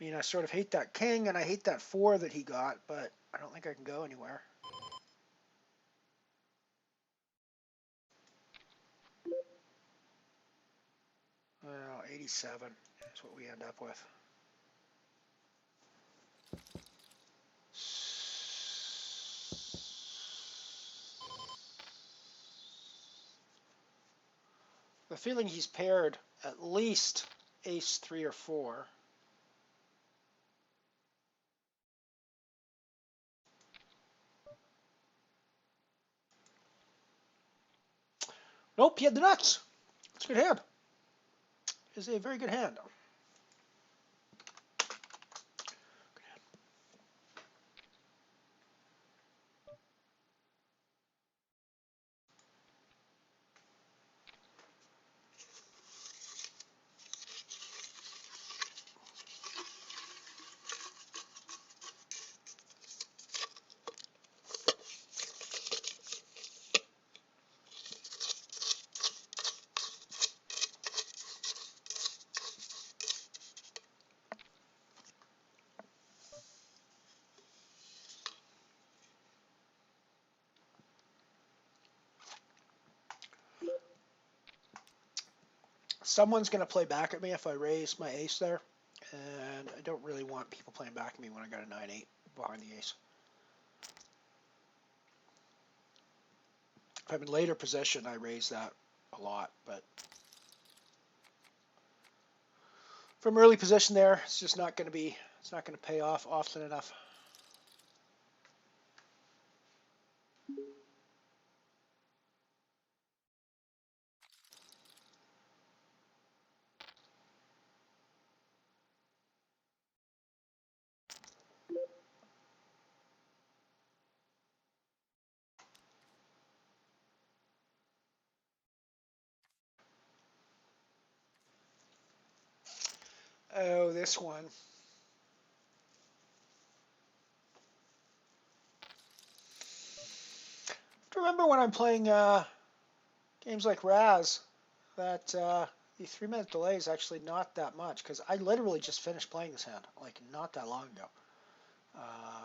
I mean, I sort of hate that king, and I hate that 4 that he got, but I don't think I can go anywhere. Well, 87 is what we end up with. The feeling he's paired at least ace 3 or 4. Nope, he had the nuts. It's a good hand. It's a very good hand. Someone's going to play back at me if I raise my ace there, and I don't really want people playing back at me when I got a 9-8 behind the ace. If I'm in later position, I raise that a lot, but from early position there, it's just not going to be, it's not going to pay off often enough. Oh, this one. Remember when I'm playing games like Raz, that the 3-minute delay is actually not that much, because I literally just finished playing this hand, like not that long ago.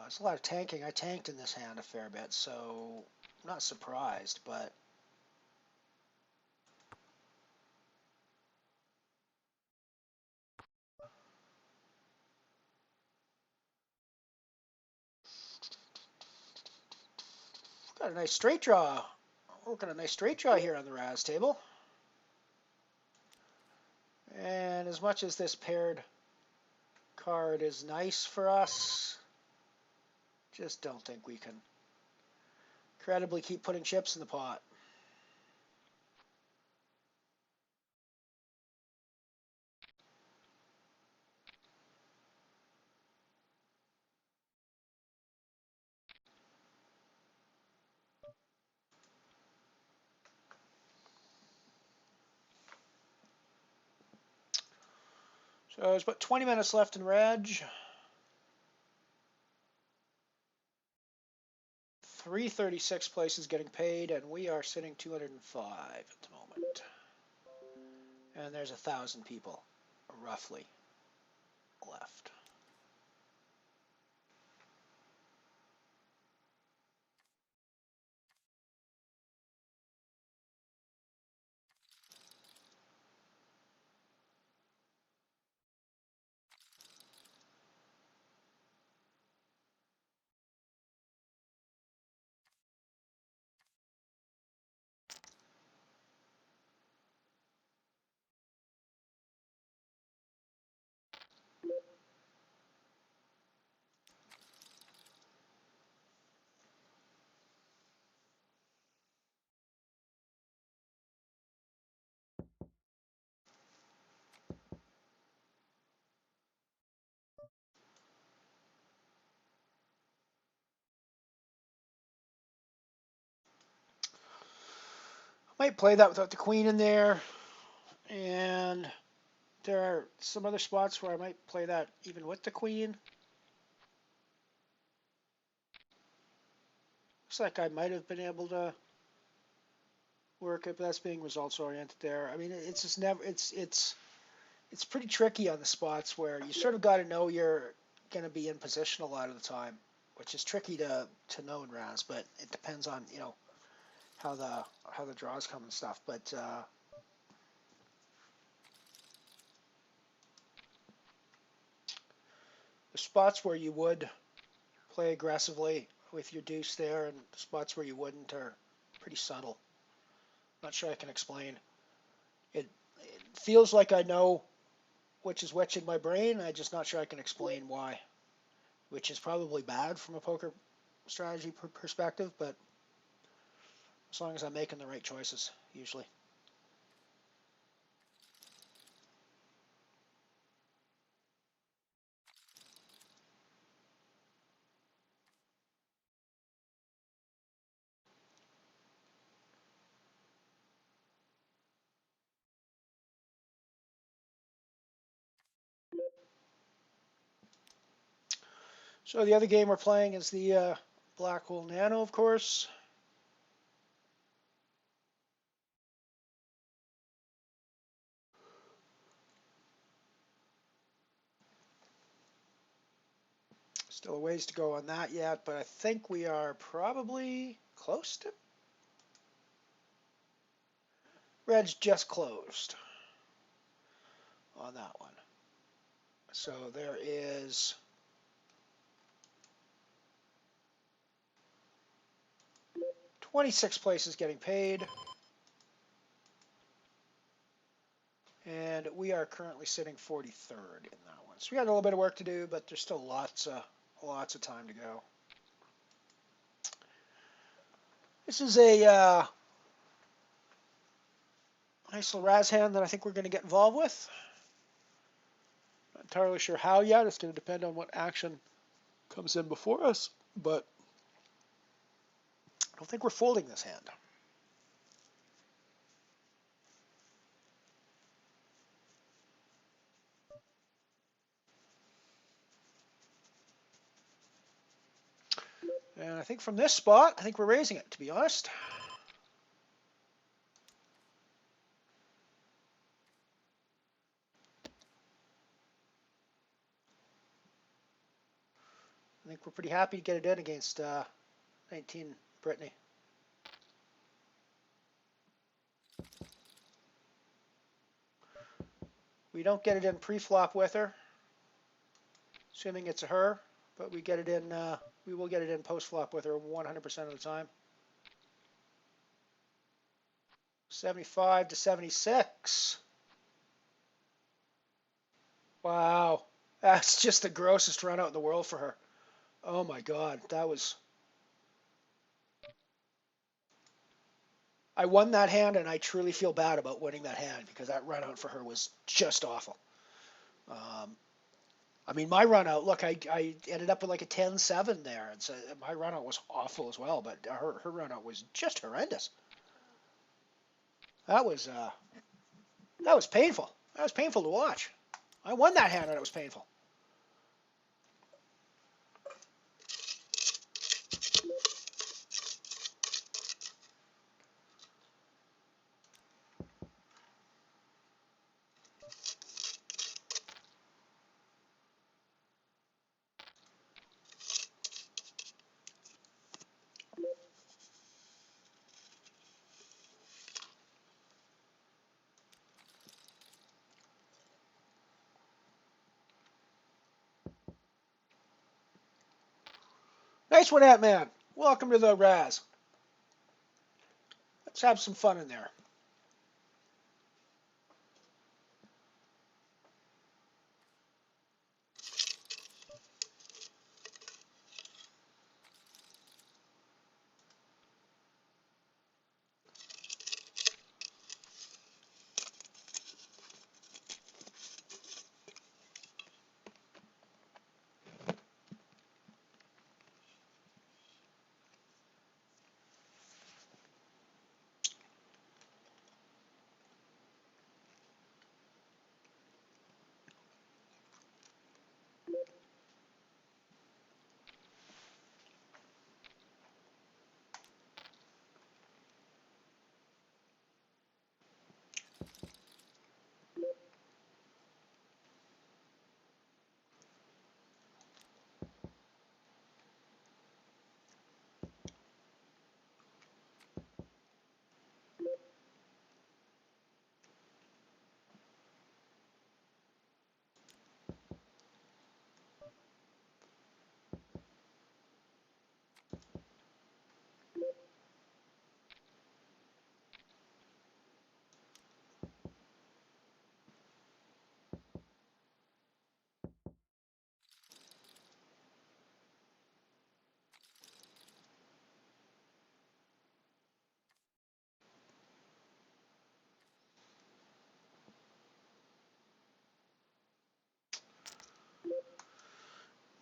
There's a lot of tanking. I tanked in this hand a fair bit, so I'm not surprised, but got a nice straight draw. We're working a nice straight draw here on the Raz table. And as much as this paired card is nice for us, just don't think we can credibly keep putting chips in the pot. So there's about 20 minutes left in Reg. 336 places getting paid, and we are sitting 205 at the moment. And there's 1,000 people, roughly, left. Might play that without the queen in there, and there are some other spots where I might play that even with the queen. Looks like I might have been able to work it, but that's being results oriented there. I mean, it's just never, it's pretty tricky on the spots where you sort of got to know you're going to be in position a lot of the time, which is tricky to know in Raz, but it depends on, you know, how the draws come and stuff. But the spots where you would play aggressively with your deuce there, and the spots where you wouldn't, are pretty subtle. Not sure I can explain. It feels like I know which is which in my brain. I'm just not sure I can explain why, which is probably bad from a poker strategy perspective, but as long as I'm making the right choices, usually. So the other game we're playing is the Black Hole Nano, of course. Still a ways to go on that yet, but I think we are probably close to. Red's just closed on that one. So there is 26 places getting paid. And we are currently sitting 43rd in that one. So we got a little bit of work to do, but there's still lots of time to go. This is a nice little Raz hand that I think we're going to get involved with. Not entirely sure how yet. It's going to depend on what action comes in before us, but I don't think we're folding this hand. And I think from this spot, I think we're raising it, to be honest. I think we're pretty happy to get it in against 19 Brittany. We don't get it in pre-flop with her, assuming it's a her, but we get it in. We will get it in post-flop with her 100% of the time. 75 to 76. Wow, that's just the grossest run out in the world for her. Oh my God, that was. I won that hand, and I truly feel bad about winning that hand because that run out for her was just awful. I mean, my run out, look, I ended up with like a 10-7 there, and so my run out was awful as well, but her run out was just horrendous. That was painful. That was painful to watch. I won that hand, and it was painful. Nice one, Ant-Man. Welcome to the Raz. Let's have some fun in there.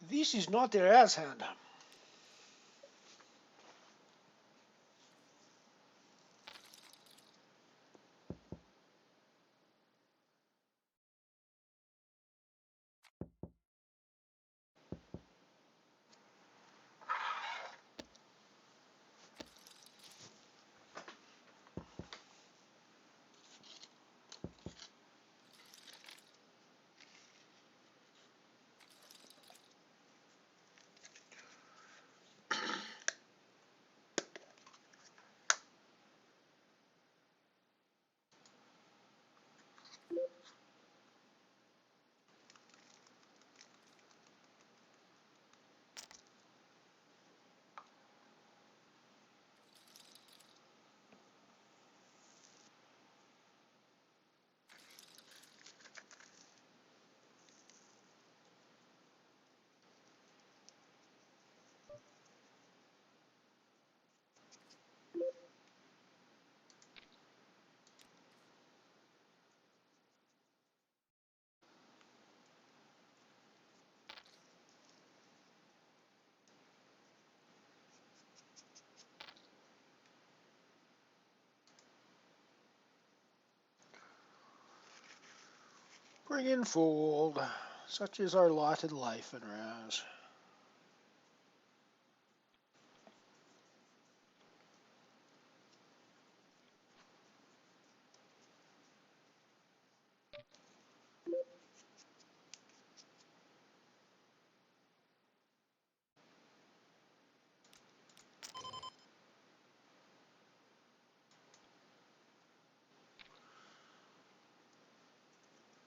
This is not the Raz hand. Spring and fold. Such is our lot in life and Raz.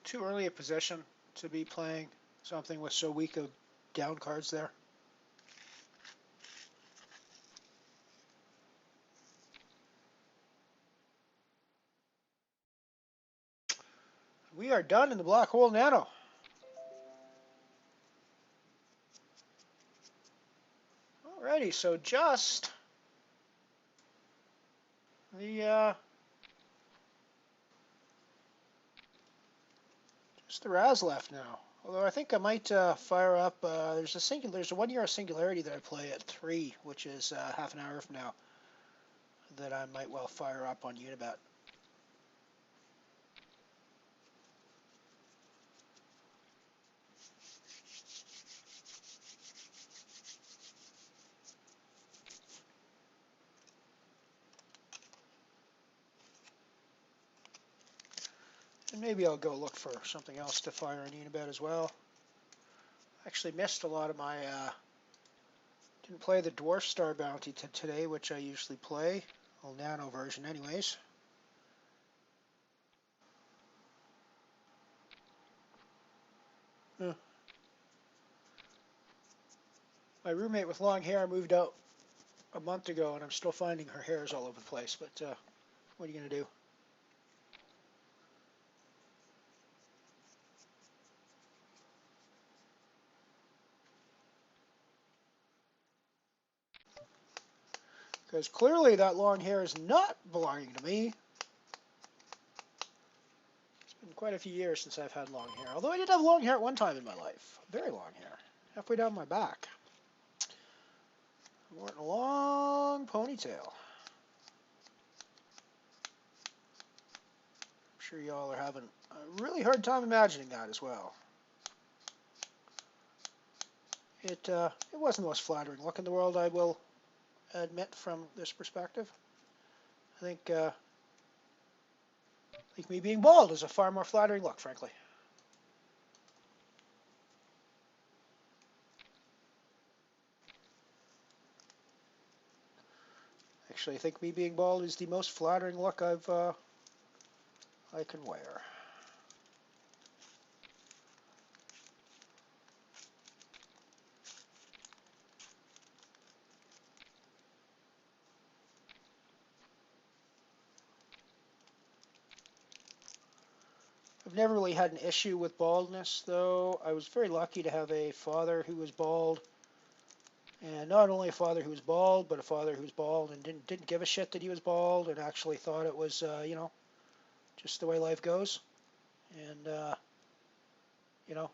Too early a position to be playing something with so weak of down cards there. We are done in the black hole nano. Alrighty, so just the Raz left now. Although I think I might fire up. There's a 1 year singularity that I play at 3, which is half an hour from now. That I might well fire up on Unibet. And maybe I'll go look for something else to fire on Unibet as well. Actually missed a lot of my, didn't play the Dwarf Star Bounty today, which I usually play. Well, nano version anyways. My roommate with long hair moved out a month ago, and I'm still finding her hairs all over the place, but what are you going to do? Because clearly that long hair is not belonging to me. It's been quite a few years since I've had long hair. Although I did have long hair at one time in my life. Very long hair. Halfway down my back. I wore a long ponytail. I'm sure y'all are having a really hard time imagining that as well. It wasn't the most flattering look in the world, I will admit, from this perspective. I think me being bald is a far more flattering look, frankly. Actually, I think me being bald is the most flattering look I can wear. I've never really had an issue with baldness, though. I was very lucky to have a father who was bald. And not only a father who was bald, but a father who was bald and didn't give a shit that he was bald and actually thought it was, just the way life goes. And, didn't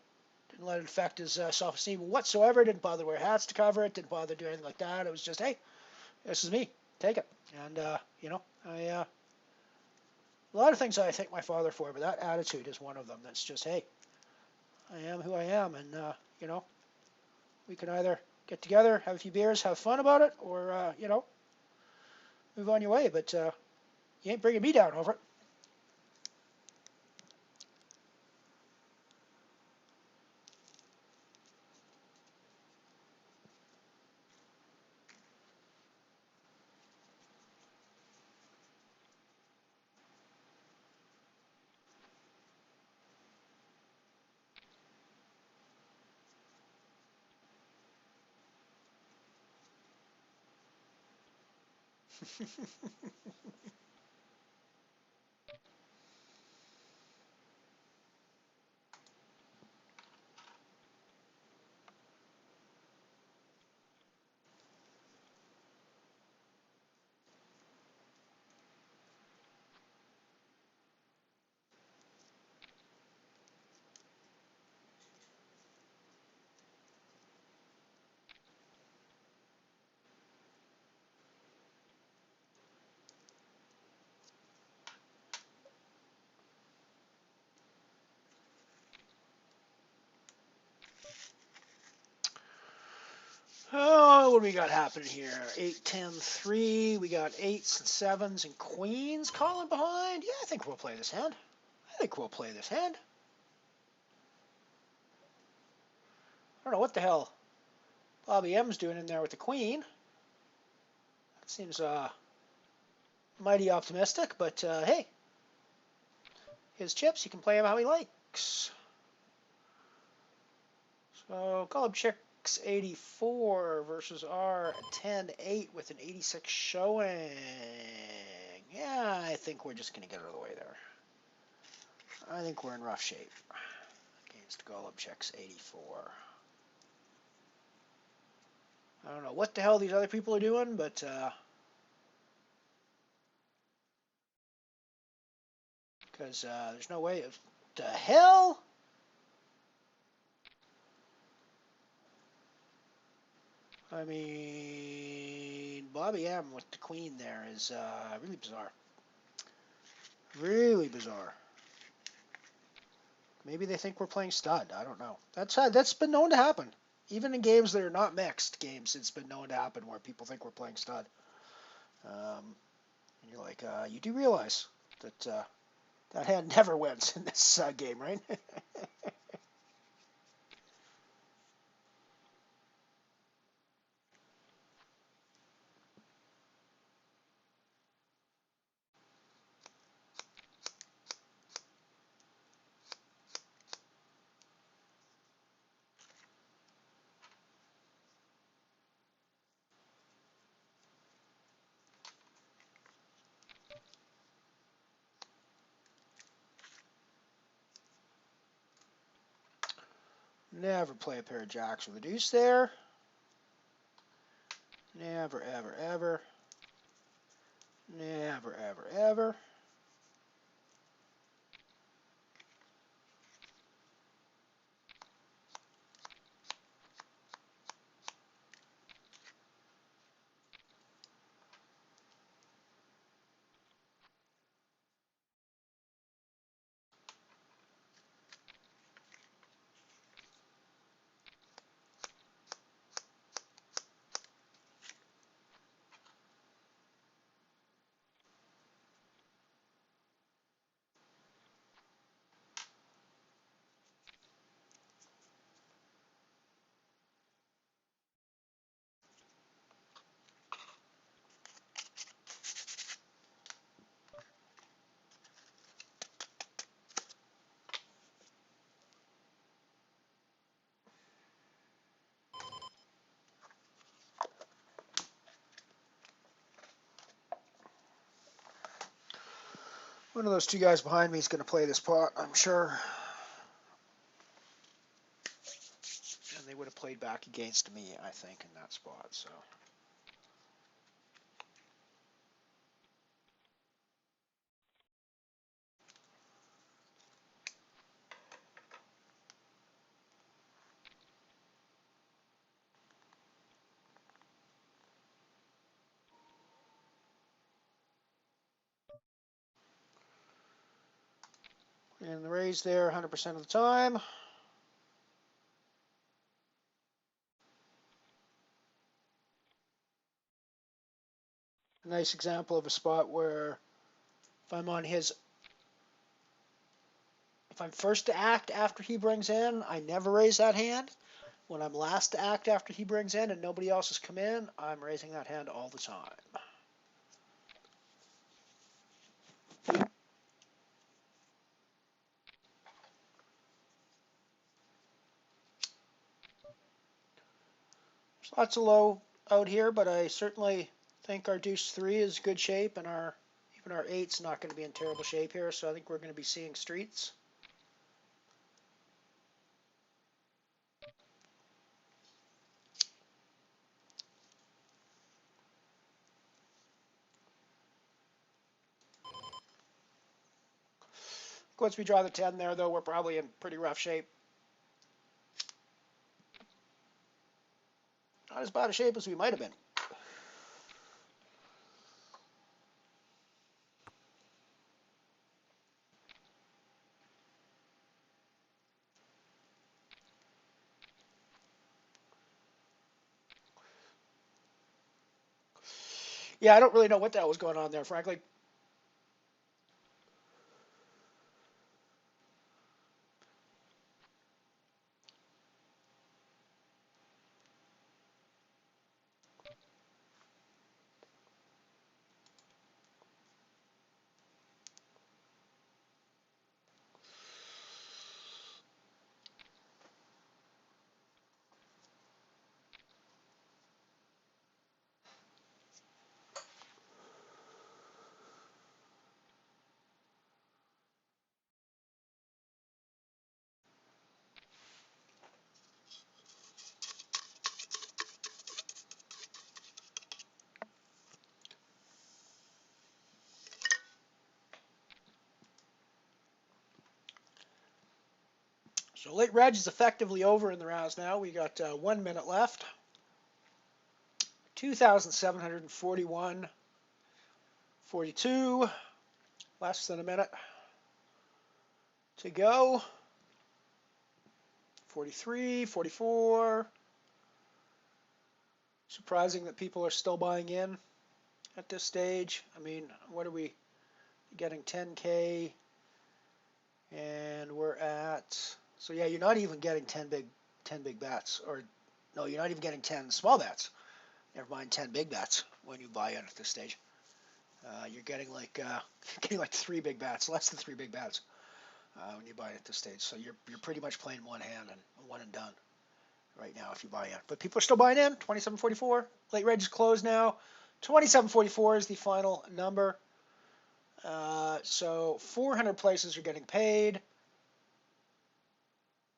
let it affect his self-esteem whatsoever. Didn't bother to wear hats to cover it. Didn't bother to do anything like that. It was just, hey, this is me. Take it. And, a lot of things I thank my father for, but that attitude is one of them. That's just, hey, I am who I am. And, we can either get together, have a few beers, have fun about it, or, move on your way. But you ain't bringing me down over it. What do we got happening here? 8, 10, 3. We got 8s and 7s and queens calling behind. Yeah, I think we'll play this hand. I don't know what the hell Bobby M's doing in there with the queen. That seems mighty optimistic, but hey, his chips, he can play them how he likes. So call up chicks 84 versus our 10-8 with an 86 showing. Yeah, I think we're just going to get out of the way there. I think we're in rough shape against Golub checks 84. I don't know what the hell these other people are doing, but because there's no way of the hell. I mean, Bobby M with the queen there is really bizarre. Really bizarre. Maybe they think we're playing stud. I don't know. That's been known to happen. Even in games that are not mixed games, it's been known to happen where people think we're playing stud. And you're like, you do realize that that hand never wins in this game, right? Never play a pair of jacks with a deuce there. Never, ever, ever. Never, ever, ever. One of those two guys behind me is going to play this pot, I'm sure. And they would have played back against me, I think, in that spot. So. And the raise there 100% of the time. A nice example of a spot where if I'm on his, if I'm first to act after he brings in, I never raise that hand. When I'm last to act after he brings in and nobody else has come in, I'm raising that hand all the time. There's lots of low out here, but I certainly think our deuce 3 is good shape, and even our 8's not going to be in terrible shape here, so I think we're going to be seeing streets. Once we draw the 10 there, though, we're probably in pretty rough shape. Not as bad a shape as we might have been. Yeah, I don't really know what the hell was going on there, frankly. So late reg is effectively over in the rounds now. We got 1 minute left. 2,741, 42, less than a minute to go. 43, 44. Surprising that people are still buying in at this stage. I mean, what are we getting? 10K, and we're at. So yeah, you're not even getting 10 big bets, or no, you're not even getting 10 small bets. Never mind 10 big bets when you buy in at this stage. You're getting like 3 big bets, less than 3 big bets when you buy at this stage. So you're pretty much playing one hand and one and done right now if you buy in. But people are still buying in. 27.44. Late reg is closed now. 27.44 is the final number. So 400 places are getting paid.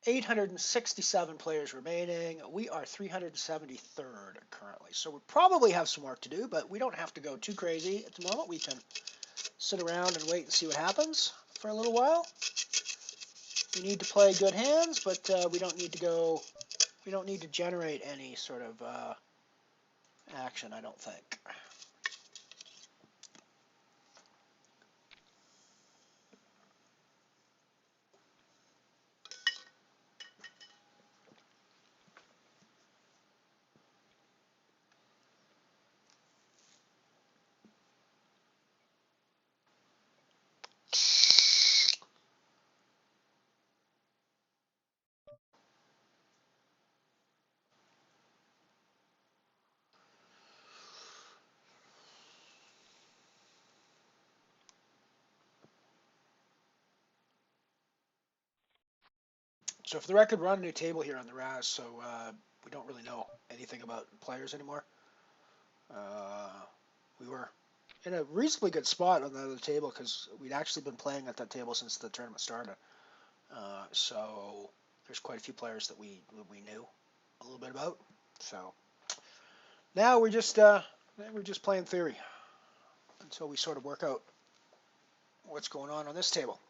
867 players remaining. We are 373rd currently. So we probably have some work to do, but we don't have to go too crazy at the moment. We can sit around and wait and see what happens for a little while. We need to play good hands, but we don't need to generate any sort of action, I don't think. So for the record, we're on a new table here on the RAS, so we don't really know anything about players anymore. We were in a reasonably good spot on the other table because we'd actually been playing at that table since the tournament started. So there's quite a few players that we knew a little bit about. So now we're just playing theory until we sort of work out what's going on this table.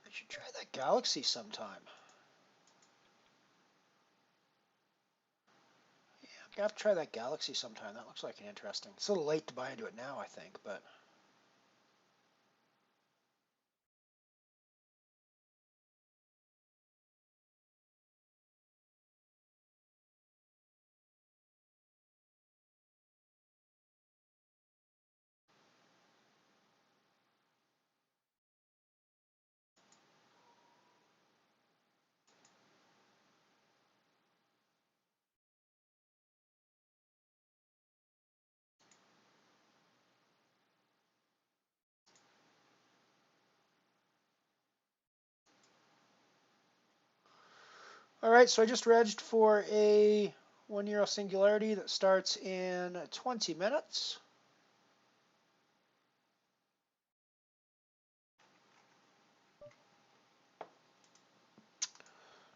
I should try that Galaxy sometime. Yeah, I'm gonna have to try that Galaxy sometime. That looks like an interesting. It's a little late to buy into it now, I think, but. All right, so I just regged for a €1 singularity that starts in 20 minutes.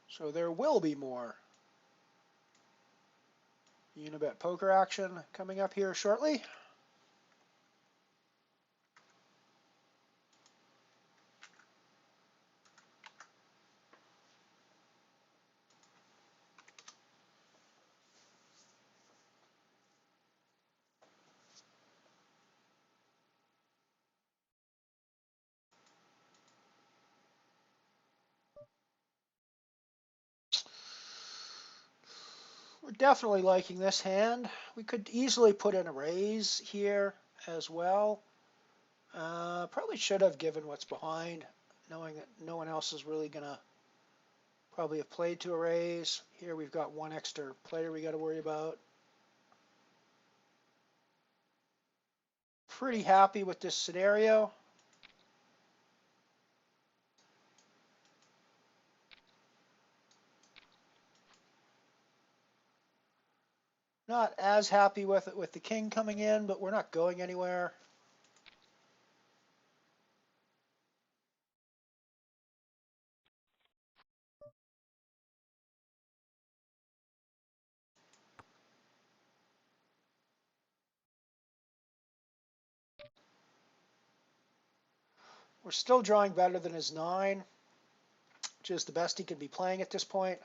So there will be more Unibet poker action coming up here shortly. We're definitely liking this hand. We could easily put in a raise here as well. Probably should have given what's behind, knowing that no one else is really going to probably have played to a raise. Here we've got one extra player we got to worry about. Pretty happy with this scenario. Not as happy with it with the king coming in, but we're not going anywhere. We're still drawing better than his 9, which is the best he could be playing at this point.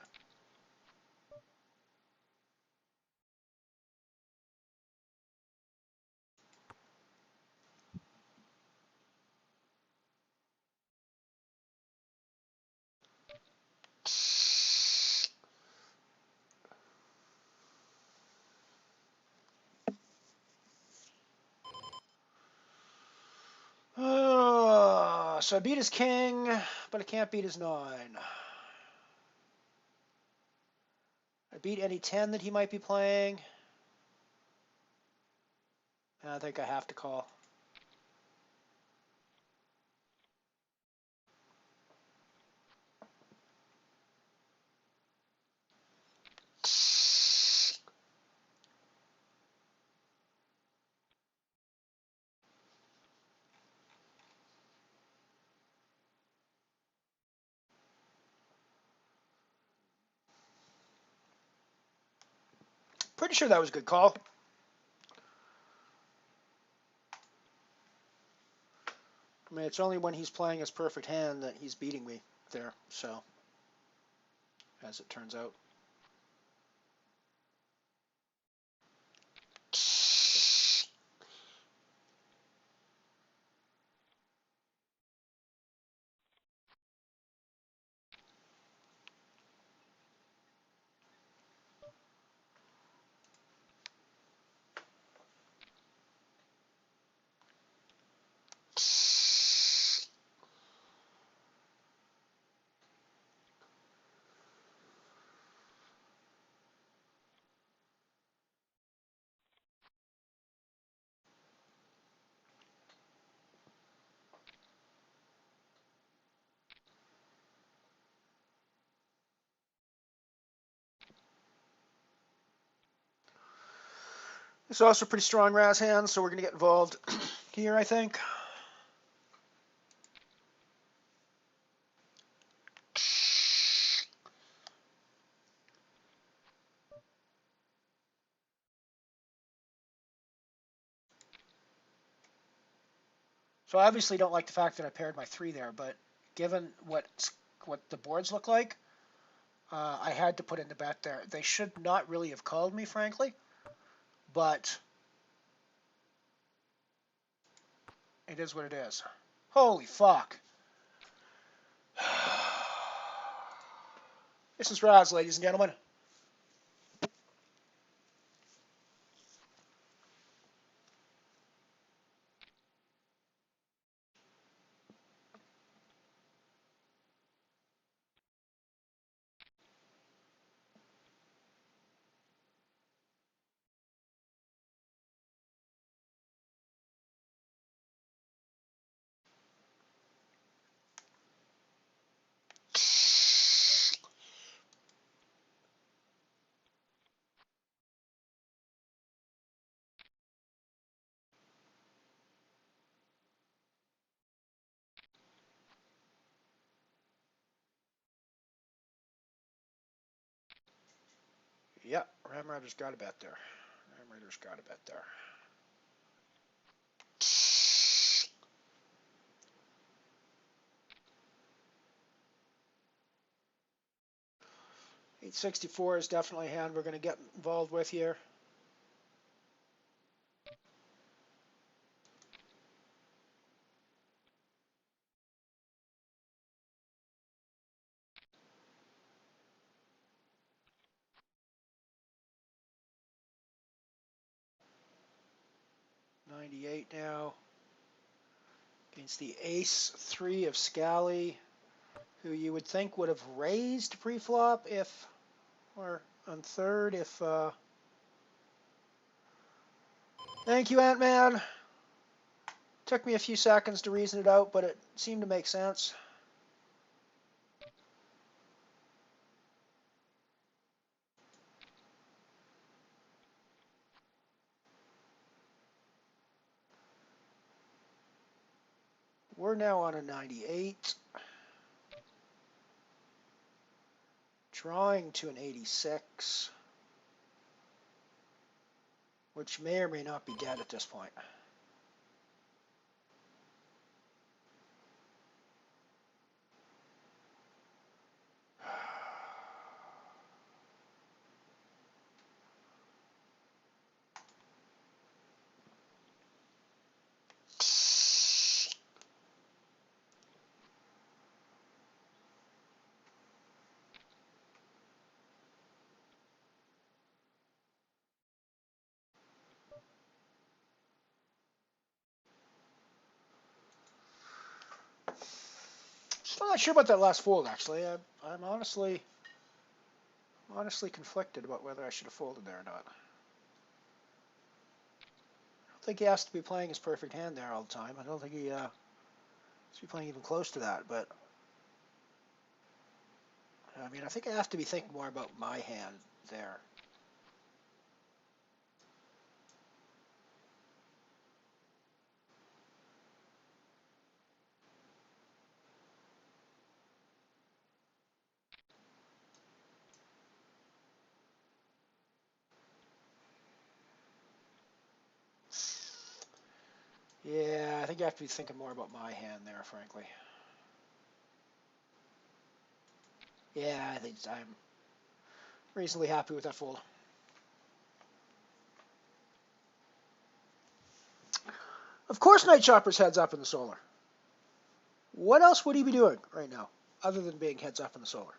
So I beat his king, but I can't beat his 9. I beat any 10 that he might be playing. And I think I have to call. Pretty sure that was a good call. I mean, it's only when he's playing his perfect hand that he's beating me there, so, as it turns out. It's also a pretty strong Raz hand, so we're going to get involved here, I think. So I obviously don't like the fact that I paired my 3 there, but given what the boards look like, I had to put in the bet there. They should not really have called me, frankly, but it is what it is. Holy fuck. This is Raz, ladies and gentlemen. Yeah, Ramrider's got a bet there. Ramrider's got a bet there. $864 is definitely a hand we're going to get involved with here. $98 now against the ace-3 of Scally, who you would think would have raised pre-flop if, or on third if, thank you, Ant-Man. Took me a few seconds to reason it out, but it seemed to make sense. We're now on a 98. Drawing to an 86, which may or may not be dead at this point. Still not sure about that last fold, actually. I'm honestly conflicted about whether I should have folded there or not. I don't think he has to be playing his perfect hand there all the time. I don't think he has to be playing even close to that, but I mean, I think I have to be thinking more about my hand there. Yeah, I think I have to be thinking more about my hand there, frankly. Yeah, I think I'm reasonably happy with that fold. Of course Night Chopper's heads up in the solar. What else would he be doing right now, other than being heads up in the solar?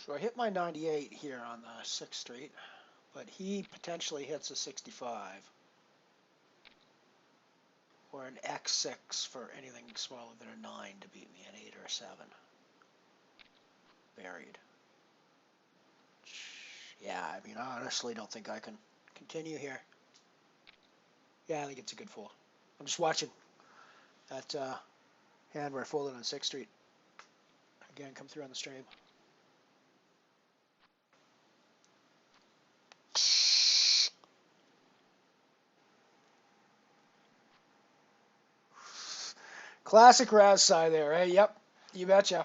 So I hit my 98 here on the 6th Street, but he potentially hits a 65. Or an X6 for anything smaller than a 9 to beat me, an 8 or a 7. Buried. Yeah, I mean, I honestly don't think I can continue here. Yeah, I think it's a good fold. I'm just watching that hand where I folded on 6th Street. Again, come through on the stream. Classic Raz side there, eh? Yep, you betcha.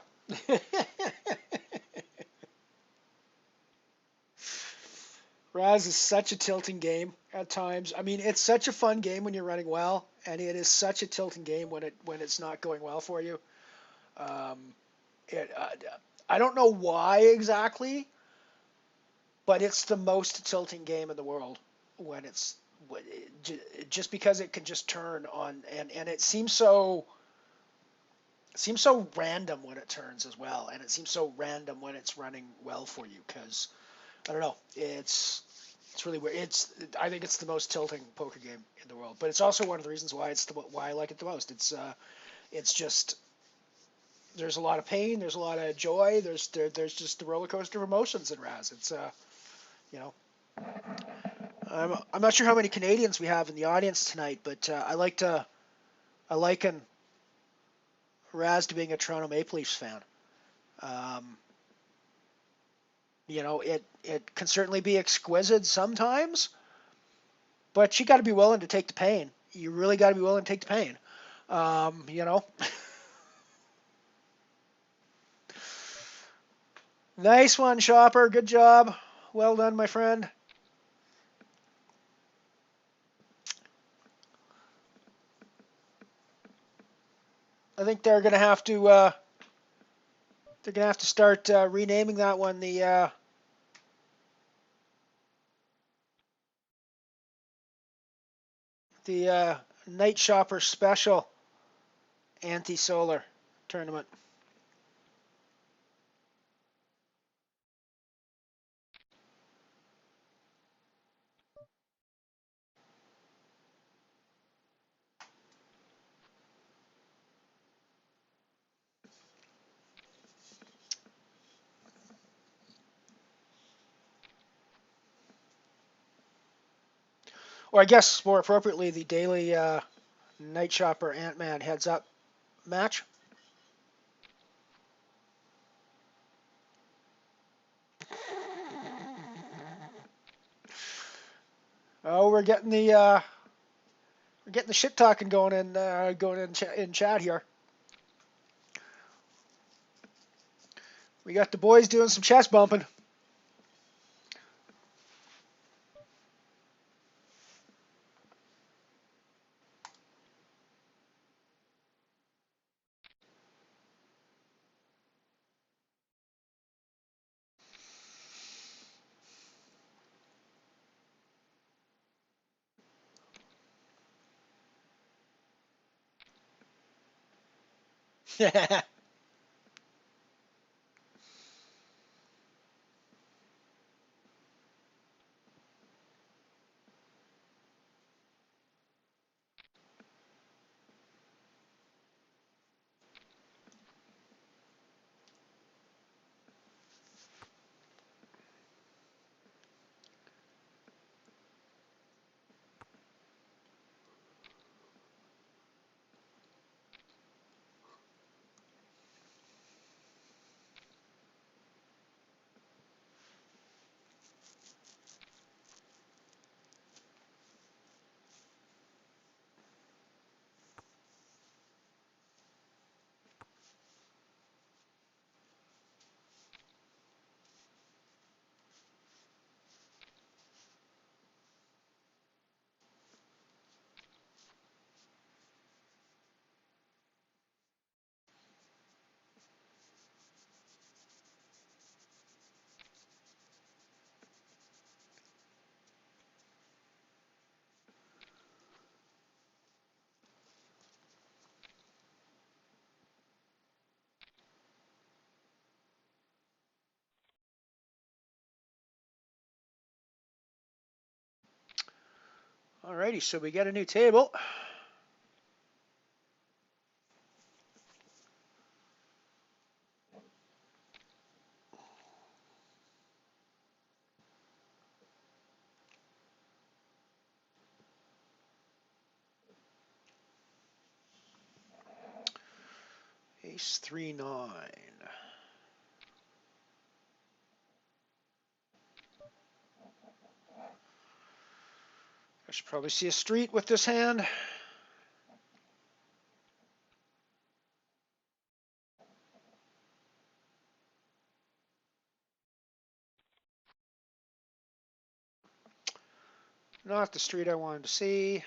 Raz is such a tilting game at times. I mean, it's such a fun game when you're running well, and it is such a tilting game when it's not going well for you. Um, it I don't know why exactly, but it's the most tilting game in the world when just because it can just turn on, and it seems so random when it turns as well, and it seems so random when it's running well for you, because I don't know, it's really weird. I think it's the most tilting poker game in the world, but it's also one of the reasons why why I like it the most. It's just, there's a lot of pain, there's a lot of joy, there's just the roller coaster of emotions in Raz. It's you know, I'm not sure how many Canadians we have in the audience tonight, but I liken Raz to being a Toronto Maple Leafs fan. It can certainly be exquisite sometimes, but you got to be willing to take the pain. You really got to be willing to take the pain. Nice one, Shopper. Good job. Well done, my friend. I think they're gonna have to start renaming that one the Night Shopper Special Anti-Solar Tournament. Or I guess more appropriately, the daily Night Shopper Ant-Man heads up match. Oh, we're getting the shit talking going in chat here. We got the boys doing some chest bumping. Alrighty, so we got a new table. Ace 3-9. I should probably see a street with this hand. Not the street I wanted to see.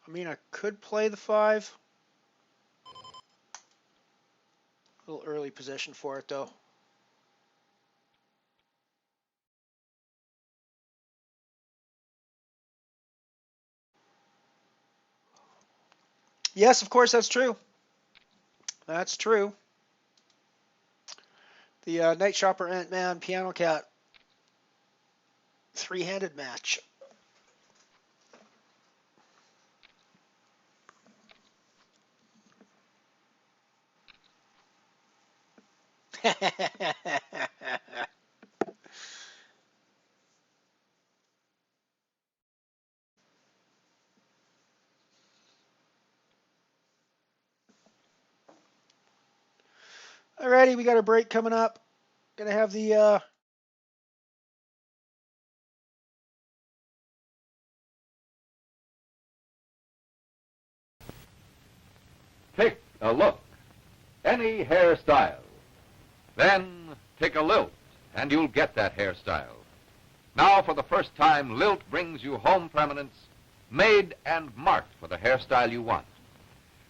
I mean, I could play the 5. A little early position for it, though. Yes, of course, that's true. That's true. The Night Shopper, Ant-Man, Piano Cat 3-handed match. Alrighty, we got a break coming up. Gonna have the Take a look. Any hairstyle. Then take a lilt, and you'll get that hairstyle. Now, for the first time, Lilt brings you home permanence made and marked for the hairstyle you want.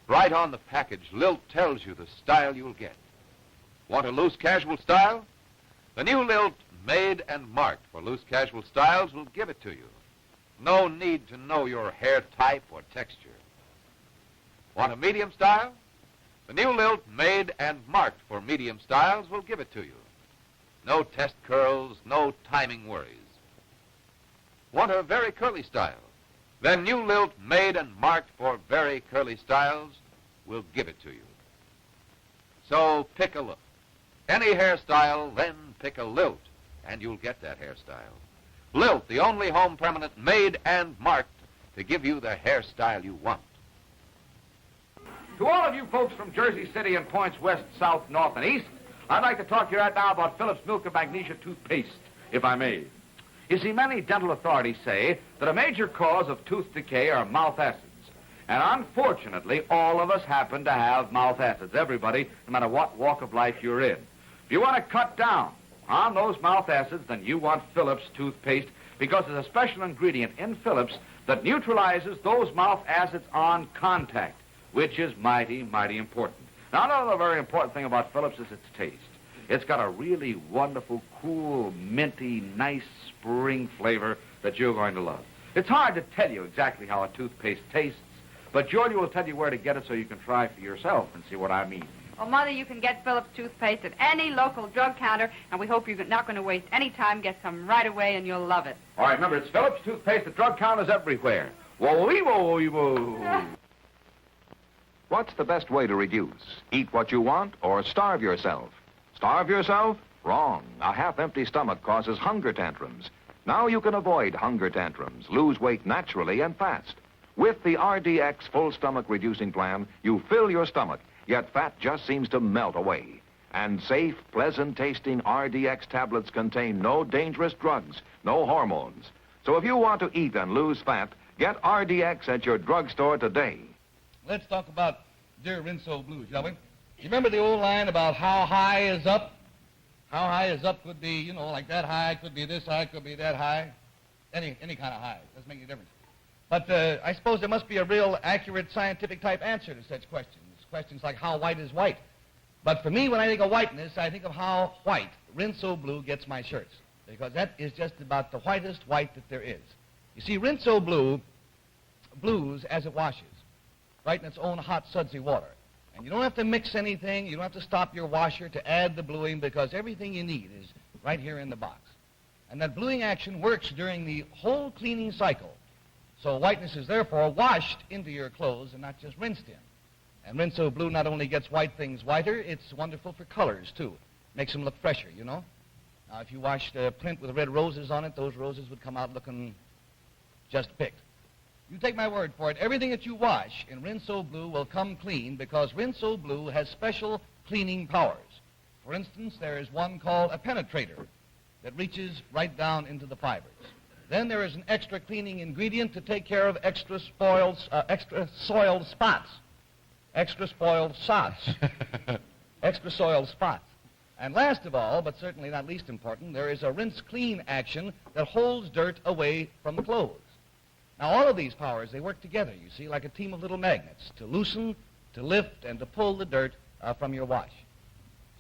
Right on the package, Lilt tells you the style you'll get. Want a loose casual style? The new Lilt, made and marked for loose casual styles, will give it to you. No need to know your hair type or texture. Want a medium style? The new Lilt, made and marked for medium styles, will give it to you. No test curls, no timing worries. Want a very curly style? Then new Lilt, made and marked for very curly styles, will give it to you. So pick a look. Any hairstyle, then pick a Lilt, and you'll get that hairstyle. Lilt, the only home permanent made and marked to give you the hairstyle you want. To all of you folks from Jersey City and points west, south, north, and east, I'd like to talk to you right now about Phillips Milk and Magnesia toothpaste, if I may. You see, many dental authorities say that a major cause of tooth decay are mouth acids. And unfortunately, all of us happen to have mouth acids. Everybody, no matter what walk of life you're in. If you want to cut down on those mouth acids, then you want Phillips toothpaste, because there's a special ingredient in Phillips that neutralizes those mouth acids on contact, which is mighty, mighty important. Now, another very important thing about Phillips is its taste. It's got a really wonderful, cool, minty, nice spring flavor that you're going to love. It's hard to tell you exactly how a toothpaste tastes, but Georgia will tell you where to get it so you can try for yourself and see what I mean. Well, Mother, you can get Phillips toothpaste at any local drug counter, and we hope you're not going to waste any time. Get some right away, and you'll love it. All right, remember, it's Phillips toothpaste at drug counters everywhere. Whoa-wee-whoa-wee-whoa. What's the best way to reduce? Eat what you want or starve yourself? Starve yourself? Wrong. A half-empty stomach causes hunger tantrums. Now you can avoid hunger tantrums, lose weight naturally and fast. With the RDX full stomach reducing plan, you fill your stomach, yet fat just seems to melt away. And safe, pleasant-tasting RDX tablets contain no dangerous drugs, no hormones. So if you want to eat and lose fat, get RDX at your drugstore today. Let's talk about Dear Rinso Blue, shall we? You remember the old line about how high is up? How high is up could be, you know, like that high, could be this high, could be that high. Any kind of high. Doesn't make any difference. But I suppose there must be a real accurate scientific type answer to such questions. Questions like how white is white. But for me, when I think of whiteness, I think of how white Rinso Blue gets my shirts. Because that is just about the whitest white that there is. You see, Rinso Blue blues as it washes, right in its own hot, sudsy water. And you don't have to mix anything. You don't have to stop your washer to add the bluing, because everything you need is right here in the box. And that bluing action works during the whole cleaning cycle. So whiteness is therefore washed into your clothes and not just rinsed in. And Rinso Blue not only gets white things whiter, it's wonderful for colors, too. Makes them look fresher, you know? Now, if you washed a print with red roses on it, those roses would come out looking just picked. You take my word for it, everything that you wash in Rinso Blue will come clean because Rinso Blue has special cleaning powers. For instance, there is one called a penetrator that reaches right down into the fibers. Then there is an extra cleaning ingredient to take care of extra soiled spots. Extra spoiled sots. Extra soiled spots. And last of all, but certainly not least important, there is a rinse-clean action that holds dirt away from the clothes. Now, all of these powers, they work together, you see, like a team of little magnets to loosen, to lift, and to pull the dirt from your wash.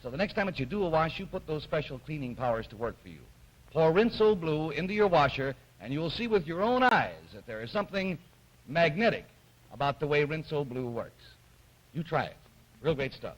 So the next time that you do a wash, you put those special cleaning powers to work for you. Pour Rinso Blue into your washer, and you will see with your own eyes that there is something magnetic about the way Rinso Blue works. You try it. Real great stuff.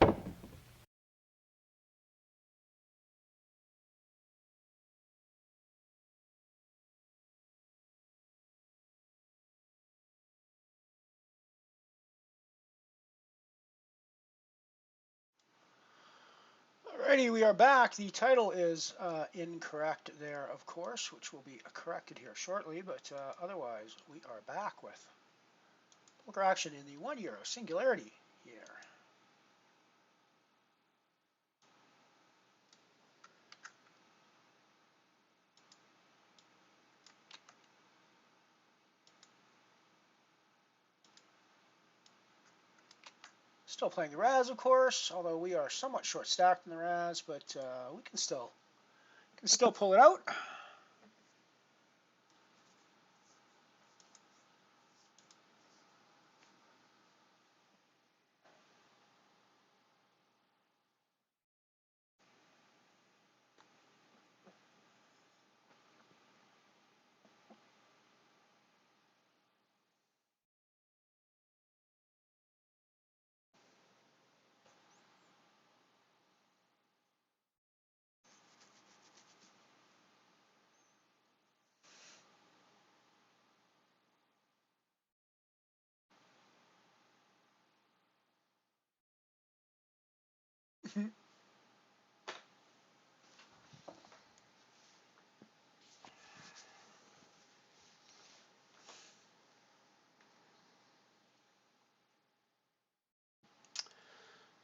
Alrighty, we are back. The title is incorrect there, of course, which will be corrected here shortly, but otherwise we are back with poker action in the €1 singularity here. Still playing the Raz, of course, although we are somewhat short-stacked in the Raz, but we can still pull it out.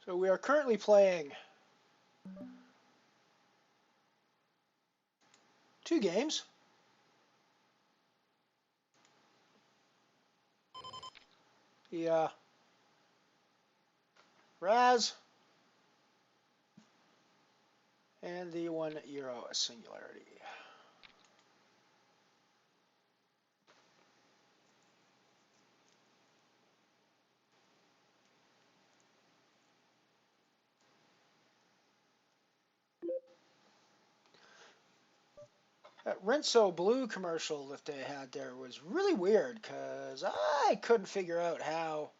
So we are currently playing 2 games. The Raz and the €1 singularity. That Rinso Blue commercial that they had there was really weird because I couldn't figure out how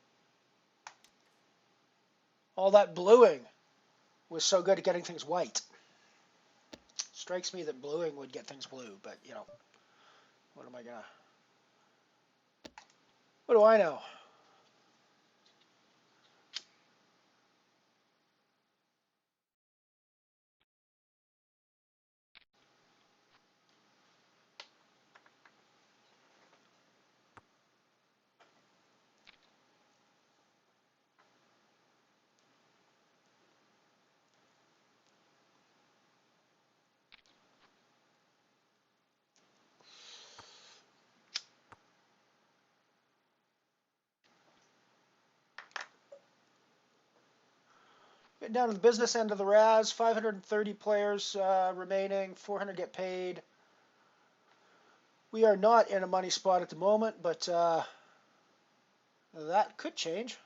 all that bluing was so good at getting things white. Strikes me that bluing would get things blue, but you know, what do I know? Getting down to the business end of the Raz, 530 players remaining, 400 get paid. We are not in a money spot at the moment, but that could change.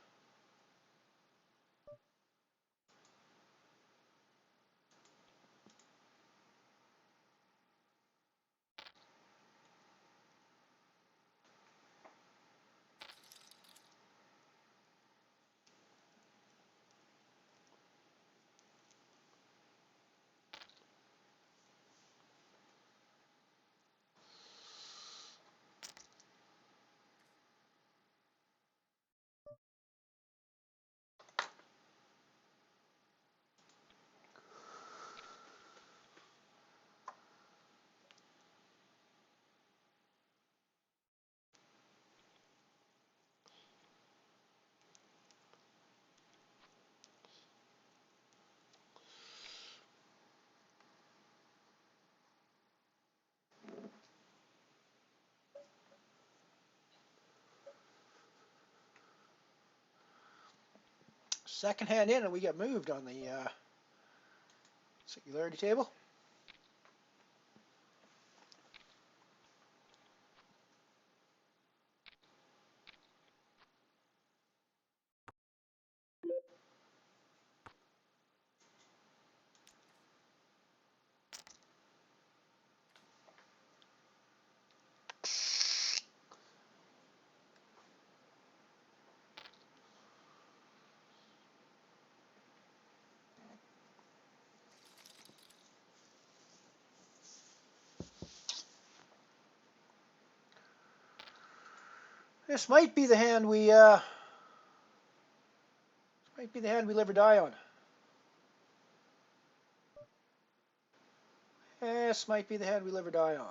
Second hand in, and we get moved on the singularity table. This might be the hand we live or die on. This might be the hand we live or die on.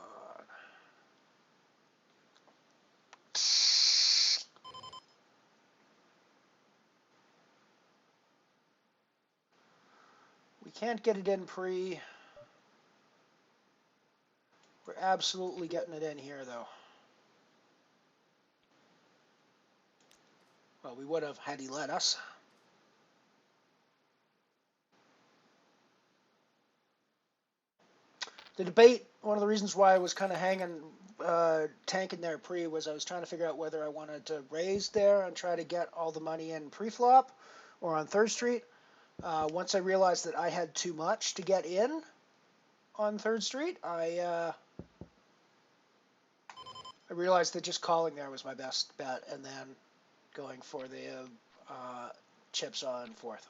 We can't get it in pre. We're absolutely getting it in here, though. Well, we would have had he let us. The debate, one of the reasons why I was kind of tanking there pre, was I was trying to figure out whether I wanted to raise there and try to get all the money in pre-flop or on 3rd Street. Once I realized that I had too much to get in on 3rd Street, I realized that just calling there was my best bet, and then going for the chips on 4th.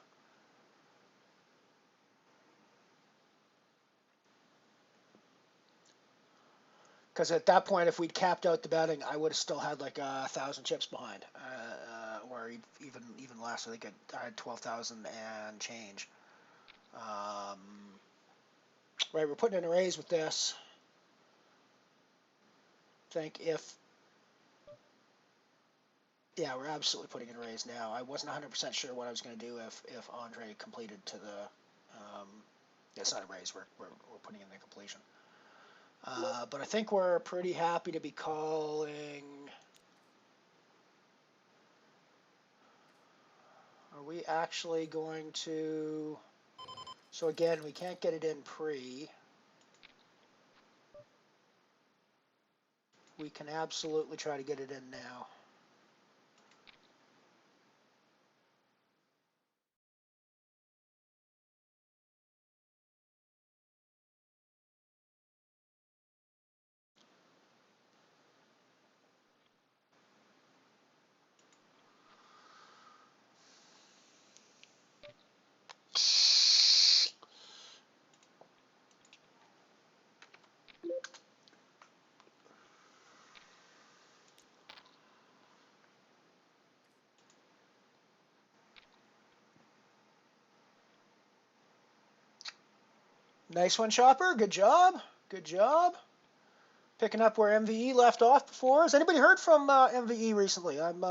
Because at that point, if we'd capped out the betting, I would have still had like 1,000 chips behind, or even less. I think I had 12,000 and change. Right, we're putting in a raise with this. Yeah, we're absolutely putting in a raise now. I wasn't 100% sure what I was going to do if Andre completed to the. It's not a raise. We're putting in the completion. But I think we're pretty happy to be calling. Are we actually going to? So again, we can't get it in pre. We can absolutely try to get it in now. Nice one, Chopper. Good job. Good job. Picking up where MVE left off before. Has anybody heard from MVE recently? I'm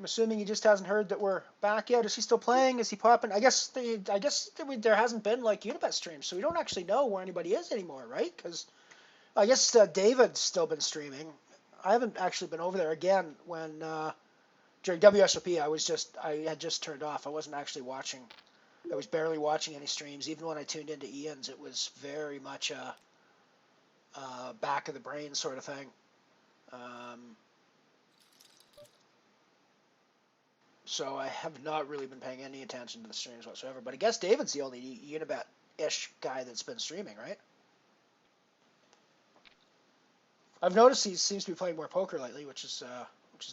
assuming he just hasn't heard that we're back yet. Is he still playing? Is he popping? I guess there hasn't been like Unibet streams, so we don't actually know where anybody is anymore, right? Because I guess David's still been streaming. I haven't actually been over there again. When during WSOP, I had just turned off. I wasn't actually watching. I was barely watching any streams. Even when I tuned into Ian's, it was very much a back of the brain sort of thing. So I have not really been paying any attention to the streams whatsoever. But I guess David's the only Unibet-ish guy that's been streaming, right? I've noticed he seems to be playing more poker lately, which is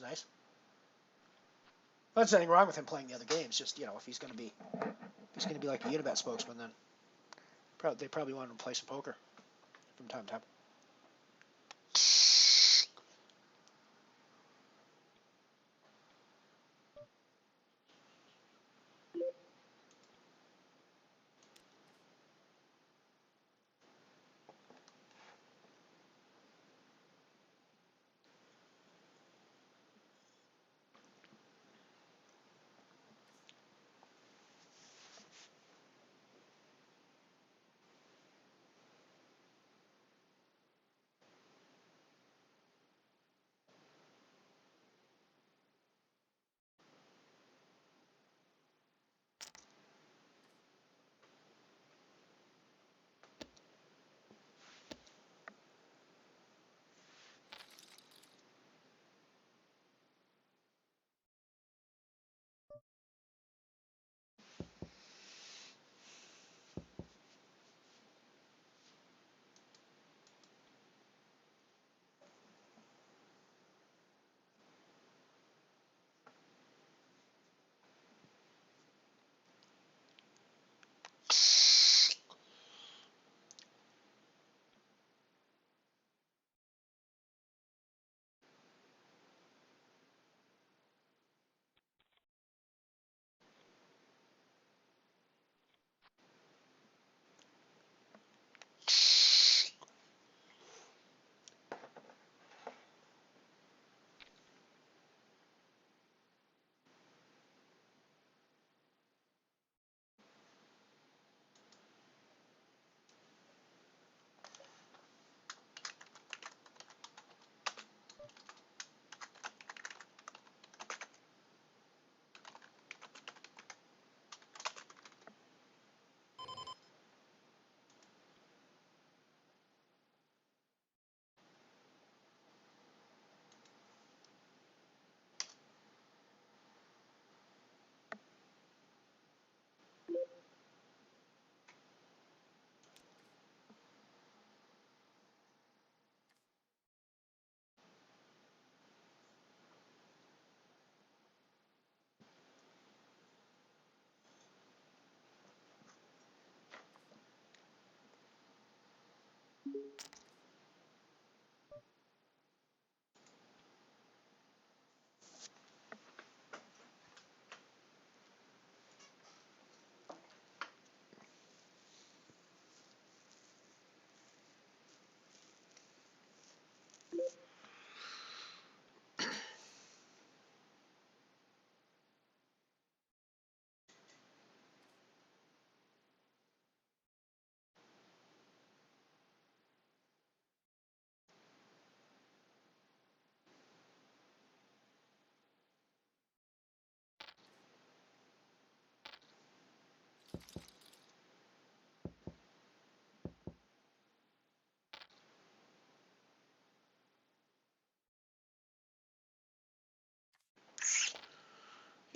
nice. There's nothing wrong with him playing the other games. Just if he's going to be like a Unibet spokesman, then they probably want him to play some poker from time to time.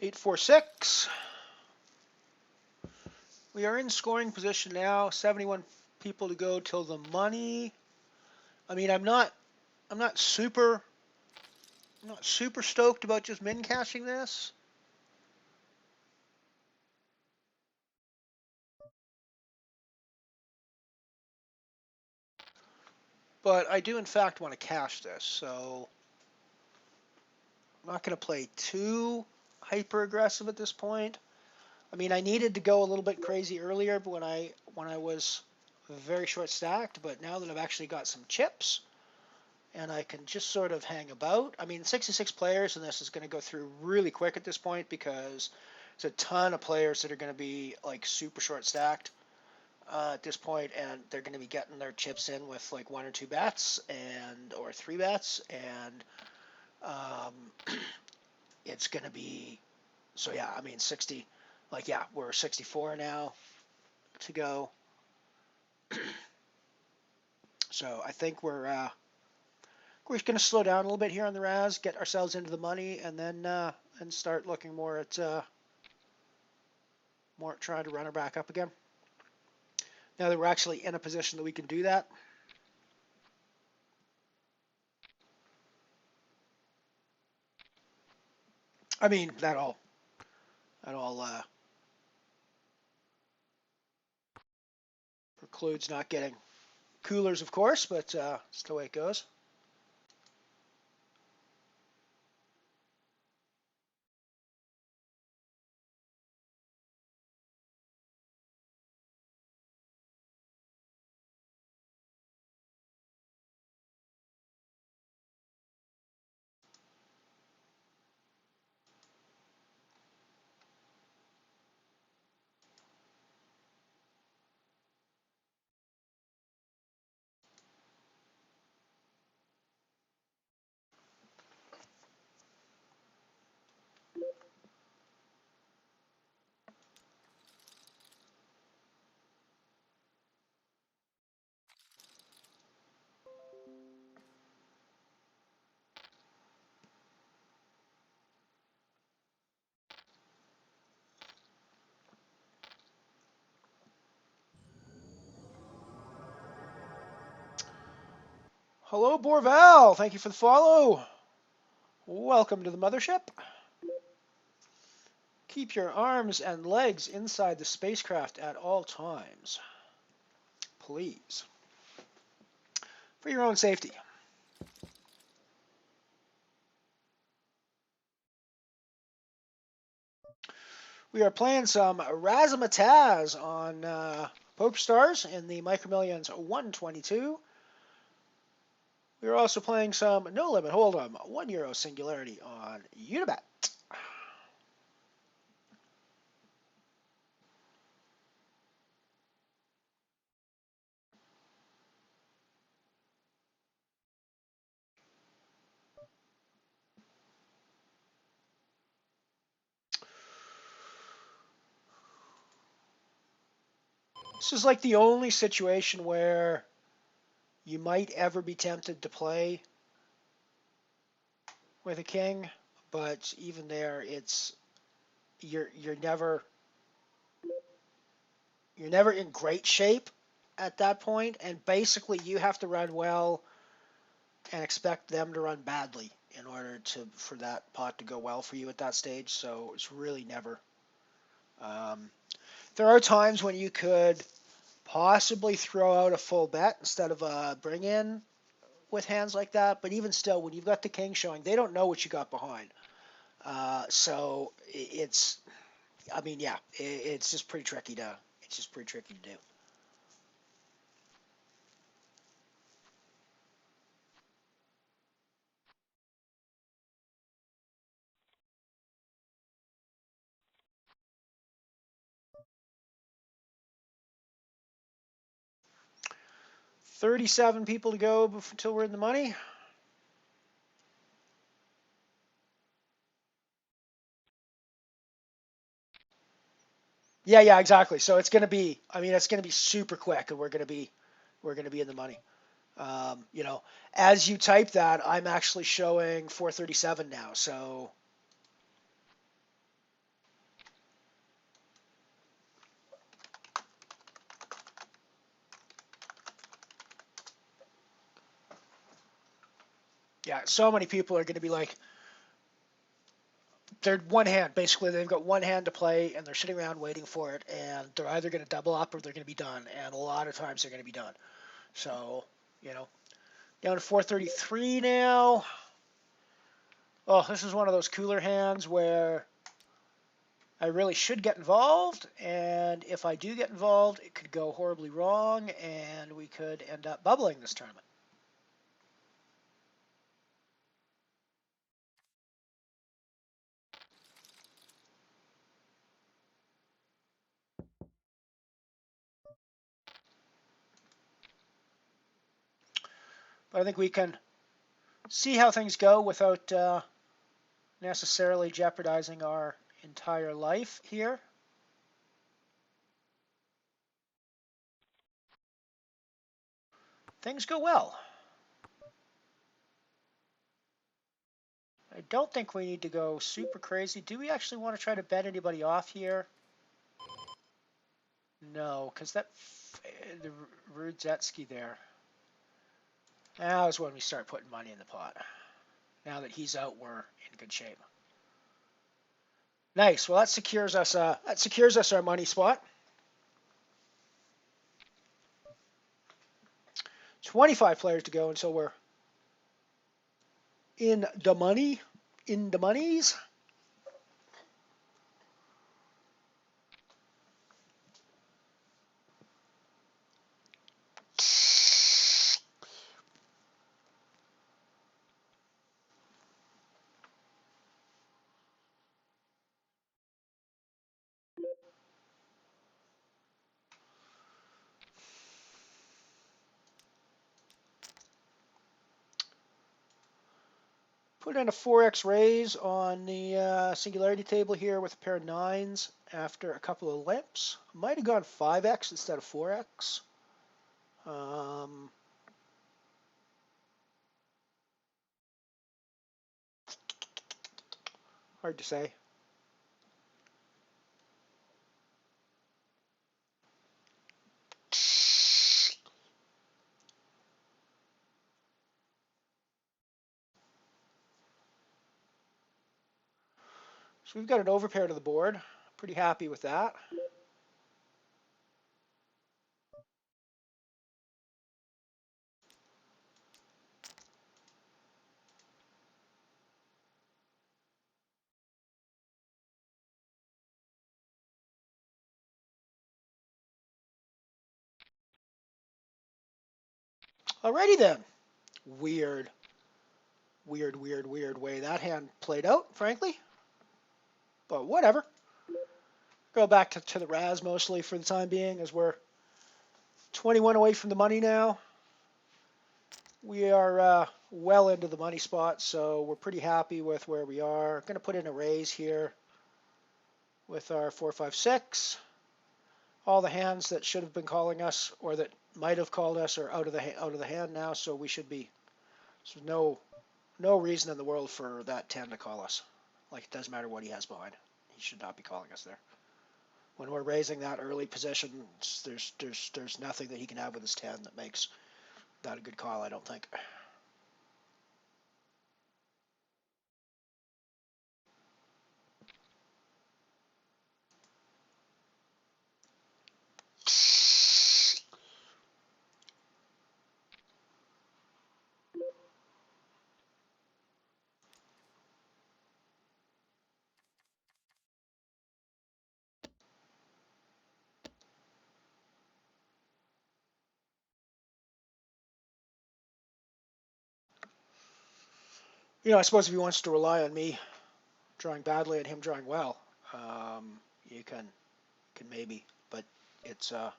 $8-4-6. We are in scoring position now. 71 people to go till the money. I mean, I'm not super stoked about just min cashing this. But I do in fact want to cash this, so I'm not going to play too hyper aggressive at this point. I mean, I needed to go a little bit crazy earlier when I was very short stacked, but now that I've actually got some chips and I can just sort of hang about. I mean, 66 players, and this is going to go through really quick at this point because there's a ton of players that are going to be like super short stacked at this point, and they're going to be getting their chips in with like 1 or 2 bets or 3 bets, and it's going to be, so yeah, I mean 60, like yeah, we're 64 now to go. So I think we're going to slow down a little bit here on the Raz, get ourselves into the money, and then and start looking more at trying to run her back up again. Now that we're actually in a position that we can do that. I mean, that all precludes not getting coolers, of course, but it's the way it goes. Hello, Borval. Thank you for the follow. Welcome to the mothership. Keep your arms and legs inside the spacecraft at all times, please, for your own safety. We are playing some Razzmatazz on PokerStars in the Micro Millions 122. We are also playing some No Limit Hold'em €1 Singularity on Unibet. This is like the only situation where you might ever be tempted to play with a king, but even there, you're never in great shape at that point, and basically you have to run well and expect them to run badly in order for that pot to go well for you at that stage. So it's really never. There are times when you could possibly throw out a full bet instead of a bring in with hands like that. But even still, when you've got the king showing, they don't know what you got behind. So it's, I mean, yeah, it's just pretty tricky to, do. $37 people to go until we're in the money. Yeah, exactly. So it's going to be, I mean, it's going to be super quick, and we're going to be in the money. As you type that, I'm actually showing 437 now. So yeah, so many people are going to be like, they're one hand. Basically, they've got one hand to play, and they're sitting around waiting for it, and they're either going to double up or they're going to be done. And a lot of times they're going to be done. So, down to 433 now. Oh, this is one of those cooler hands where I really should get involved, and if I do get involved, it could go horribly wrong, and we could end up bubbling this tournament. But I think we can see how things go without necessarily jeopardizing our entire life here. Things go well. I don't think we need to go super crazy. Do we actually want to try to bet anybody off here? No, because the Rudzetsky there. That was when we start putting money in the pot. Now that he's out, we're in good shape. Nice. Well, that secures us our money spot. 25 players to go until we're in the money. In the monies. Put in a 4x raise on the singularity table here with a pair of 9s after a couple of limps. Might have gone 5x instead of 4x. Hard to say. So we've got an overpair to the board. Pretty happy with that. Alrighty then. Weird way that hand played out, frankly. But whatever. Go back to the Raz mostly for the time being, as we're 21 away from the money now. We are well into the money spot, so we're pretty happy with where we are. Going to put in a raise here with our 4-5-6. All the hands that should have been calling us or that might have called us are out of the hand now, so we should be. So no reason in the world for that 10 to call us. Like, it doesn't matter what he has behind. He should not be calling us there. When we're raising that early position, there's nothing that he can have with his 10 that makes that a good call, I don't think. I suppose if he wants to rely on me drawing badly and him drawing well, you can maybe, but it's a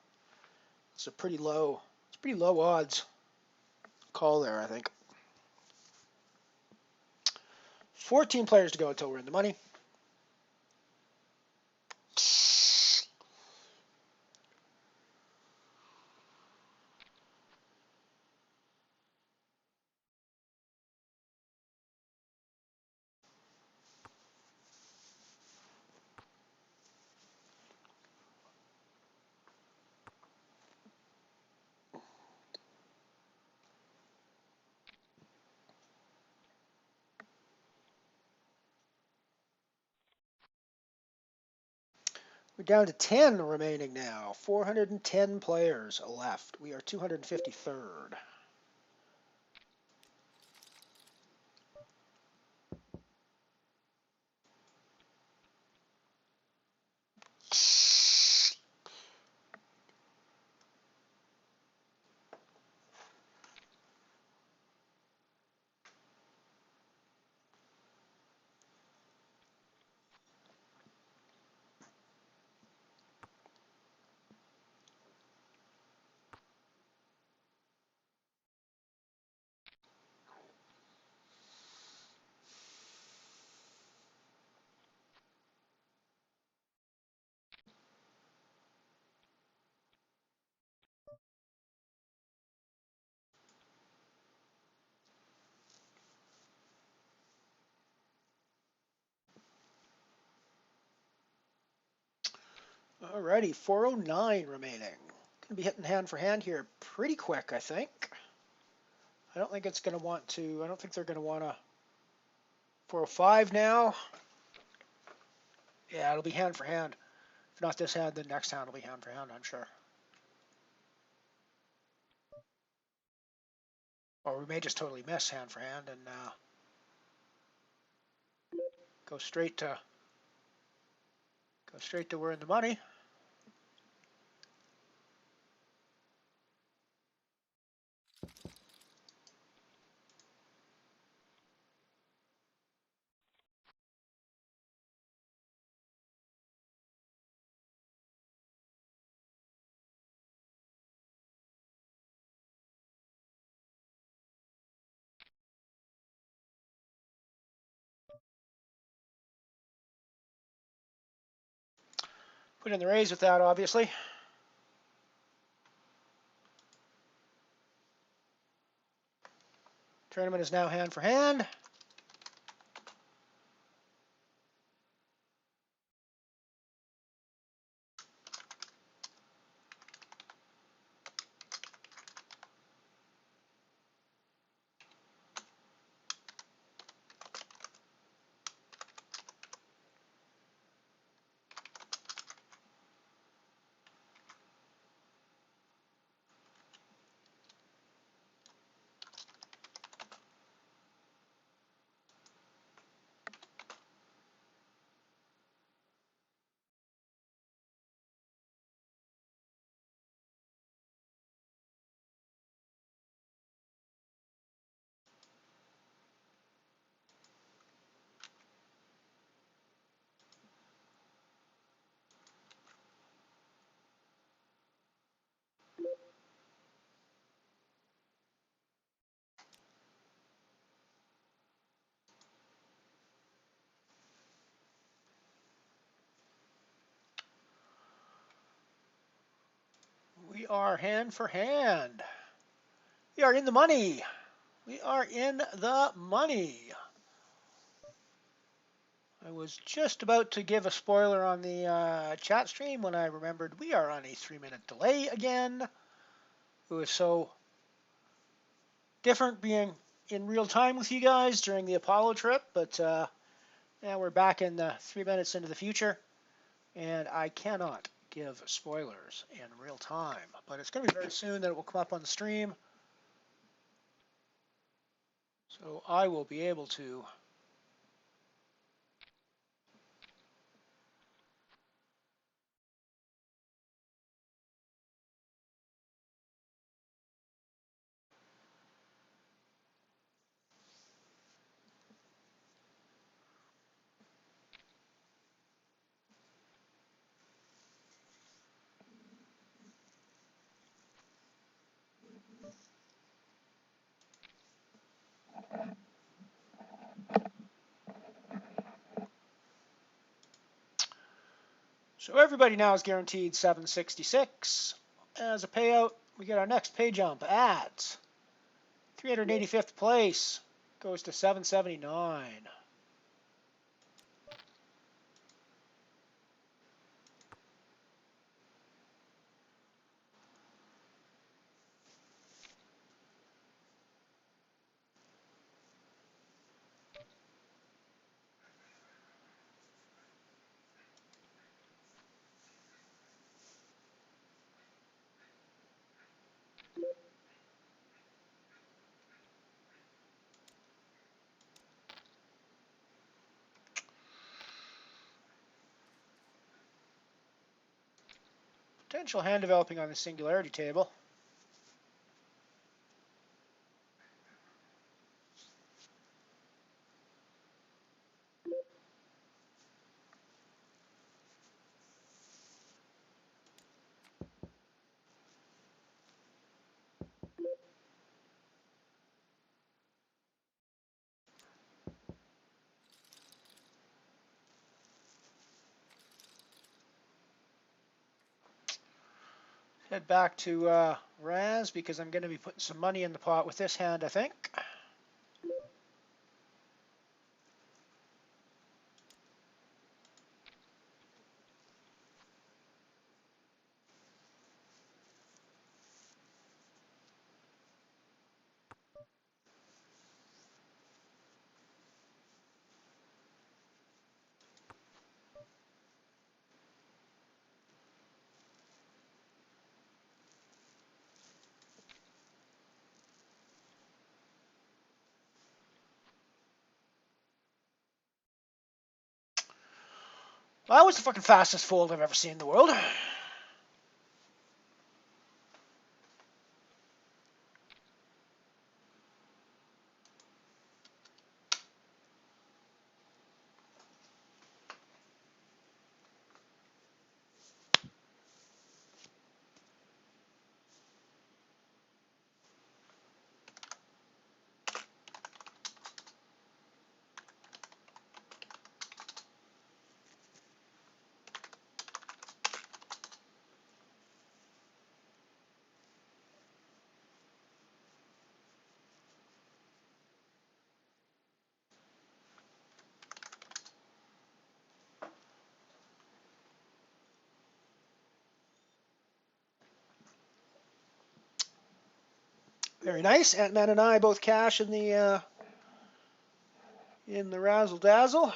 pretty low odds call there, I think. 14 players to go until we're in the money. We're down to 10 remaining now. 410 players left. We are 253rd. Alrighty, 409 remaining. Gonna be hitting hand for hand here pretty quick, I think. I don't think they're gonna want a 405 now. Yeah, it'll be hand for hand. If not this hand, then next hand will be hand for hand, I'm sure. Or we may just totally miss hand for hand and go straight to we're in the money. Put in the raise with that, obviously. Tournament is now hand for hand. We are hand for hand. We are in the money. We are in the money. I was just about to give a spoiler on the chat stream when I remembered we are on a 3-minute delay again. It was so different being in real time with you guys during the Apollo trip, but now we're back in 3 minutes into the future, and I cannot give spoilers in real time, but it's going to be very soon that it will come up on the stream, so I will be able to So everybody now is guaranteed 766. As a payout, we get our next pay jump at 385th place. Goes to 779. Potential hand developing on the singularity table. Head back to Raz because I'm going to be putting some money in the pot with this hand, I think. Well, that was the fucking fastest fold I've ever seen in the world. Very nice. Ant-Man and I both cash in the razzle dazzle.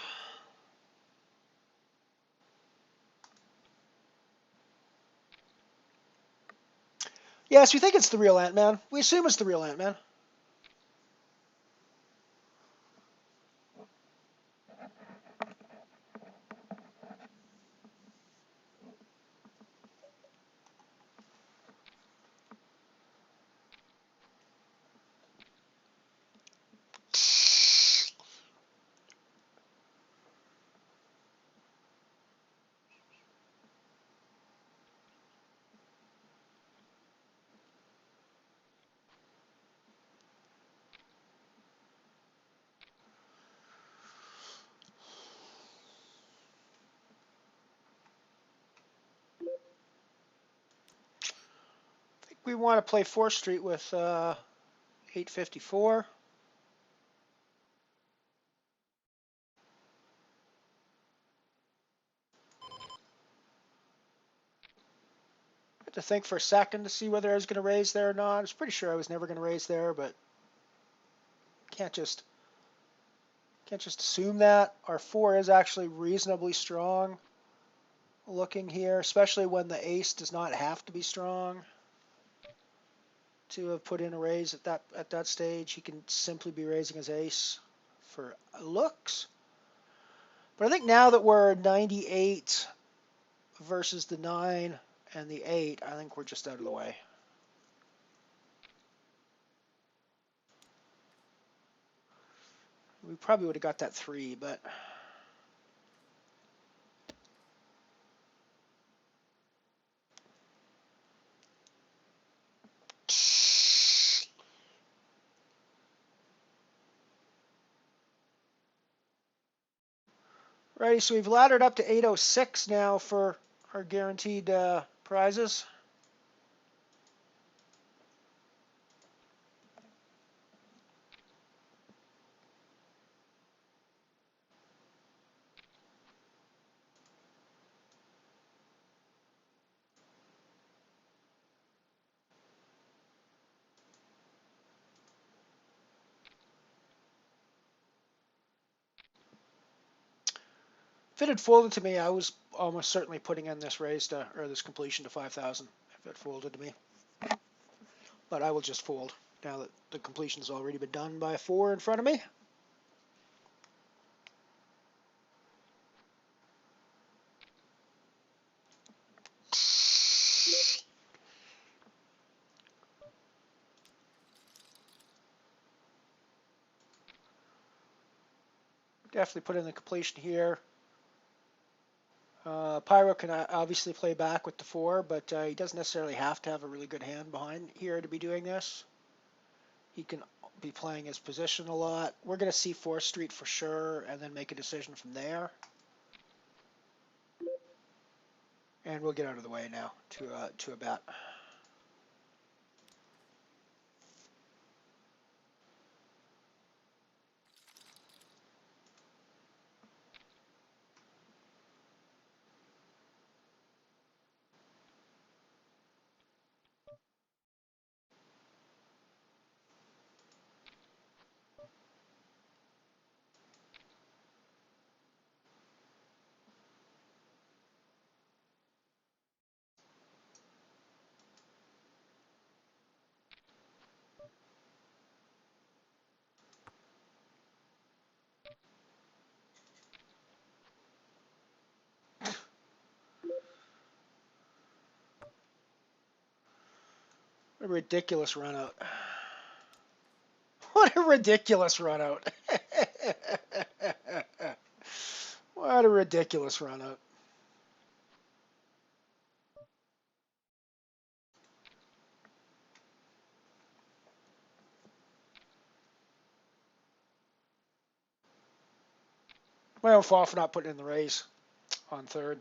Yes, we think it's the real Ant-Man. We assume it's the real Ant-Man. I think we want to play 4th Street with 854. I had to think for a second to see whether I was going to raise there or not. I was pretty sure I was never going to raise there, but can't just assume that. Our 4 is actually reasonably strong looking here, especially when the ace does not have to be strong to have put in a raise at that stage. He can simply be raising his ace for looks. But I think now that we're 98 versus the 9 and the 8, I think we're just out of the way. We probably would have got that 3, but righty, so we've laddered up to 806 now for our guaranteed prizes. If it had folded to me, I was almost certainly putting in this raise to, or this completion to 5,000 if it folded to me. But I will just fold now that the completion has already been done by 4 in front of me. Definitely put in the completion here. Pyro can obviously play back with the 4, but he doesn't necessarily have to have a really good hand behind here to be doing this. He can be playing his position a lot. We're going to see 4th Street for sure, and then make a decision from there. And we'll get out of the way now to a bet. What a ridiculous run out. What a ridiculous run out. What a ridiculous run out. My own fault for not putting in the raise on 3rd.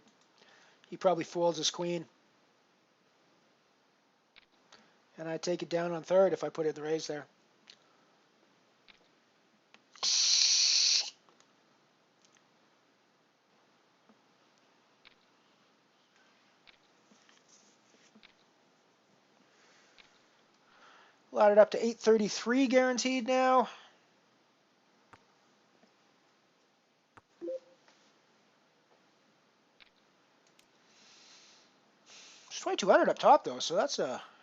He probably folds his queen. And I take it down on 3rd if I put in the raise there. Laddered up to 833 guaranteed now. It's 2200 up top though, so that's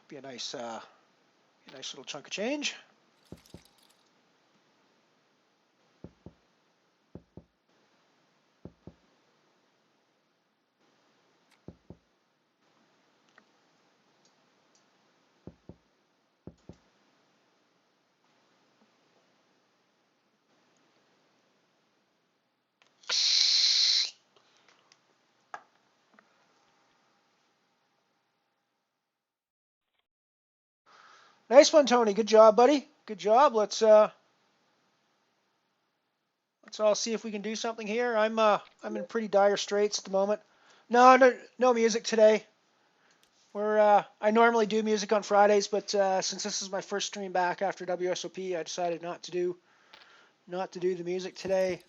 be a nice little chunk of change. Nice one, Tony. Good job, buddy. Good job. Let's all see if we can do something here. I'm in pretty dire straits at the moment. No music today. I normally do music on Fridays, but since this is my first stream back after WSOP, I decided not to do the music today.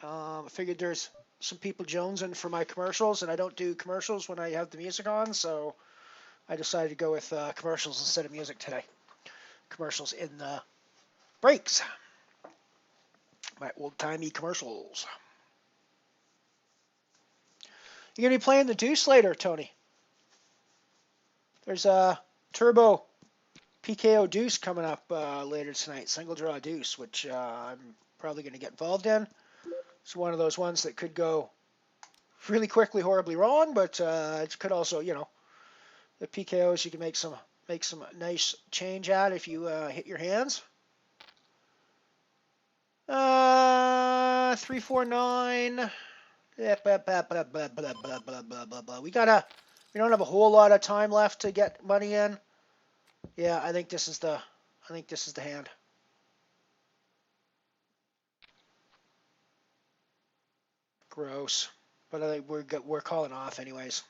I figured there's some people jonesing for my commercials, and I don't do commercials when I have the music on, so I decided to go with commercials instead of music today. Commercials in the breaks. My old-timey commercials. You're going to be playing the deuce later, Tony. There's a Turbo PKO deuce coming up later tonight. Single draw deuce, which I'm probably going to get involved in. It's one of those ones that could go really quickly, horribly wrong, but it could also, the PKOs you can make some nice change at if you hit your hands. 349. We don't have a whole lot of time left to get money in. Yeah, I think this is the hand. Gross. But I think we're calling off anyways.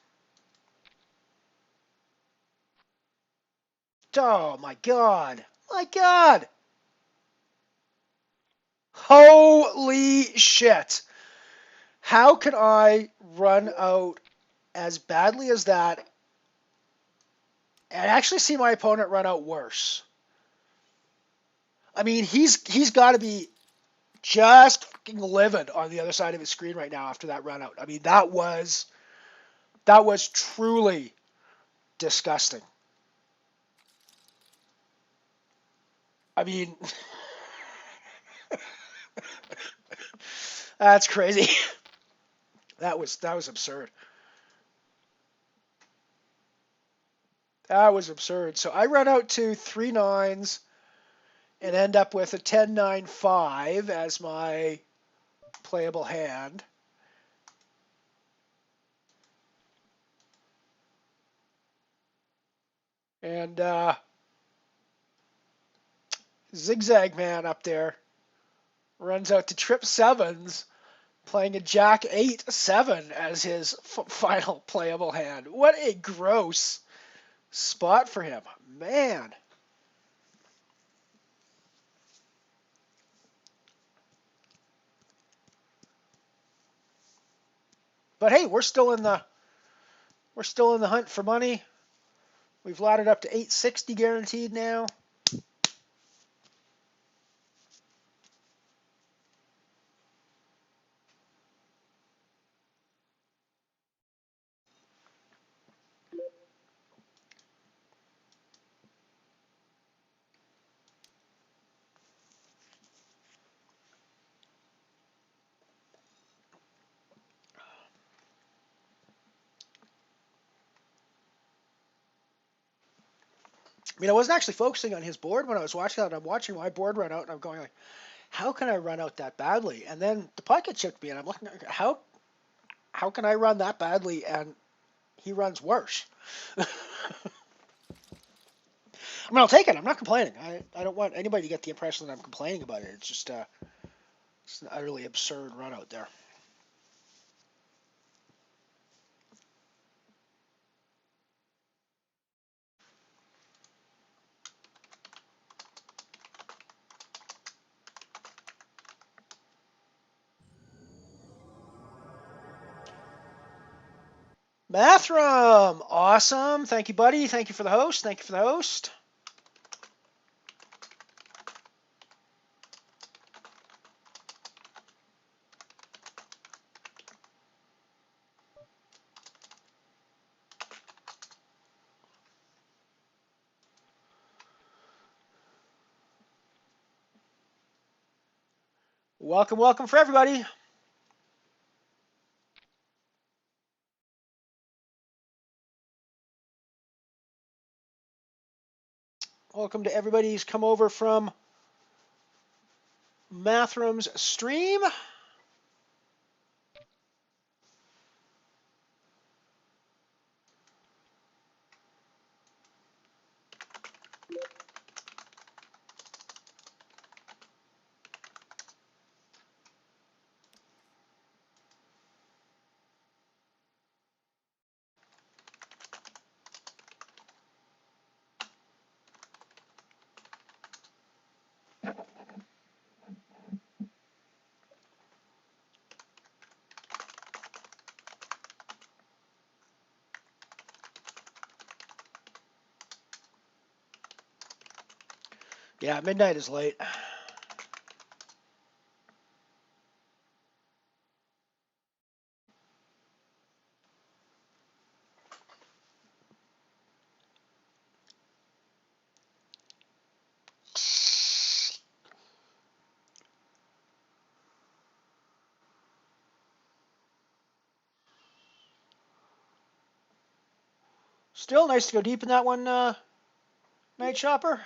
Oh, my God. My God. Holy shit. How can I run out as badly as that and actually see my opponent run out worse? I mean, he's got to be just fucking livid on the other side of his screen right now after that run out. I mean, that was truly disgusting. I mean, that's crazy. That was absurd. That was absurd. So I run out to 3 nines and end up with a 10-9-5 as my playable hand. And Zigzag Man up there runs out to trip sevens, playing a Jack 8-7 as his final playable hand. What a gross spot for him. Man. But hey, we're still in the hunt for money. We've laddered up to 860 guaranteed now. I mean, I wasn't actually focusing on his board when I was watching that. I'm watching my board run out, and I'm going like, how can I run out that badly? And then the pocket chipped me, and I'm looking at how can I run that badly, and he runs worse. I mean, I'll take it. I'm not complaining. I don't want anybody to get the impression that I'm complaining about it. It's just it's an utterly absurd run out there. Mathram, awesome. Thank you, buddy. Thank you for the host. Thank you for the host. Welcome, welcome for everybody. Welcome to everybody who's come over from Mathram's stream. Yeah, midnight is late. Still nice to go deep in that one, Night Shopper.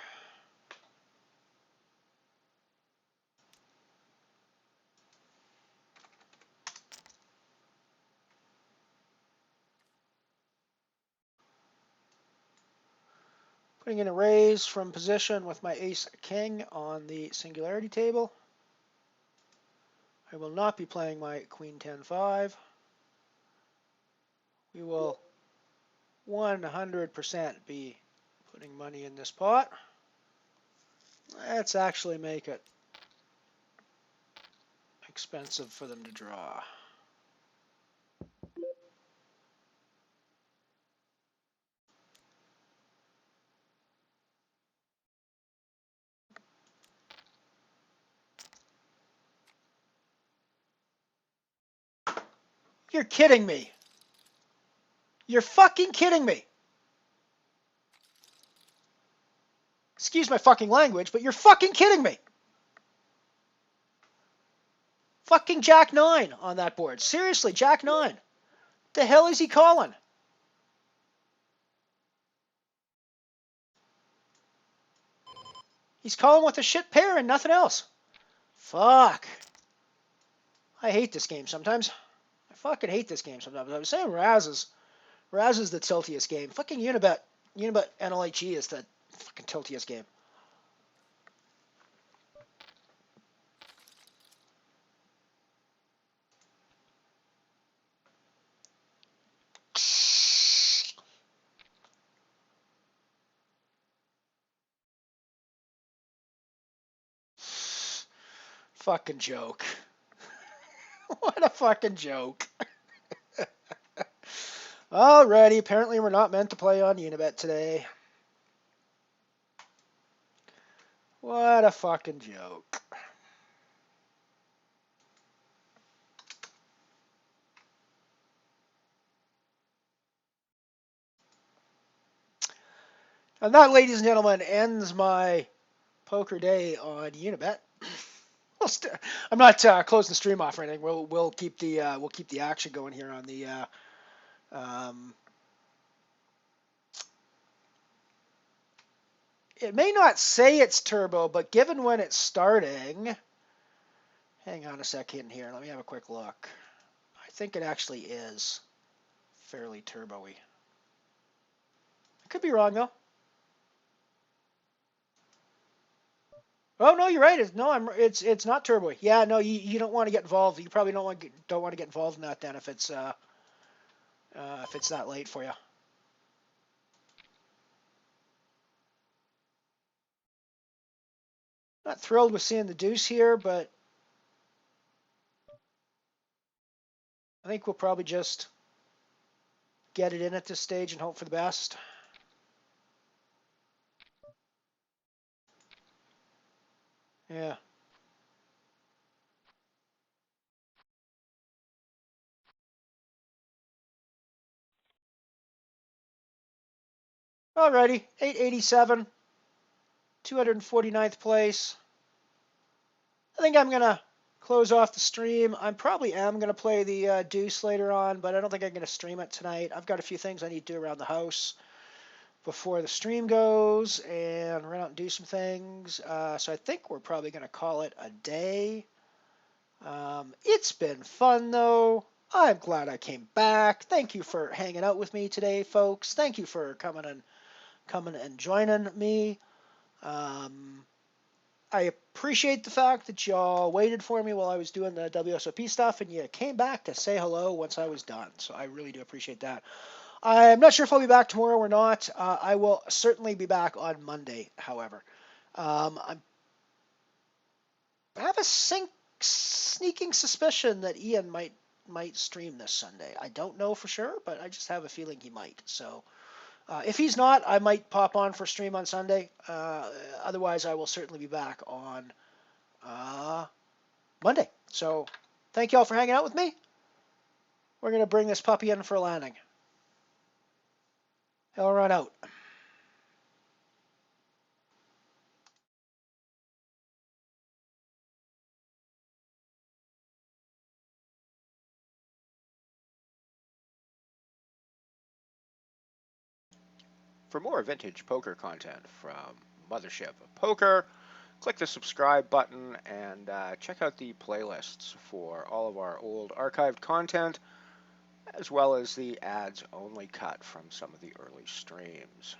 Putting in a raise from position with my ace-king on the singularity table. I will not be playing my queen 10-5. We will 100% be Putting money in this pot. Let's actually make it expensive for them to draw. You're kidding me. You're fucking kidding me. Excuse my fucking language, but you're fucking kidding me. Fucking Jack 9 on that board. Seriously, Jack 9. The hell is he calling? He's calling with a shit pair and nothing else. Fuck. I hate this game sometimes. I fucking hate this game sometimes. I was saying Raz is the tiltiest game. Fucking Unibet NLHE is the fucking tiltiest game. Fucking joke. What a fucking joke. Alrighty, apparently we're not meant to play on Unibet today. What a fucking joke. And that, ladies and gentlemen, ends my poker day on Unibet. I'm not closing the stream off or anything. We'll keep the action going here on the. It may not say it's turbo, but given when it's starting, hang on a second here. Let me have a quick look. I think it actually is fairly turbo-y. I could be wrong though. Oh no, you're right. It's not turbo. Yeah, no, you don't want to get involved. You probably don't want to get involved in that then if it's that late for you. Not thrilled with seeing the deuce here, but I think we'll probably just get it in at this stage and hope for the best. Yeah. Alrighty, 887, 249th place. I think I'm going to close off the stream. I probably am going to play the deuce later on, but I don't think I'm going to stream it tonight. I've got a few things I need to do around the house before the stream goes and run out and do some things. So I think we're probably going to call it a day. It's been fun, though. I'm glad I came back. Thank you for hanging out with me today, folks. Thank you for coming and joining me. I appreciate the fact that y'all waited for me while I was doing the WSOP stuff, and you came back to say hello once I was done. So I really do appreciate that. I'm not sure if I'll be back tomorrow or not. I will certainly be back on Monday, however. I have a sneaking suspicion that Ian might stream this Sunday. I don't know for sure, but I just have a feeling he might. So if he's not, I might pop on for stream on Sunday. Otherwise, I will certainly be back on Monday. So thank you all for hanging out with me. We're going to bring this puppy in for a landing. He'll run out. For more vintage poker content from Mothership Poker, click the subscribe button and check out the playlists for all of our old archived content, as well as the ads only cut from some of the early streams.